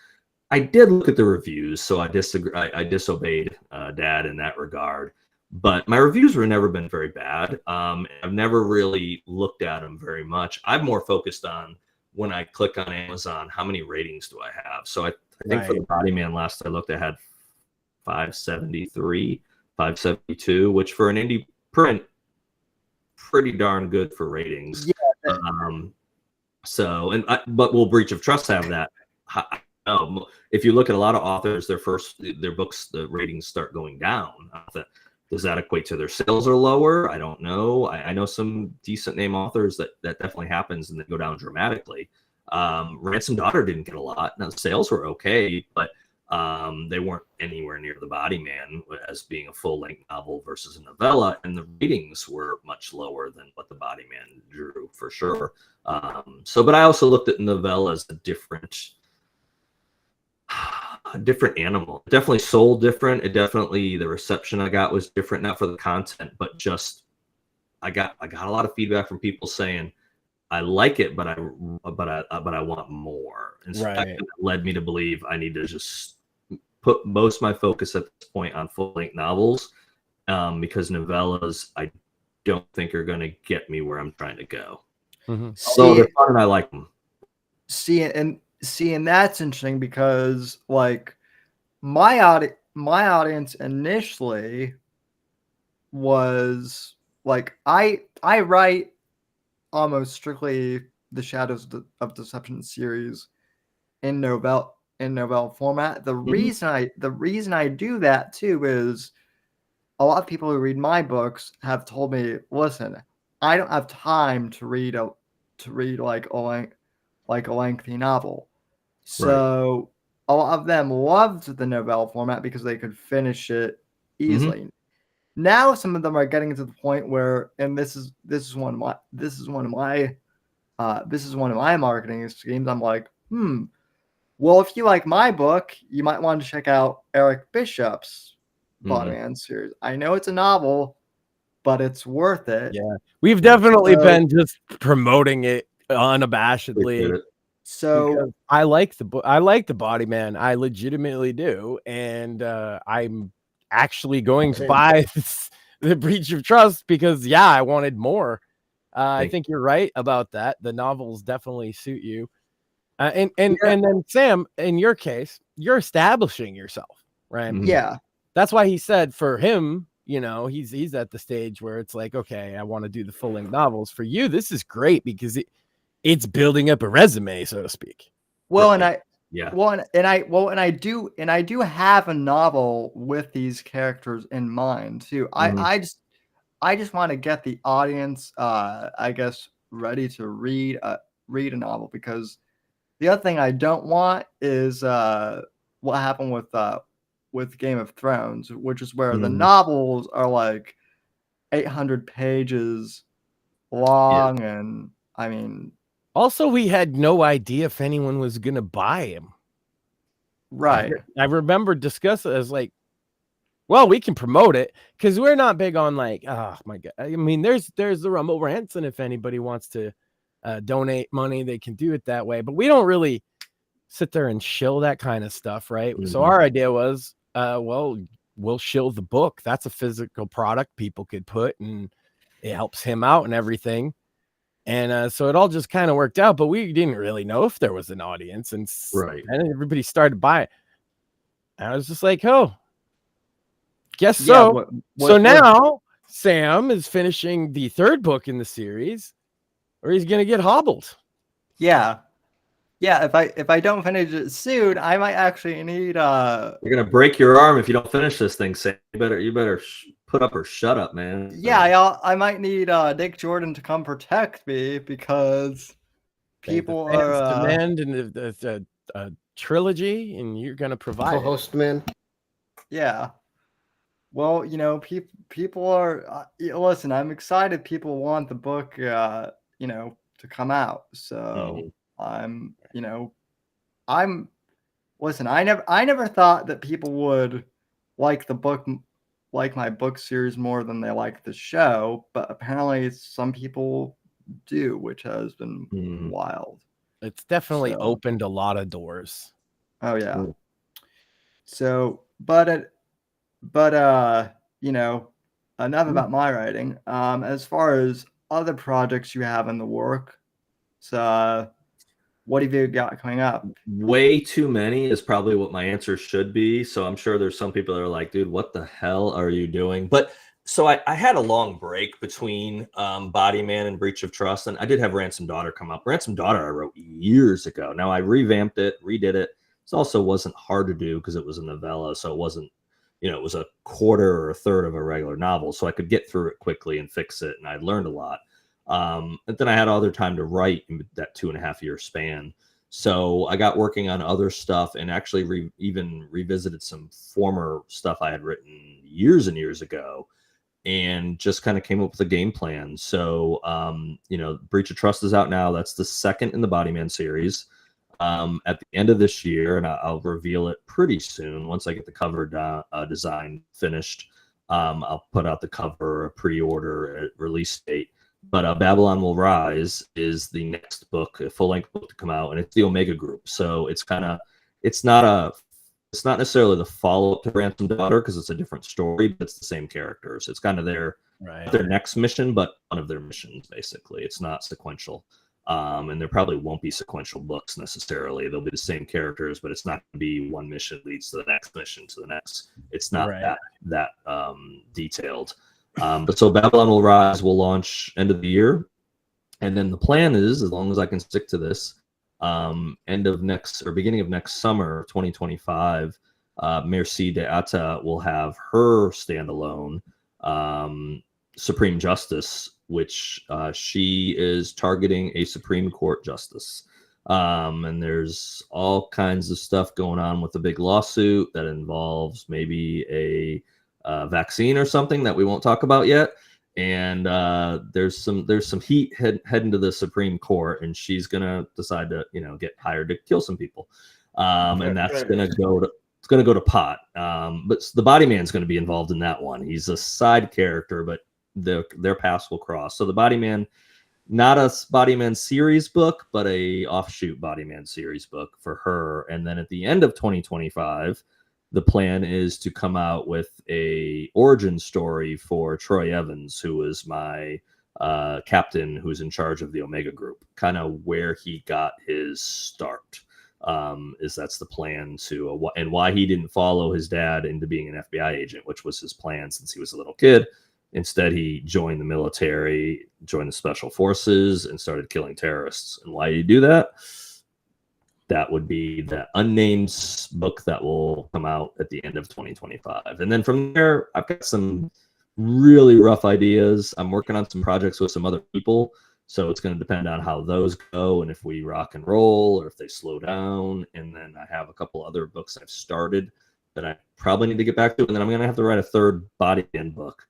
I did look at the reviews, so I disobeyed Dad in that regard. But my reviews were never been very bad. I've never really looked at them very much. I'm more focused on when I click on Amazon, how many ratings do I have? So I think for The Body Man, last I looked, I had 573, 572, which for an indie print, pretty darn good for ratings. Yeah. But will Breach of Trust have that? If you look at a lot of authors, their books, the ratings start going down. Does that equate to their sales are lower? I don't know. I know some decent name authors that definitely happens and they go down dramatically. Ransom Daughter didn't get a lot. Now the sales were okay, but they weren't anywhere near The Body Man as being a full-length novel versus a novella, and the ratings were much lower than what The Body Man drew for sure. But I also looked at novella as a different animal. It definitely sold different. The reception I got was different, not for the content, but just I got a lot of feedback from people saying I like it, but I want more. And so that led me to believe I need to just put most of my focus at this point on full-length novels, because novellas I don't think are going to get me where I'm trying to go. Mm-hmm. Although they're fun and I like them. And that's interesting because like my audience initially was like I write almost strictly the Shadows of Deception series in novella format. The reason I do that too is a lot of people who read my books have told me, listen, I don't have time to read like a lengthy novel. So a lot of them loved the novella format because they could finish it easily. Mm-hmm. Now some of them are getting to the point where, and this is one of my marketing schemes. I'm like, well, if you like my book, you might want to check out Eric Bishop's Body Man series. I know it's a novel, but it's worth it. Yeah, we've definitely been just promoting it unabashedly. So I like the book. I like the Body Man. I legitimately do, and I'm actually going to buy the Breach of Trust because I wanted more. I think you're right about that. The novels definitely suit you, and then Sam, in your case, you're establishing yourself, right? Yeah, that's why he said for him, he's at the stage where it's like, okay, I want to do the full length novels. For you, this is great because it's building up a resume, so to speak. Well, and I do have a novel with these characters in mind too. I just want to get the audience, I guess, ready to read a novel, because the other thing I don't want is what happened with Game of Thrones, which is where the novels are like 800 pages long, and I mean. Also, we had no idea if anyone was going to buy him. Right. I remember discussing it as like, well, we can promote it because we're not big on like, oh my God. I mean, there's the Rumble Rants, and if anybody wants to donate money, they can do it that way. But we don't really sit there and shill that kind of stuff, right? So our idea was, well, we'll shill the book. That's a physical product people could put, and it helps him out and everything. And so it all just kind of worked out, but we didn't really know if there was an audience, and everybody started buying. And I was just like, oh, guess so. So now Sam is finishing the 3rd book in the series, or he's going to get hobbled. Yeah. If I don't finish it soon, I might actually need. You're going to break your arm if you don't finish this thing, Sam. You better put up or shut up, man. Yeah, I might need Dick Jordan to come protect me, because people are demand and trilogy, and you're gonna provide it. Co-host man. Yeah. Well, people are listen. I'm excited. People want the book, to come out. So I'm, I'm listen. I never thought that people would like the book, like my book series more than they like the show. But apparently, some people do, which has been wild. It's definitely So- opened a lot of doors. Oh yeah. Cool. So, enough about my writing. As far as other projects you have in the work, so what have you got coming up? Way too many is probably what my answer should be. So I'm sure there's some people that are like, dude, what the hell are you doing? But so I had a long break between Body Man and Breach of Trust, and I did have Ransom Daughter come up. Ransom Daughter I wrote years ago. Now I revamped it, redid it. It also wasn't hard to do because it was a novella, so it wasn't, it was a quarter or a third of a regular novel, so I could get through it quickly and fix it, and I learned a lot. And then I had other time to write in that 2.5-year span. So I got working on other stuff and actually even revisited some former stuff I had written years and years ago, and just kind of came up with a game plan. So, Breach of Trust is out now. That's the second in the Bodyman series. At the end of this year, and I'll reveal it pretty soon once I get the cover design finished. I'll put out the cover, pre-order, release date. But Babylon Will Rise is the next book, a full-length book to come out, and it's the Omega Group. So it's not necessarily the follow-up to Ransom Daughter because it's a different story, but it's the same characters. It's kind of their next mission, but one of their missions, basically. It's not sequential. And there probably won't be sequential books necessarily. They'll be the same characters, but it's not going to be one mission leads to the next mission to the next. It's not that detailed. But so Babylon Will Rise will launch end of the year. And then the plan is, as long as I can stick to this, beginning of next summer, 2025, Merci de Atta will have her standalone Supreme Justice, which she is targeting a Supreme Court justice. And there's all kinds of stuff going on with the big lawsuit that involves maybe a vaccine or something that we won't talk about yet. And there's some heat heading to the Supreme Court, and she's gonna decide to get hired to kill some people, and that's gonna go to pot. But the Body Man's gonna be involved in that one. He's a side character, but their paths will cross. So the Body Man, not a Body Man series book, but a offshoot Body Man series book for her. And then at the end of 2025, the plan is to come out with a origin story for Troy Evans, who is my captain who's in charge of the Omega Group, kind of where he got his start. That's the plan and why he didn't follow his dad into being an FBI agent, which was his plan since he was a little kid. Instead, he joined the military, joined the special forces, and started killing terrorists. And why did he do that? That would be the unnamed book that will come out at the end of 2025. And then from there, I've got some really rough ideas. I'm working on some projects with some other people. So it's going to depend on how those go and if we rock and roll or if they slow down. And then I have a couple other books I've started that I probably need to get back to. And then I'm going to have to write a third Body Man book.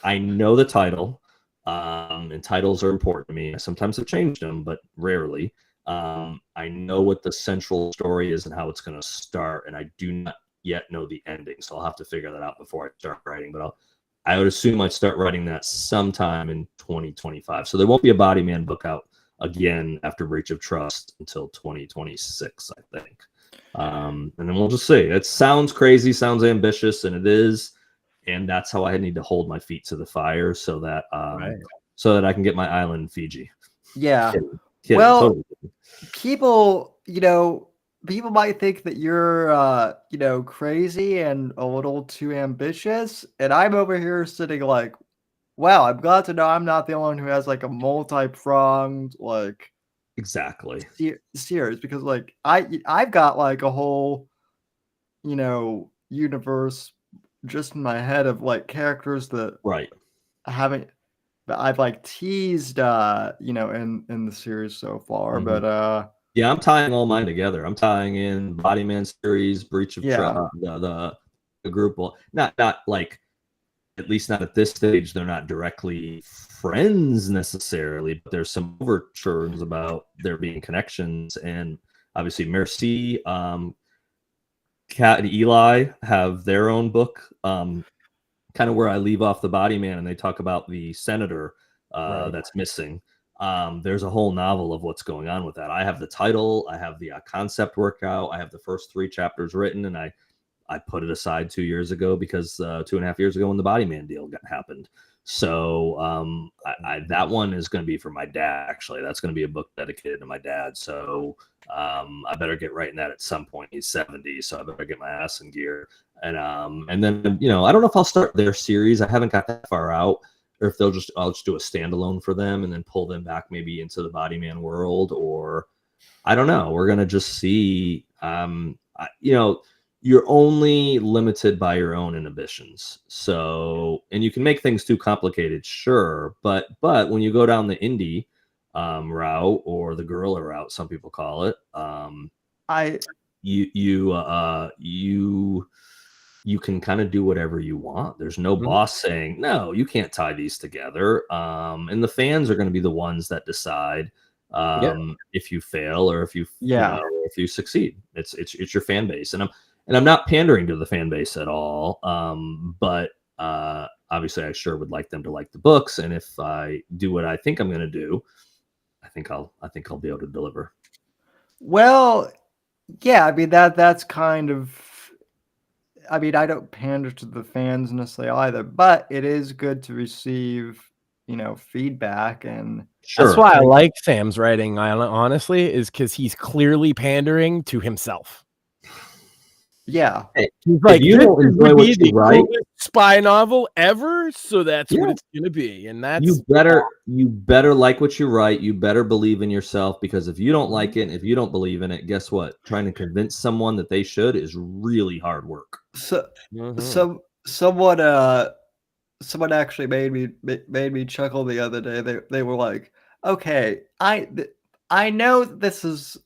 I know the title, and titles are important to me. I sometimes have changed them, but rarely. I know what the central story is and how it's going to start, and I do not yet know the ending. So I'll have to figure that out before I start writing. But I would assume I'd start writing that sometime in 2025. So there won't be a Body Man book out again after Breach of Trust until 2026, I think. And then we'll just see. It sounds crazy, sounds ambitious, and it is. And that's how I need to hold my feet to the fire so that I can get my island in Fiji. Yeah. Kidding, well, totally. People might think that you're, crazy and a little too ambitious. And I'm over here sitting like, wow, I'm glad to know I'm not the only one who has like a multi-pronged, like, exactly series, because like I've got like a whole, universe just in my head of like characters that I've like teased, in the series so far, but Yeah, I'm tying all mine together. I'm tying in Body Man series, Breach of Yeah. Trust, the group. Well, not like, at least not at this stage, they're not directly friends necessarily, but there's some overtures about there being connections. And obviously Merci, Kat and Eli have their own book, kind of where I leave off the Body Man, and they talk about the senator that's missing. There's a whole novel of what's going on with that. I have the title, I have the concept worked out, I have the first 3 chapters written, and I put it aside 2 years ago because 2.5 years ago when the Body Man deal happened. So that one is going to be for my dad. Actually, that's going to be a book dedicated to my dad. So I better get writing that at some point. He's 70, so I better get my ass in gear. And then, you know, I don't know if I'll start their series. I haven't got that far out, or if I'll just do a standalone for them and then pull them back maybe into the Body Man world, or I don't know. We're gonna just see. You know, you're only limited by your own inhibitions. So, and you can make things too complicated, sure, but when you go down the indie route, or the guerrilla route, some people call it, you can kind of do whatever you want. There's no boss saying, no, you can't tie these together. And the fans are going to be the ones that decide if you fail or if you know, if you succeed. It's your fan base. And I'm not pandering to the fan base at all. But obviously I sure would like them to like the books. And if I do what I think I'm going to do, I think I'll be able to deliver. Well, yeah, I mean that's kind of, I mean, I don't pander to the fans necessarily either, but it is good to receive, you know, feedback. And Sure. That's why I like Sam's writing, honestly, is because he's clearly pandering to himself. Yeah. He's like, you don't enjoy what you write, spy novel ever, so that's what it's gonna be. And that's you better like what you write. You better believe in yourself, because if you don't like it, if you don't believe in it, guess what? Trying to convince someone that they should is really hard work. So someone actually made me chuckle the other day. They were like, okay, I know this is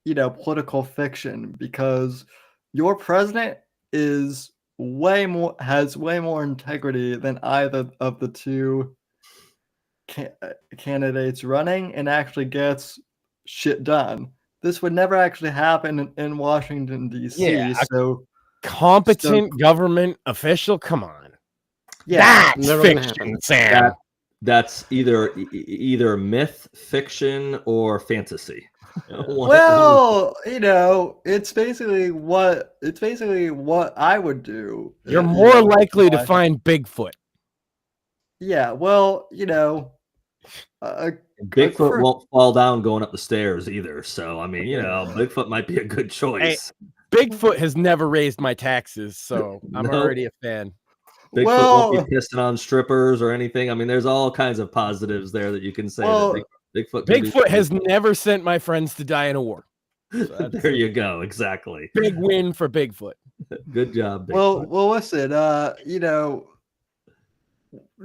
you know, political fiction, because your president has way more integrity than either of the two candidates running, and actually gets shit done. This would never actually happen in Washington, D.C. Yeah, so competent government official. Come on, yeah, that's never gonna fiction, happen. Sam. That's either myth, fiction, or fantasy. Well, you know, it's basically what I would do. You're more likely to find Bigfoot. Yeah, well, you know, Bigfoot won't fall down going up the stairs either. So, I mean, you know, Bigfoot might be a good choice. Hey, Bigfoot has never raised my taxes, so I'm Nope. already a fan. Bigfoot won't be pissing on strippers or anything. I mean, there's all kinds of positives there that you can say. That Bigfoot has never sent my friends to die in a war. So there you go. Exactly. Big win for Bigfoot. Good job, Bigfoot. Well, listen, you know,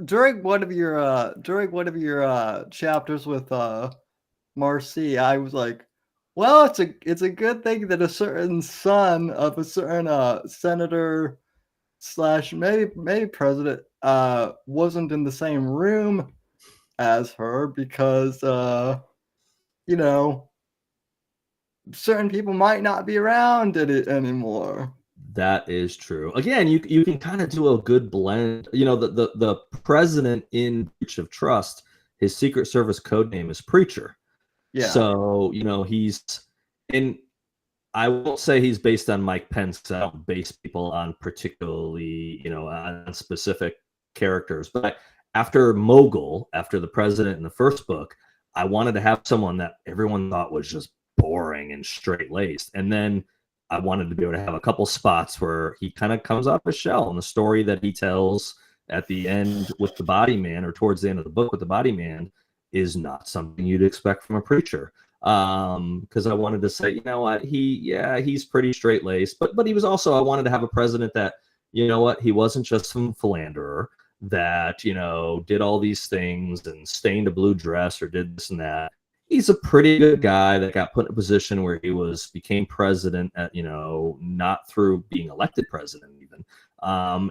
during one of your chapters with Marcy, I was like, well, it's a good thing that a certain son of a certain senator / maybe president wasn't in the same room as her, because you know, certain people might not be around it anymore. That is true. Again, you can kind of do a good blend. You know, the president in Breach of Trust, his Secret Service code name is Preacher. Yeah. So, you know, I won't say he's based on Mike Pence. I don't base people on particularly, you know, on specific characters. But after Mogul, after the president in the first book, I wanted to have someone that everyone thought was just boring and straight-laced. And then I wanted to be able to have a couple spots where he kind of comes off his shell, and the story that he tells at the end with the Body Man, or towards the end of the book with the Body Man, is not something you'd expect from a preacher. Because I wanted to say, you know what, he's pretty straight-laced, but he was also, I wanted to have a president that, you know what, he wasn't just some philanderer that, you know, did all these things and stained a blue dress or did this and that. he's a pretty good guy that got put in a position where he became president at, not through being elected president even.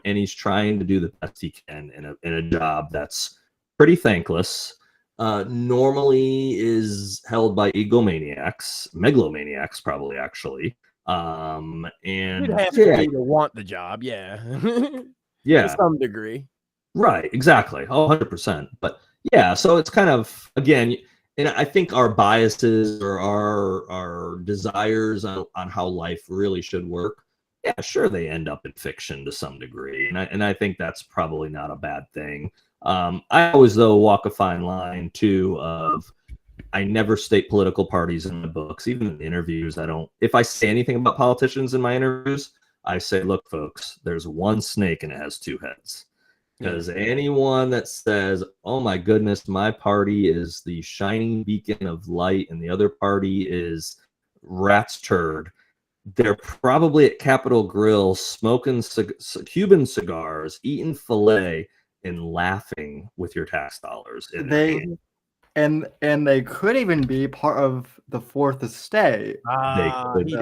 And he's trying to do the best he can in a job that's pretty thankless. Normally is held by megalomaniacs, probably actually. And You'd have to be to want the job, yeah. Yeah. To some degree. Right, exactly. 100%. But yeah, so it's kind of, again, and I think our biases or our desires on how life really should work, yeah, sure, they end up in fiction to some degree. And I think that's probably not a bad thing. I always, though, walk a fine line, too, of I never state political parties in my books, even in interviews. If I say anything about politicians in my interviews, I say, look, folks, there's one snake and it has two heads. Because anyone that says, oh my goodness, my party is the shining beacon of light and the other party is rat's turd, they're probably at Capitol Grill smoking Cuban cigars, eating filet, and laughing with your tax dollars. And they could even be part of the Fourth Estate. They could be.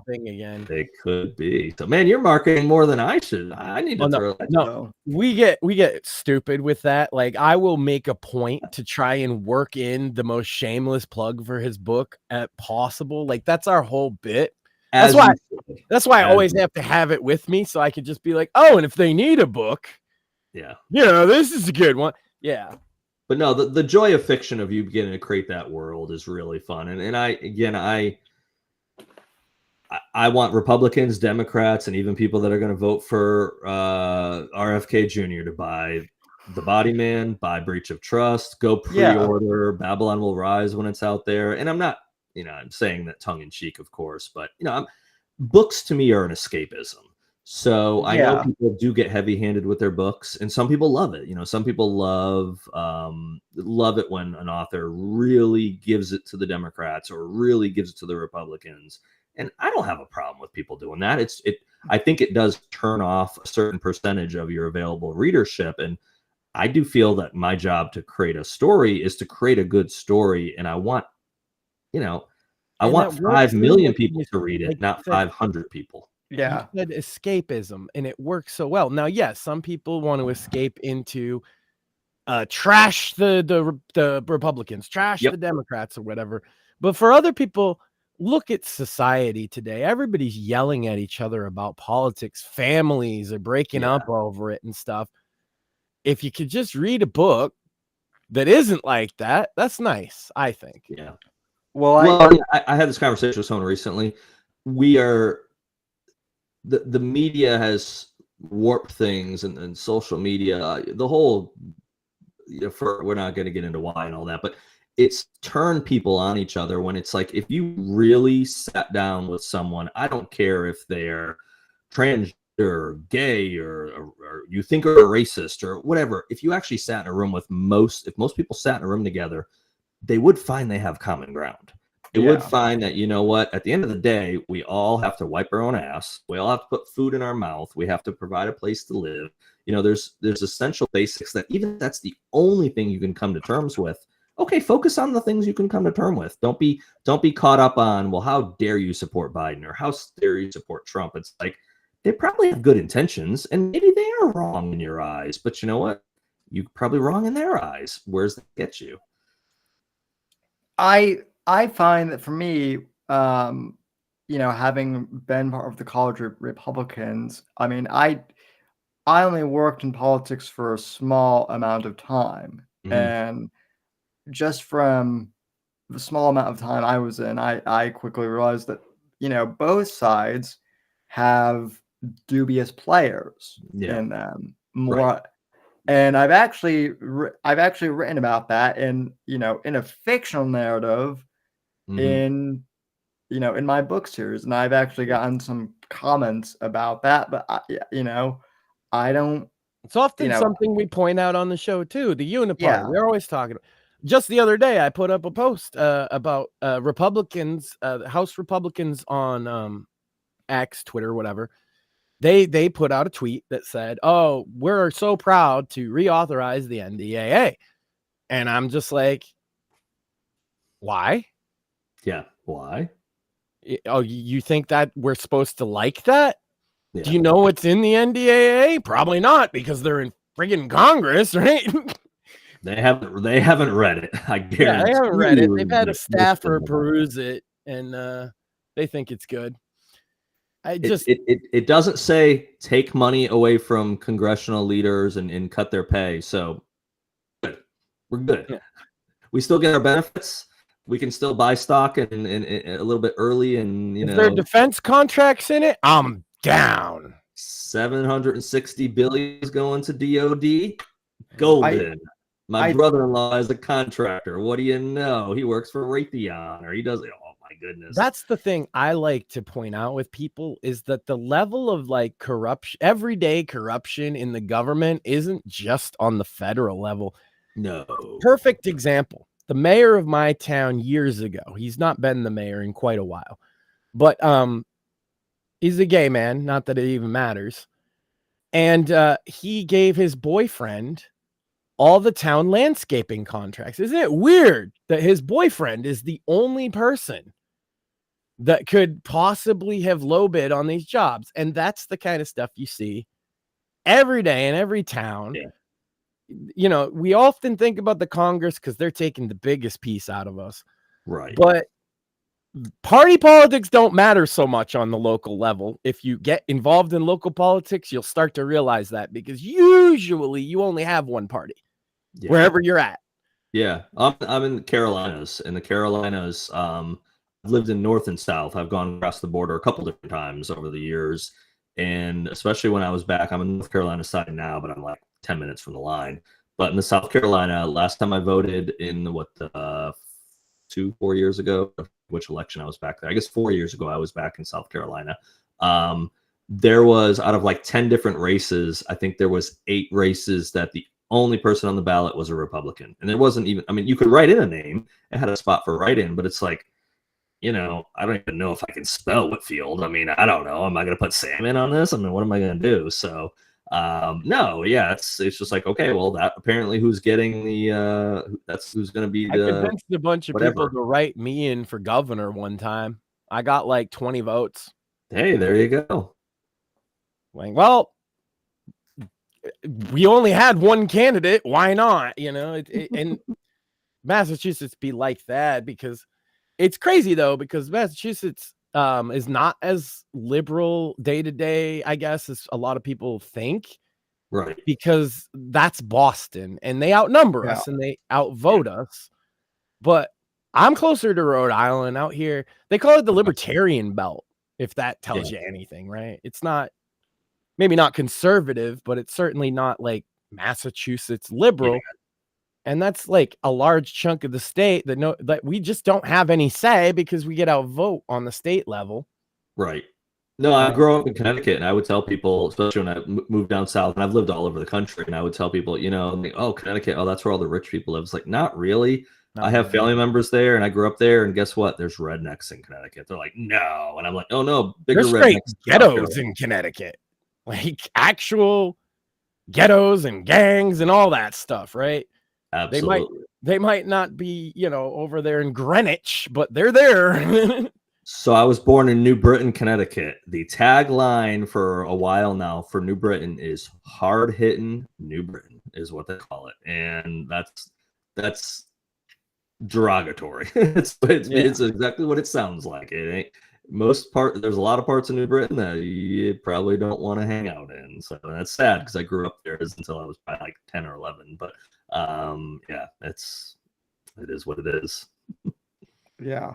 Thing again. They could be. So, man, you're marketing more than I should. I need to throw that. No, we get stupid with that. Like, I will make a point to try and work in the most shameless plug for his book at possible. Like, that's our whole bit. That's why I always have to have it with me, so I could just be like, oh, and if they need a book, this is a good one. Yeah. But no, the joy of fiction of you beginning to create that world is really fun. And I want Republicans, Democrats, and even people that are going to vote for RFK Jr. to buy The Body Man, buy Breach of Trust, go pre-order Babylon Will Rise when it's out there. And I'm not, I'm saying that tongue in cheek, of course, but books to me are an escapism. So I know people do get heavy-handed with their books, and some people love it. Some people love it when an author really gives it to the Democrats or really gives it to the Republicans. And I don't have a problem with people doing that. I think it does turn off a certain percentage of your available readership. And I do feel that my job to create a story is to create a good story. And I want 5 million people to read it, not 500 people. Yeah. You said escapism, and it works so well. Now, yes, some people want to escape into trash the Republicans, trash the Democrats or whatever. But for other people, look at society today. Everybody's yelling at each other about politics. Families are breaking up over it and stuff. If you could just read a book that isn't like that, that's nice, I think. Yeah. Well, I had this conversation with someone recently. The media has warped things, and social media, the whole, we're not going to get into why and all that, but it's turned people on each other when it's like, if you really sat down with someone, I don't care if they're transgender or gay or you think are a racist or whatever, if you actually sat in a room with if most people sat in a room together, they would find they have common ground. They would find that, at the end of the day, we all have to wipe our own ass. We all have to put food in our mouth. We have to provide a place to live. There's essential basics that even if that's the only thing you can come to terms with. Okay, focus on the things you can come to terms with. Don't be caught up on, well, how dare you support Biden or how dare you support Trump? It's like, they probably have good intentions and maybe they are wrong in your eyes, but you know what? You're probably wrong in their eyes. Where's that get you? I find that for me, having been part of the College of Republicans, I mean, I only worked in politics for a small amount of time. Mm-hmm. And just from the small amount of time I was in, I quickly realized that, both sides have dubious players in them. And I've actually written about that in a fictional narrative in my book series, and I've actually gotten some comments about that, but I don't. It's often something we point out on the show too. The uniparty. We're always talking about. Just the other day, I put up a post about Republicans, House Republicans on X, Twitter, whatever. They put out a tweet that said, "Oh, we're so proud to reauthorize the NDAA," and I'm just like, Why? Yeah. Why? Oh, you think that we're supposed to like that? Yeah. Do you know what's in the NDAA? Probably not, because they're in friggin' Congress, right? They haven't read it. I guarantee. Yeah, they haven't read it. you They've had a that most of staffer them haven't. peruse it, and they think it's good. It doesn't say take money away from congressional leaders and cut their pay. So good. We're good. Yeah. We still get our benefits. We can still buy stock and a little bit early, and if there are defense contracts in it, I'm down. 760 billion is going to DOD. Golden. My brother-in-law is a contractor. What do you know? He works for Raytheon, or he does. Oh my goodness. That's the thing I like to point out with people, is that the level of like corruption, everyday corruption in the government, isn't just on the federal level. No. Perfect example. The mayor of my town years ago, he's not been the mayor in quite a while, but he's a gay man, not that it even matters. And he gave his boyfriend all the town landscaping contracts. Isn't it weird that his boyfriend is the only person that could possibly have low bid on these jobs? And that's the kind of stuff you see every day in every town. Yeah. You know, we often think about the Congress because they're taking the biggest piece out of us. Right. But party politics don't matter so much on the local level. If you get involved in local politics, you'll start to realize that, because usually you only have one party wherever you're at. Yeah. I'm in the Carolinas. In the Carolinas, I've lived in North and South. I've gone across the border a couple different times over the years. And especially when I was back, I'm in North Carolina side now, but I'm like 10 minutes from the line. But in the South Carolina, last time I voted in 4 years ago, which election I was back there. I guess 4 years ago, I was back in South Carolina. There was, out of like 10 different races, I think there was 8 races that the only person on the ballot was a Republican. And there wasn't even, I mean, you could write in a name. It had a spot for write-in, but it's like, you know, I don't even know if I can spell Whitfield. I mean, I don't know. Am I going to put Sam in on this? I mean, what am I going to do? So, no, yeah, it's just like, okay, well, that apparently who's getting that's who's going to be I convinced a bunch of people to write me in for governor one time. I got like 20 votes. Hey, there you go. Like, well, we only had one candidate. Why not? You know, and Massachusetts be like that, because it's crazy though, because Massachusetts is not as liberal day to day, I guess, as a lot of people think. Right. Because that's Boston, and they outnumber us and they outvote us. But I'm closer to Rhode Island out here. They call it the Libertarian Belt, if that tells you anything, right? It's not, maybe not conservative, but it's certainly not like Massachusetts liberal. Yeah. And that's like a large chunk of the state that we just don't have any say, because we get outvote on the state level. Right. No, I grew up in Connecticut, and I would tell people, especially when I moved down south, and I've lived all over the country, and I would tell people, you know, oh, Connecticut, oh, that's where all the rich people live. It's like, not really. I have family members there, and I grew up there, and guess what? There's rednecks in Connecticut. They're like, no. And I'm like, oh, no, bigger There's rednecks. Ghettos in Connecticut. Like actual ghettos and gangs and all that stuff, right? Absolutely. They might not be, you know, over there in Greenwich, but they're there. So I was born in New Britain, Connecticut. The tagline for a while now for New Britain is hard-hitting New Britain, is what they call it. And that's derogatory. It's exactly what it sounds like. It ain't there's a lot of parts of New Britain that you probably don't want to hang out in. So that's sad, because I grew up there until I was probably like 10 or 11. But yeah, it is what it is. Yeah.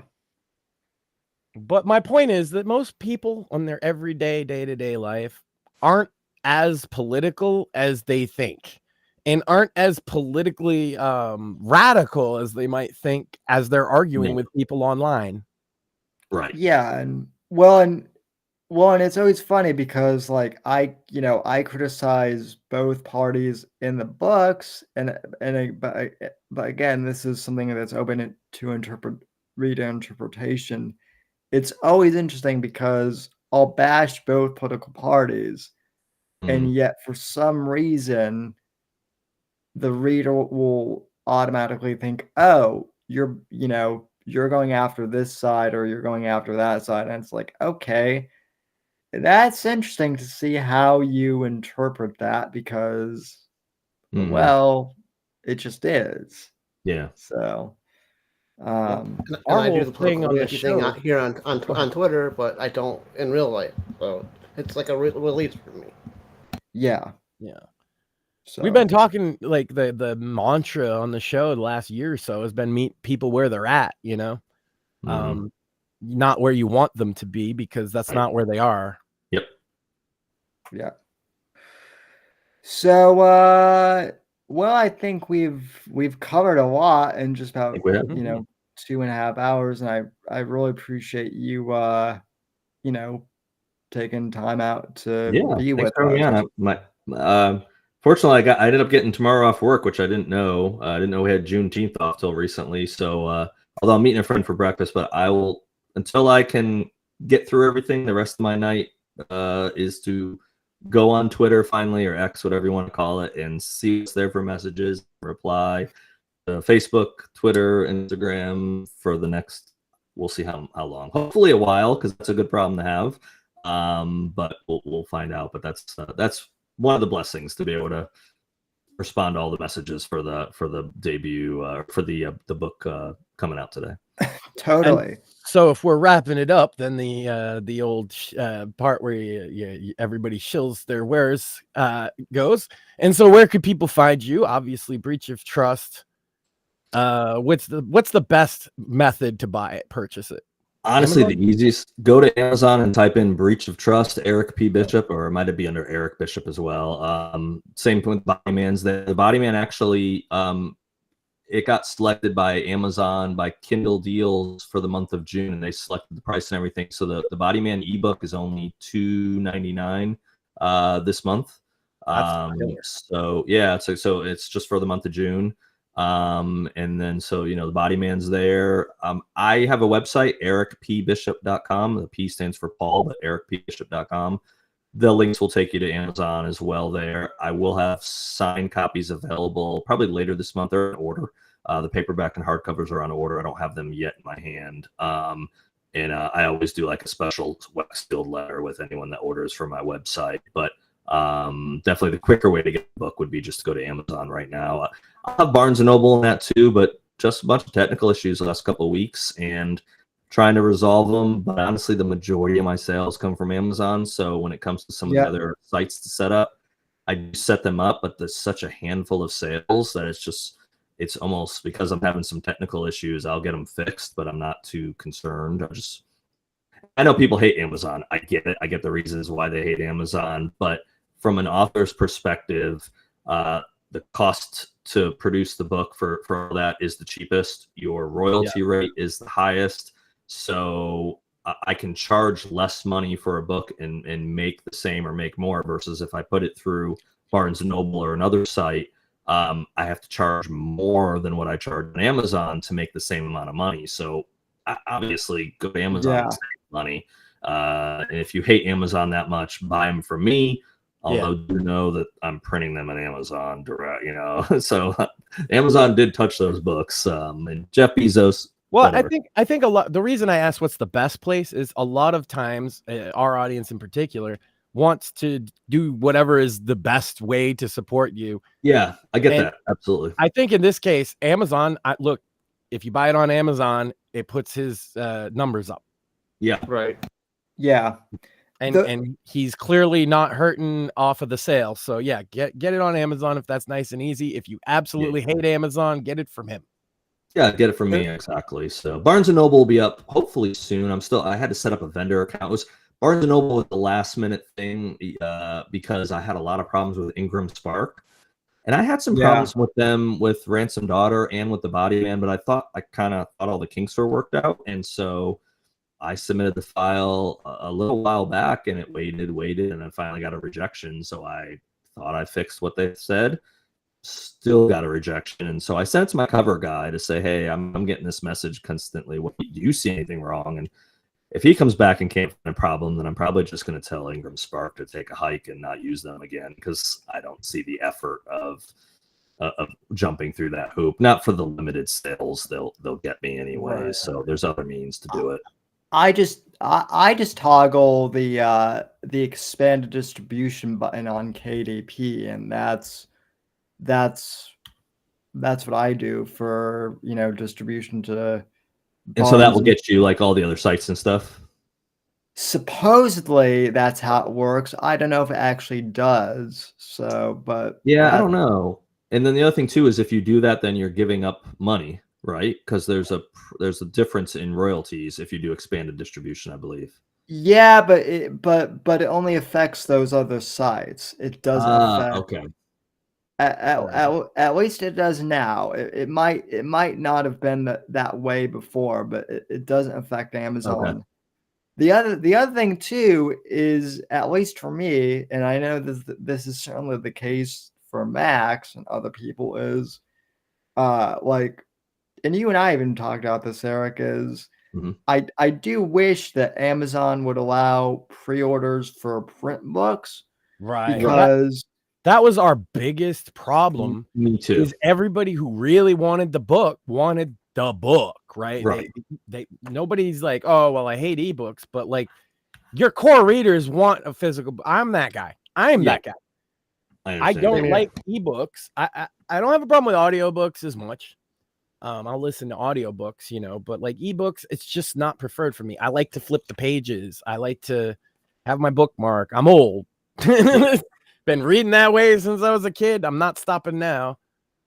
But my point is that most people on their everyday, day-to-day life aren't as political as they think, and aren't as politically radical as they might think, as they're arguing with people online. Right. Yeah. And it's always funny, because like I criticize both parties in the books, but again, this is something that's open to reader interpretation. It's always interesting, because I'll bash both political parties, and yet for some reason the reader will automatically think, oh, you're you're going after this side or you're going after that side. And it's like, okay, that's interesting to see how you interpret that because, Mhm. well, it just is. Yeah. So, And Our I do whole the thing political on the reality thing show. out here on Twitter, but I don't in real life. So it's like a release for me. yeah. Yeah. So We've been talking like the mantra on the show the last year or so has been meet people where they're at, you know, Mhm. not where you want them to be because that's not where they are. Yep. yeah. So, well, I think we've covered a lot in just I about, think we have. you know, 2.5 hours, and I really appreciate you, you know, taking time out to Yeah. be Thanks with for having me us. on. Fortunately, I ended up getting tomorrow off work, which I didn't know. I didn't know we had Juneteenth off till recently. So, although I'm meeting a friend for breakfast, but I will until I can get through everything. The rest of my night is to go on Twitter finally, or X, whatever you want to call it, and see what's there for messages, reply. Facebook, Twitter, Instagram for the next. We'll see how long. Hopefully a while, because that's a good problem to have. But we'll find out. But that's one of the blessings to be able to respond to all the messages for the debut for the book coming out today. Totally. So if we're wrapping it up, then the old part where everybody shills their wares goes. And so where could people find you? Obviously, breach of trust. What's the best method to buy it, purchase it? Honestly, Amazon? the easiest, go to Amazon and type in Breach of Trust, Eric P. Bishop, or it might be under Eric Bishop as well. Same with Body Man's. The Body Man actually, it got selected by Amazon by Kindle Deals for the month of June, and they selected the price and everything. So the Body Man ebook is only $2.99 this month. So yeah, so it's just for the month of June. And then so the Body Man's there. I have a website, ericpbishop.com. The P stands for Paul, but ericpbishop.com. The links will take you to Amazon as well there. I will have signed copies available probably later this month or in order. The paperback and hardcovers are on order. I don't have them yet in my hand. And I always do like a special wax sealed letter with anyone that orders from my website. But definitely the quicker way to get the book would be just to go to Amazon right now. I'll have Barnes & Noble in that too, but just a bunch of technical issues the last couple of weeks and trying to resolve them. But honestly, the majority of my sales come from Amazon. So when it comes to some of the other sites to set up, I do set them up, but there's such a handful of sales that it's almost, because I'm having some technical issues, I'll get them fixed, but I'm not too concerned. I know people hate Amazon. I get it. I get the reasons why they hate Amazon, but from an author's perspective, the cost to produce the book for that is the cheapest. Your royalty rate is the highest. So I can charge less money for a book and make the same or make more, versus if I put it through Barnes & Noble or another site, I have to charge more than what I charge on Amazon to make the same amount of money. So obviously go to Amazon and save money. And if you hate Amazon that much, buy them from me. Although you know that I'm printing them on Amazon direct, so Amazon did touch those books. And Jeff Bezos. Well, whatever. I think a lot. The reason I asked what's the best place is a lot of times our audience in particular wants to do whatever is the best way to support you. Yeah, I get that. Absolutely. I think in this case, Amazon, look, if you buy it on Amazon, it puts his numbers up. Yeah. Right. Yeah. And he's clearly not hurting off of the sale. So yeah, get it on Amazon if that's nice and easy. If you absolutely hate Amazon, get it from him. Yeah, get it from me, exactly. So Barnes & Noble will be up hopefully soon. I had to set up a vendor account. It was Barnes & Noble was the last minute thing because I had a lot of problems with Ingram Spark. And I had some problems with them with Ransom Daughter and with the Body Man, but I kind of thought all the kinks were worked out. And so I submitted the file a little while back, and it waited, and I finally got a rejection. So I thought I fixed what they said. Still got a rejection. And so I sent it to my cover guy to say, hey, I'm getting this message constantly. Do you see anything wrong? And if he comes back and can't find a problem, then I'm probably just going to tell Ingram Spark to take a hike and not use them again, because I don't see the effort of of jumping through that hoop. Not for the limited sales; they'll get me anyways. Right. So there's other means to do it. I just toggle the expanded distribution button on KDP, and that's what I do for distribution to. And so that Barnes will get you like all the other sites and stuff. Supposedly that's how it works. I don't know if it actually does. So, but Yeah, I don't know. And then the other thing too is if you do that, then you're giving up money, right? Because there's a difference in royalties if you do expanded distribution, I believe. Yeah, but it only affects those other sites. It doesn't affect. Okay. At least it does now. It might not have been that way before, but it doesn't affect Amazon. Okay. The other thing too is, at least for me, and I know this is certainly the case for Max and other people, is like, and you and I even talked about this, Eric, is I do wish that Amazon would allow pre-orders for print books, Right. because that was our biggest problem. Me too. Is everybody who really wanted the book wanted the book, right? Right. They nobody's like, oh well, I hate ebooks, but like your core readers want a physical. I'm that guy. That guy. I don't like ebooks. I don't have a problem with audiobooks as much. I'll listen to audiobooks, but like ebooks, it's just not preferred for me. I like to flip the pages. I like to have my bookmark. I'm old. Been reading that way since I was a kid. I'm not stopping now.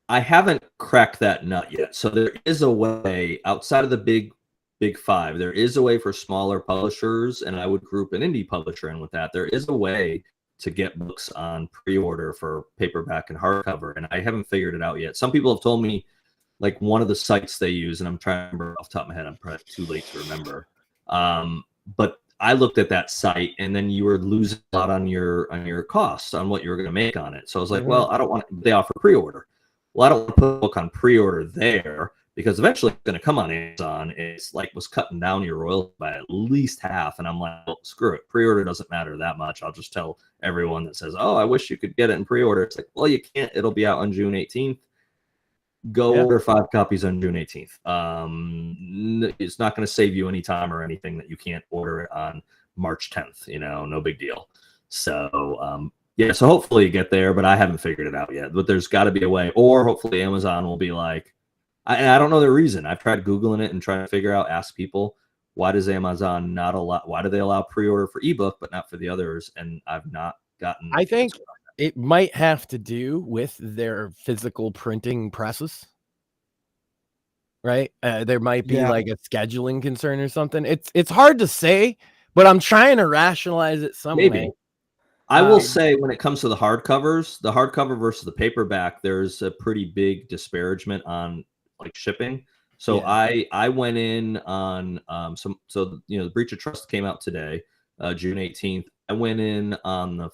I haven't cracked that nut yet. So there is a way outside of the big five. There is a way for smaller publishers, and I would group an indie publisher in with that. There is a way to get books on pre-order for paperback and hardcover, and I haven't figured it out yet. Some people have told me, like, one of the sites they use, and I'm trying to remember off the top of my head. I'm probably too late to remember. But I looked at that site, and then you were losing a lot on your costs on what you were going to make on it. So I was like, well, I don't want. They offer pre-order. Well, I don't want to put a book on pre-order there because eventually it's going to come on Amazon. It's like was cutting down your royalty by at least half, and I'm like, well, screw it. Pre-order doesn't matter that much. I'll just tell everyone that says, oh, I wish you could get it in pre-order. It's like, well, you can't. It'll be out on June 18th. Go order 5 copies on June 18th. It's not going to save you any time or anything that you can't order it on March 10th. No big deal. So, yeah, so hopefully you get there, but I haven't figured it out yet. But there's got to be a way. Or hopefully Amazon will be like, I don't know the reason. I've tried Googling it and trying to figure out, ask people, why does Amazon not allow, why do they allow pre-order for ebook, but not for the others? And I've not gotten. I think it might have to do with their physical printing presses, right? There might be like a scheduling concern or something. It's hard to say, but I'm trying to rationalize it some way. I will say when it comes to the hardcover versus the paperback, there's a pretty big disparagement on like shipping. So I went in on the breach of trust came out today, June 18th. I went in on the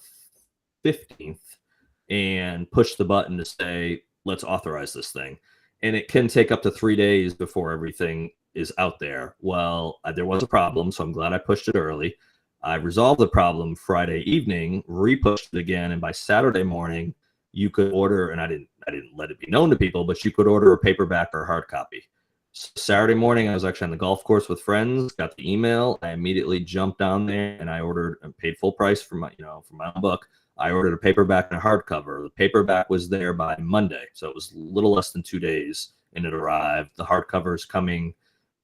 15th and pushed the button to say, let's authorize this thing. And it can take up to 3 days before everything is out there. Well, there was a problem, so I'm glad I pushed it early. I resolved the problem Friday evening, repushed it again, and by Saturday morning, you could order, and I didn't let it be known to people, but you could order a paperback or a hard copy. So Saturday morning, I was actually on the golf course with friends, got the email. I immediately jumped down there and I ordered and paid full price for my own book. I ordered a paperback and a hardcover. The paperback was there by Monday, so it was a little less than 2 days, and it arrived. The hardcover is coming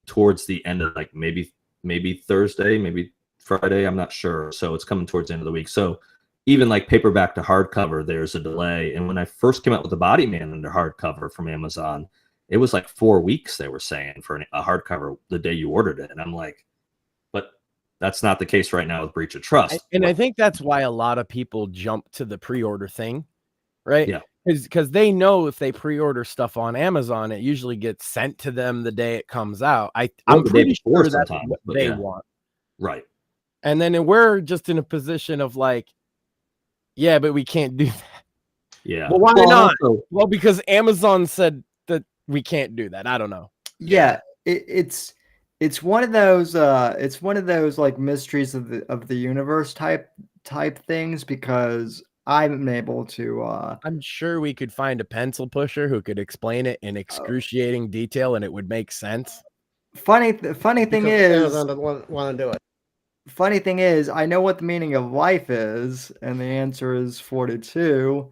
towards the end of like maybe Thursday, maybe Friday, I'm not sure. So it's coming towards the end of the week. So even like paperback to hardcover, there's a delay. And when I first came out with the Body Man under hardcover from Amazon, it was like 4 weeks, they were saying, for a hardcover the day you ordered it. And I'm like, but that's not the case right now with breach of trust. I think that's why a lot of people jump to the pre-order thing, right? Yeah. Because they know if they pre-order stuff on Amazon, it usually gets sent to them the day it comes out. I'm pretty sure that's what they want. Right. And then we're just in a position of like, yeah, but we can't do that. Yeah. Well, why not? Well, because Amazon said that we can't do that. I don't know. Yeah, it's one of those like mysteries of the universe type things, because I'm able to. I'm sure we could find a pencil pusher who could explain it in excruciating detail, and it would make sense. Funny thing Because is, Amazon doesn't want to do it. I know what the meaning of life is, and the answer is 42.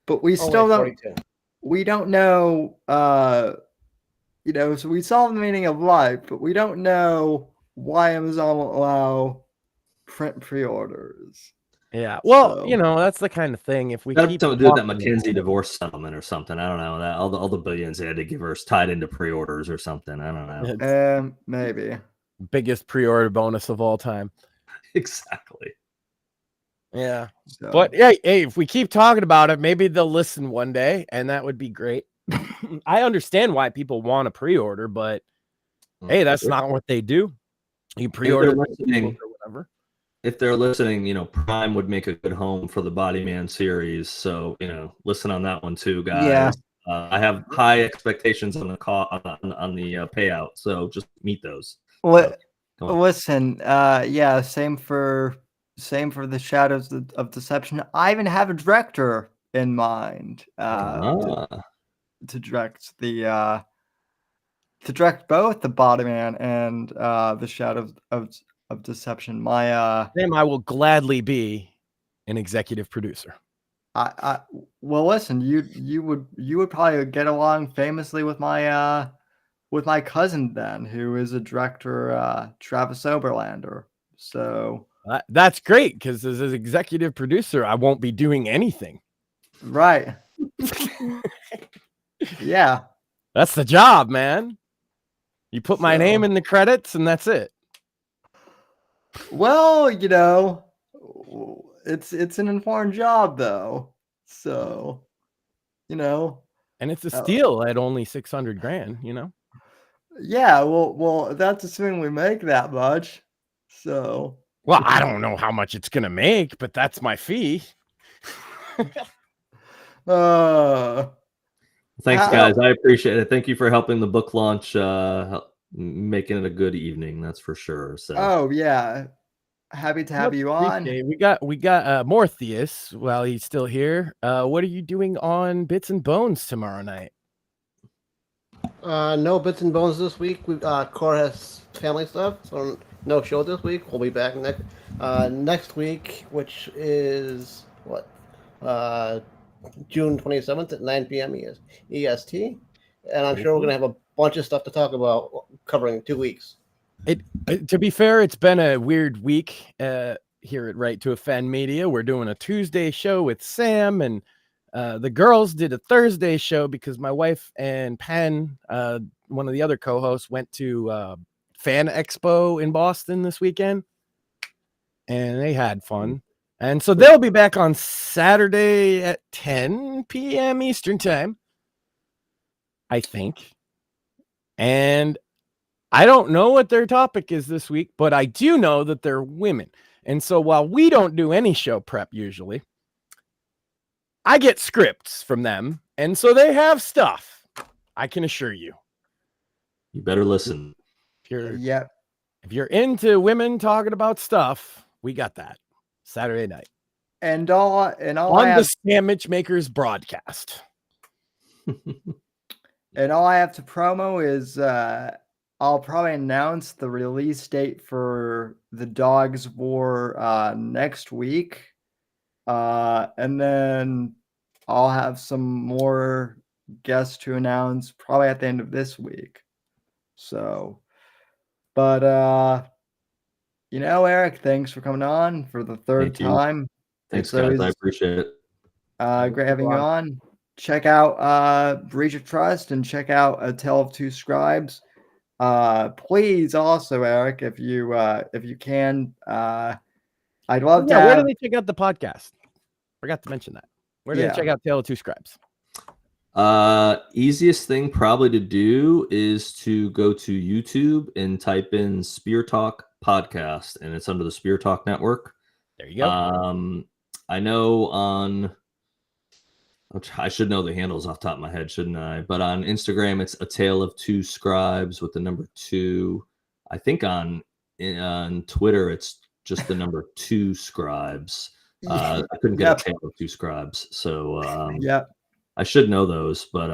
But we still Only don't. 42. We don't know. So we solve the meaning of life, but we don't know why Amazon will allow print pre-orders. Yeah. Well, So- that's the kind of thing. If we That keep something to do with that talking McKinsey about it- divorce settlement or something. I don't know. That all the billions they had to give her is tied into pre-orders or something. I don't know. It's Maybe. biggest pre-order bonus of all time. Exactly. Yeah. So. But hey, if we keep talking about it, maybe they'll listen one day, and that would be great. I understand why people want to pre-order, but hey, that's not what they do. You pre-order listening- or whatever. If they're listening, Prime would make a good home for the Body Man series. So, listen on that one too, guys. Yeah. I have high expectations on the on the payout. So just meet those. What? Go on. Listen. Yeah. Same for the Shadows of Deception. I even have a director in mind. To direct both the Body Man and the Shadows of Deception. Sam, I will gladly be an executive producer. Well, listen, you would probably get along famously with my cousin then, who is a director, Travis Oberlander. So That's great, because as an executive producer, I won't be doing anything. right. Yeah. That's the job, man. You put my name in the credits, and that's it. Well, it's an important job though. So, And it's a steal at only $600,000, Yeah, well, that's assuming we make that much. So, Well, I don't know how much it's gonna make, but that's my fee. Thanks, How- guys. I appreciate it. Thank you for helping the book launch, making it a good evening. That's for sure. So, Oh yeah, happy to have you on. Okay, we got Morpheus while he's still here. What are you doing on Bits and Bones tomorrow night? No bits and bones this week. Core has family stuff, so no show this week. We'll be back next week, which is what June 27th at 9 p.m. EST, and I'm sure we're gonna have a bunch of stuff to talk about covering 2 weeks. To be fair, it's been a weird week here at Right to Offend Media. We're doing a Tuesday show with Sam, and the girls did a Thursday show because my wife and Penn, one of the other co-hosts, went to Fan Expo in Boston this weekend, and they had fun. And so they'll be back on Saturday at 10 p.m. Eastern time, I think. And I don't know what their topic is this week, but I do know that they're women. And so while we don't do any show prep usually, I get scripts from them. And so they have stuff, I can assure you. you better listen. Yep. If you're into women talking about stuff, we got that Saturday night And all on I have, the Sandwich Makers broadcast. and all I have to promo is I'll probably announce the release date for the Dogs War next week. And then I'll have some more guests to announce probably at the end of this week. So, but Eric, thanks for coming on for the third Thank you. time. Thanks, It's guys. always I appreciate it. great having you on. Check out Breach of Trust and check out A Tale of Two Scribes. Please also, Eric, if you can, I'd love to Where have, do they check out the podcast? Forgot to mention that. Where do they check out Tale of Two Scribes? Easiest thing probably to do is to go to YouTube and type in Spear Talk Podcast, and it's under the Spear Talk Network. There you go. I know I should know the handles off the top of my head, shouldn't I? But on Instagram, it's A Tale of Two Scribes with the number 2. I think on Twitter, it's just the number 2 Scribes. I couldn't get Yep. a tale of two scribes, so Yep. I should know those. But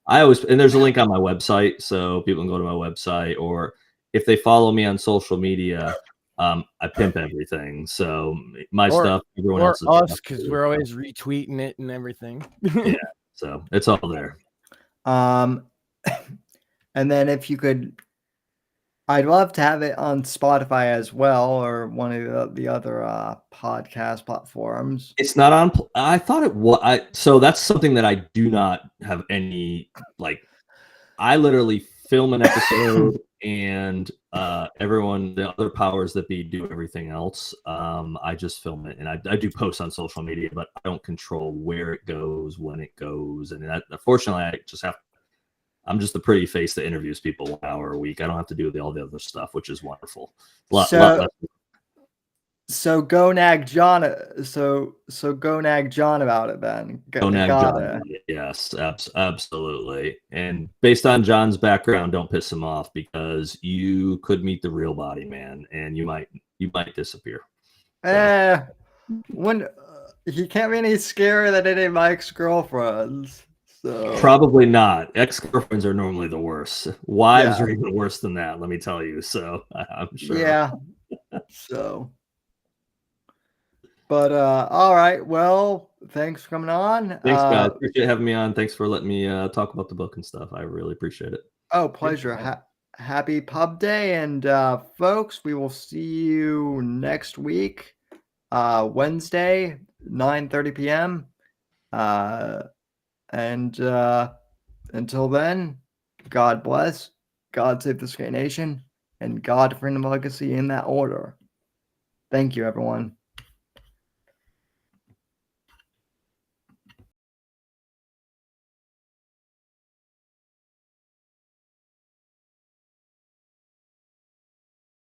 I always, and there's a link on my website, so people can go to my website, or if they follow me on social media, I pimp everything. So my stuff, everyone or else's us, stuff, because too. we're always retweeting it and everything. Yeah, so it's all there. And then if you could, I'd love to have it on Spotify as well, or one of the other podcast platforms. It's not on. I thought it was. So that's something that I do not have any like. I literally film an episode, and everyone, the other powers that be, do everything else. I just film it, and I do post on social media, but I don't control where it goes, when it goes, and that, unfortunately, I just have. I'm just the pretty face that interviews people 1 hour a week. I don't have to do all the other stuff, which is wonderful. Lot less. So go nag John. So go nag John about it then. Go nag John. Yes, absolutely. And based on John's background, don't piss him off, because you could meet the real body man, and you might disappear. When he can't be any scarier than any of my ex-girlfriends. So Probably not. Ex-girlfriends are normally the worst. Wives are even worse than that, let me tell you. So I'm sure. Yeah. So. But all right. Well, thanks for coming on. Thanks, guys. Appreciate having me on. Thanks for letting me talk about the book and stuff. I really appreciate it. Oh, pleasure. Happy pub day. And folks, we will see you next week, Wednesday, 9:30 p.m. And until then, God bless, God save the Skate Nation, and God, freedom, legacy in that order. Thank you, everyone.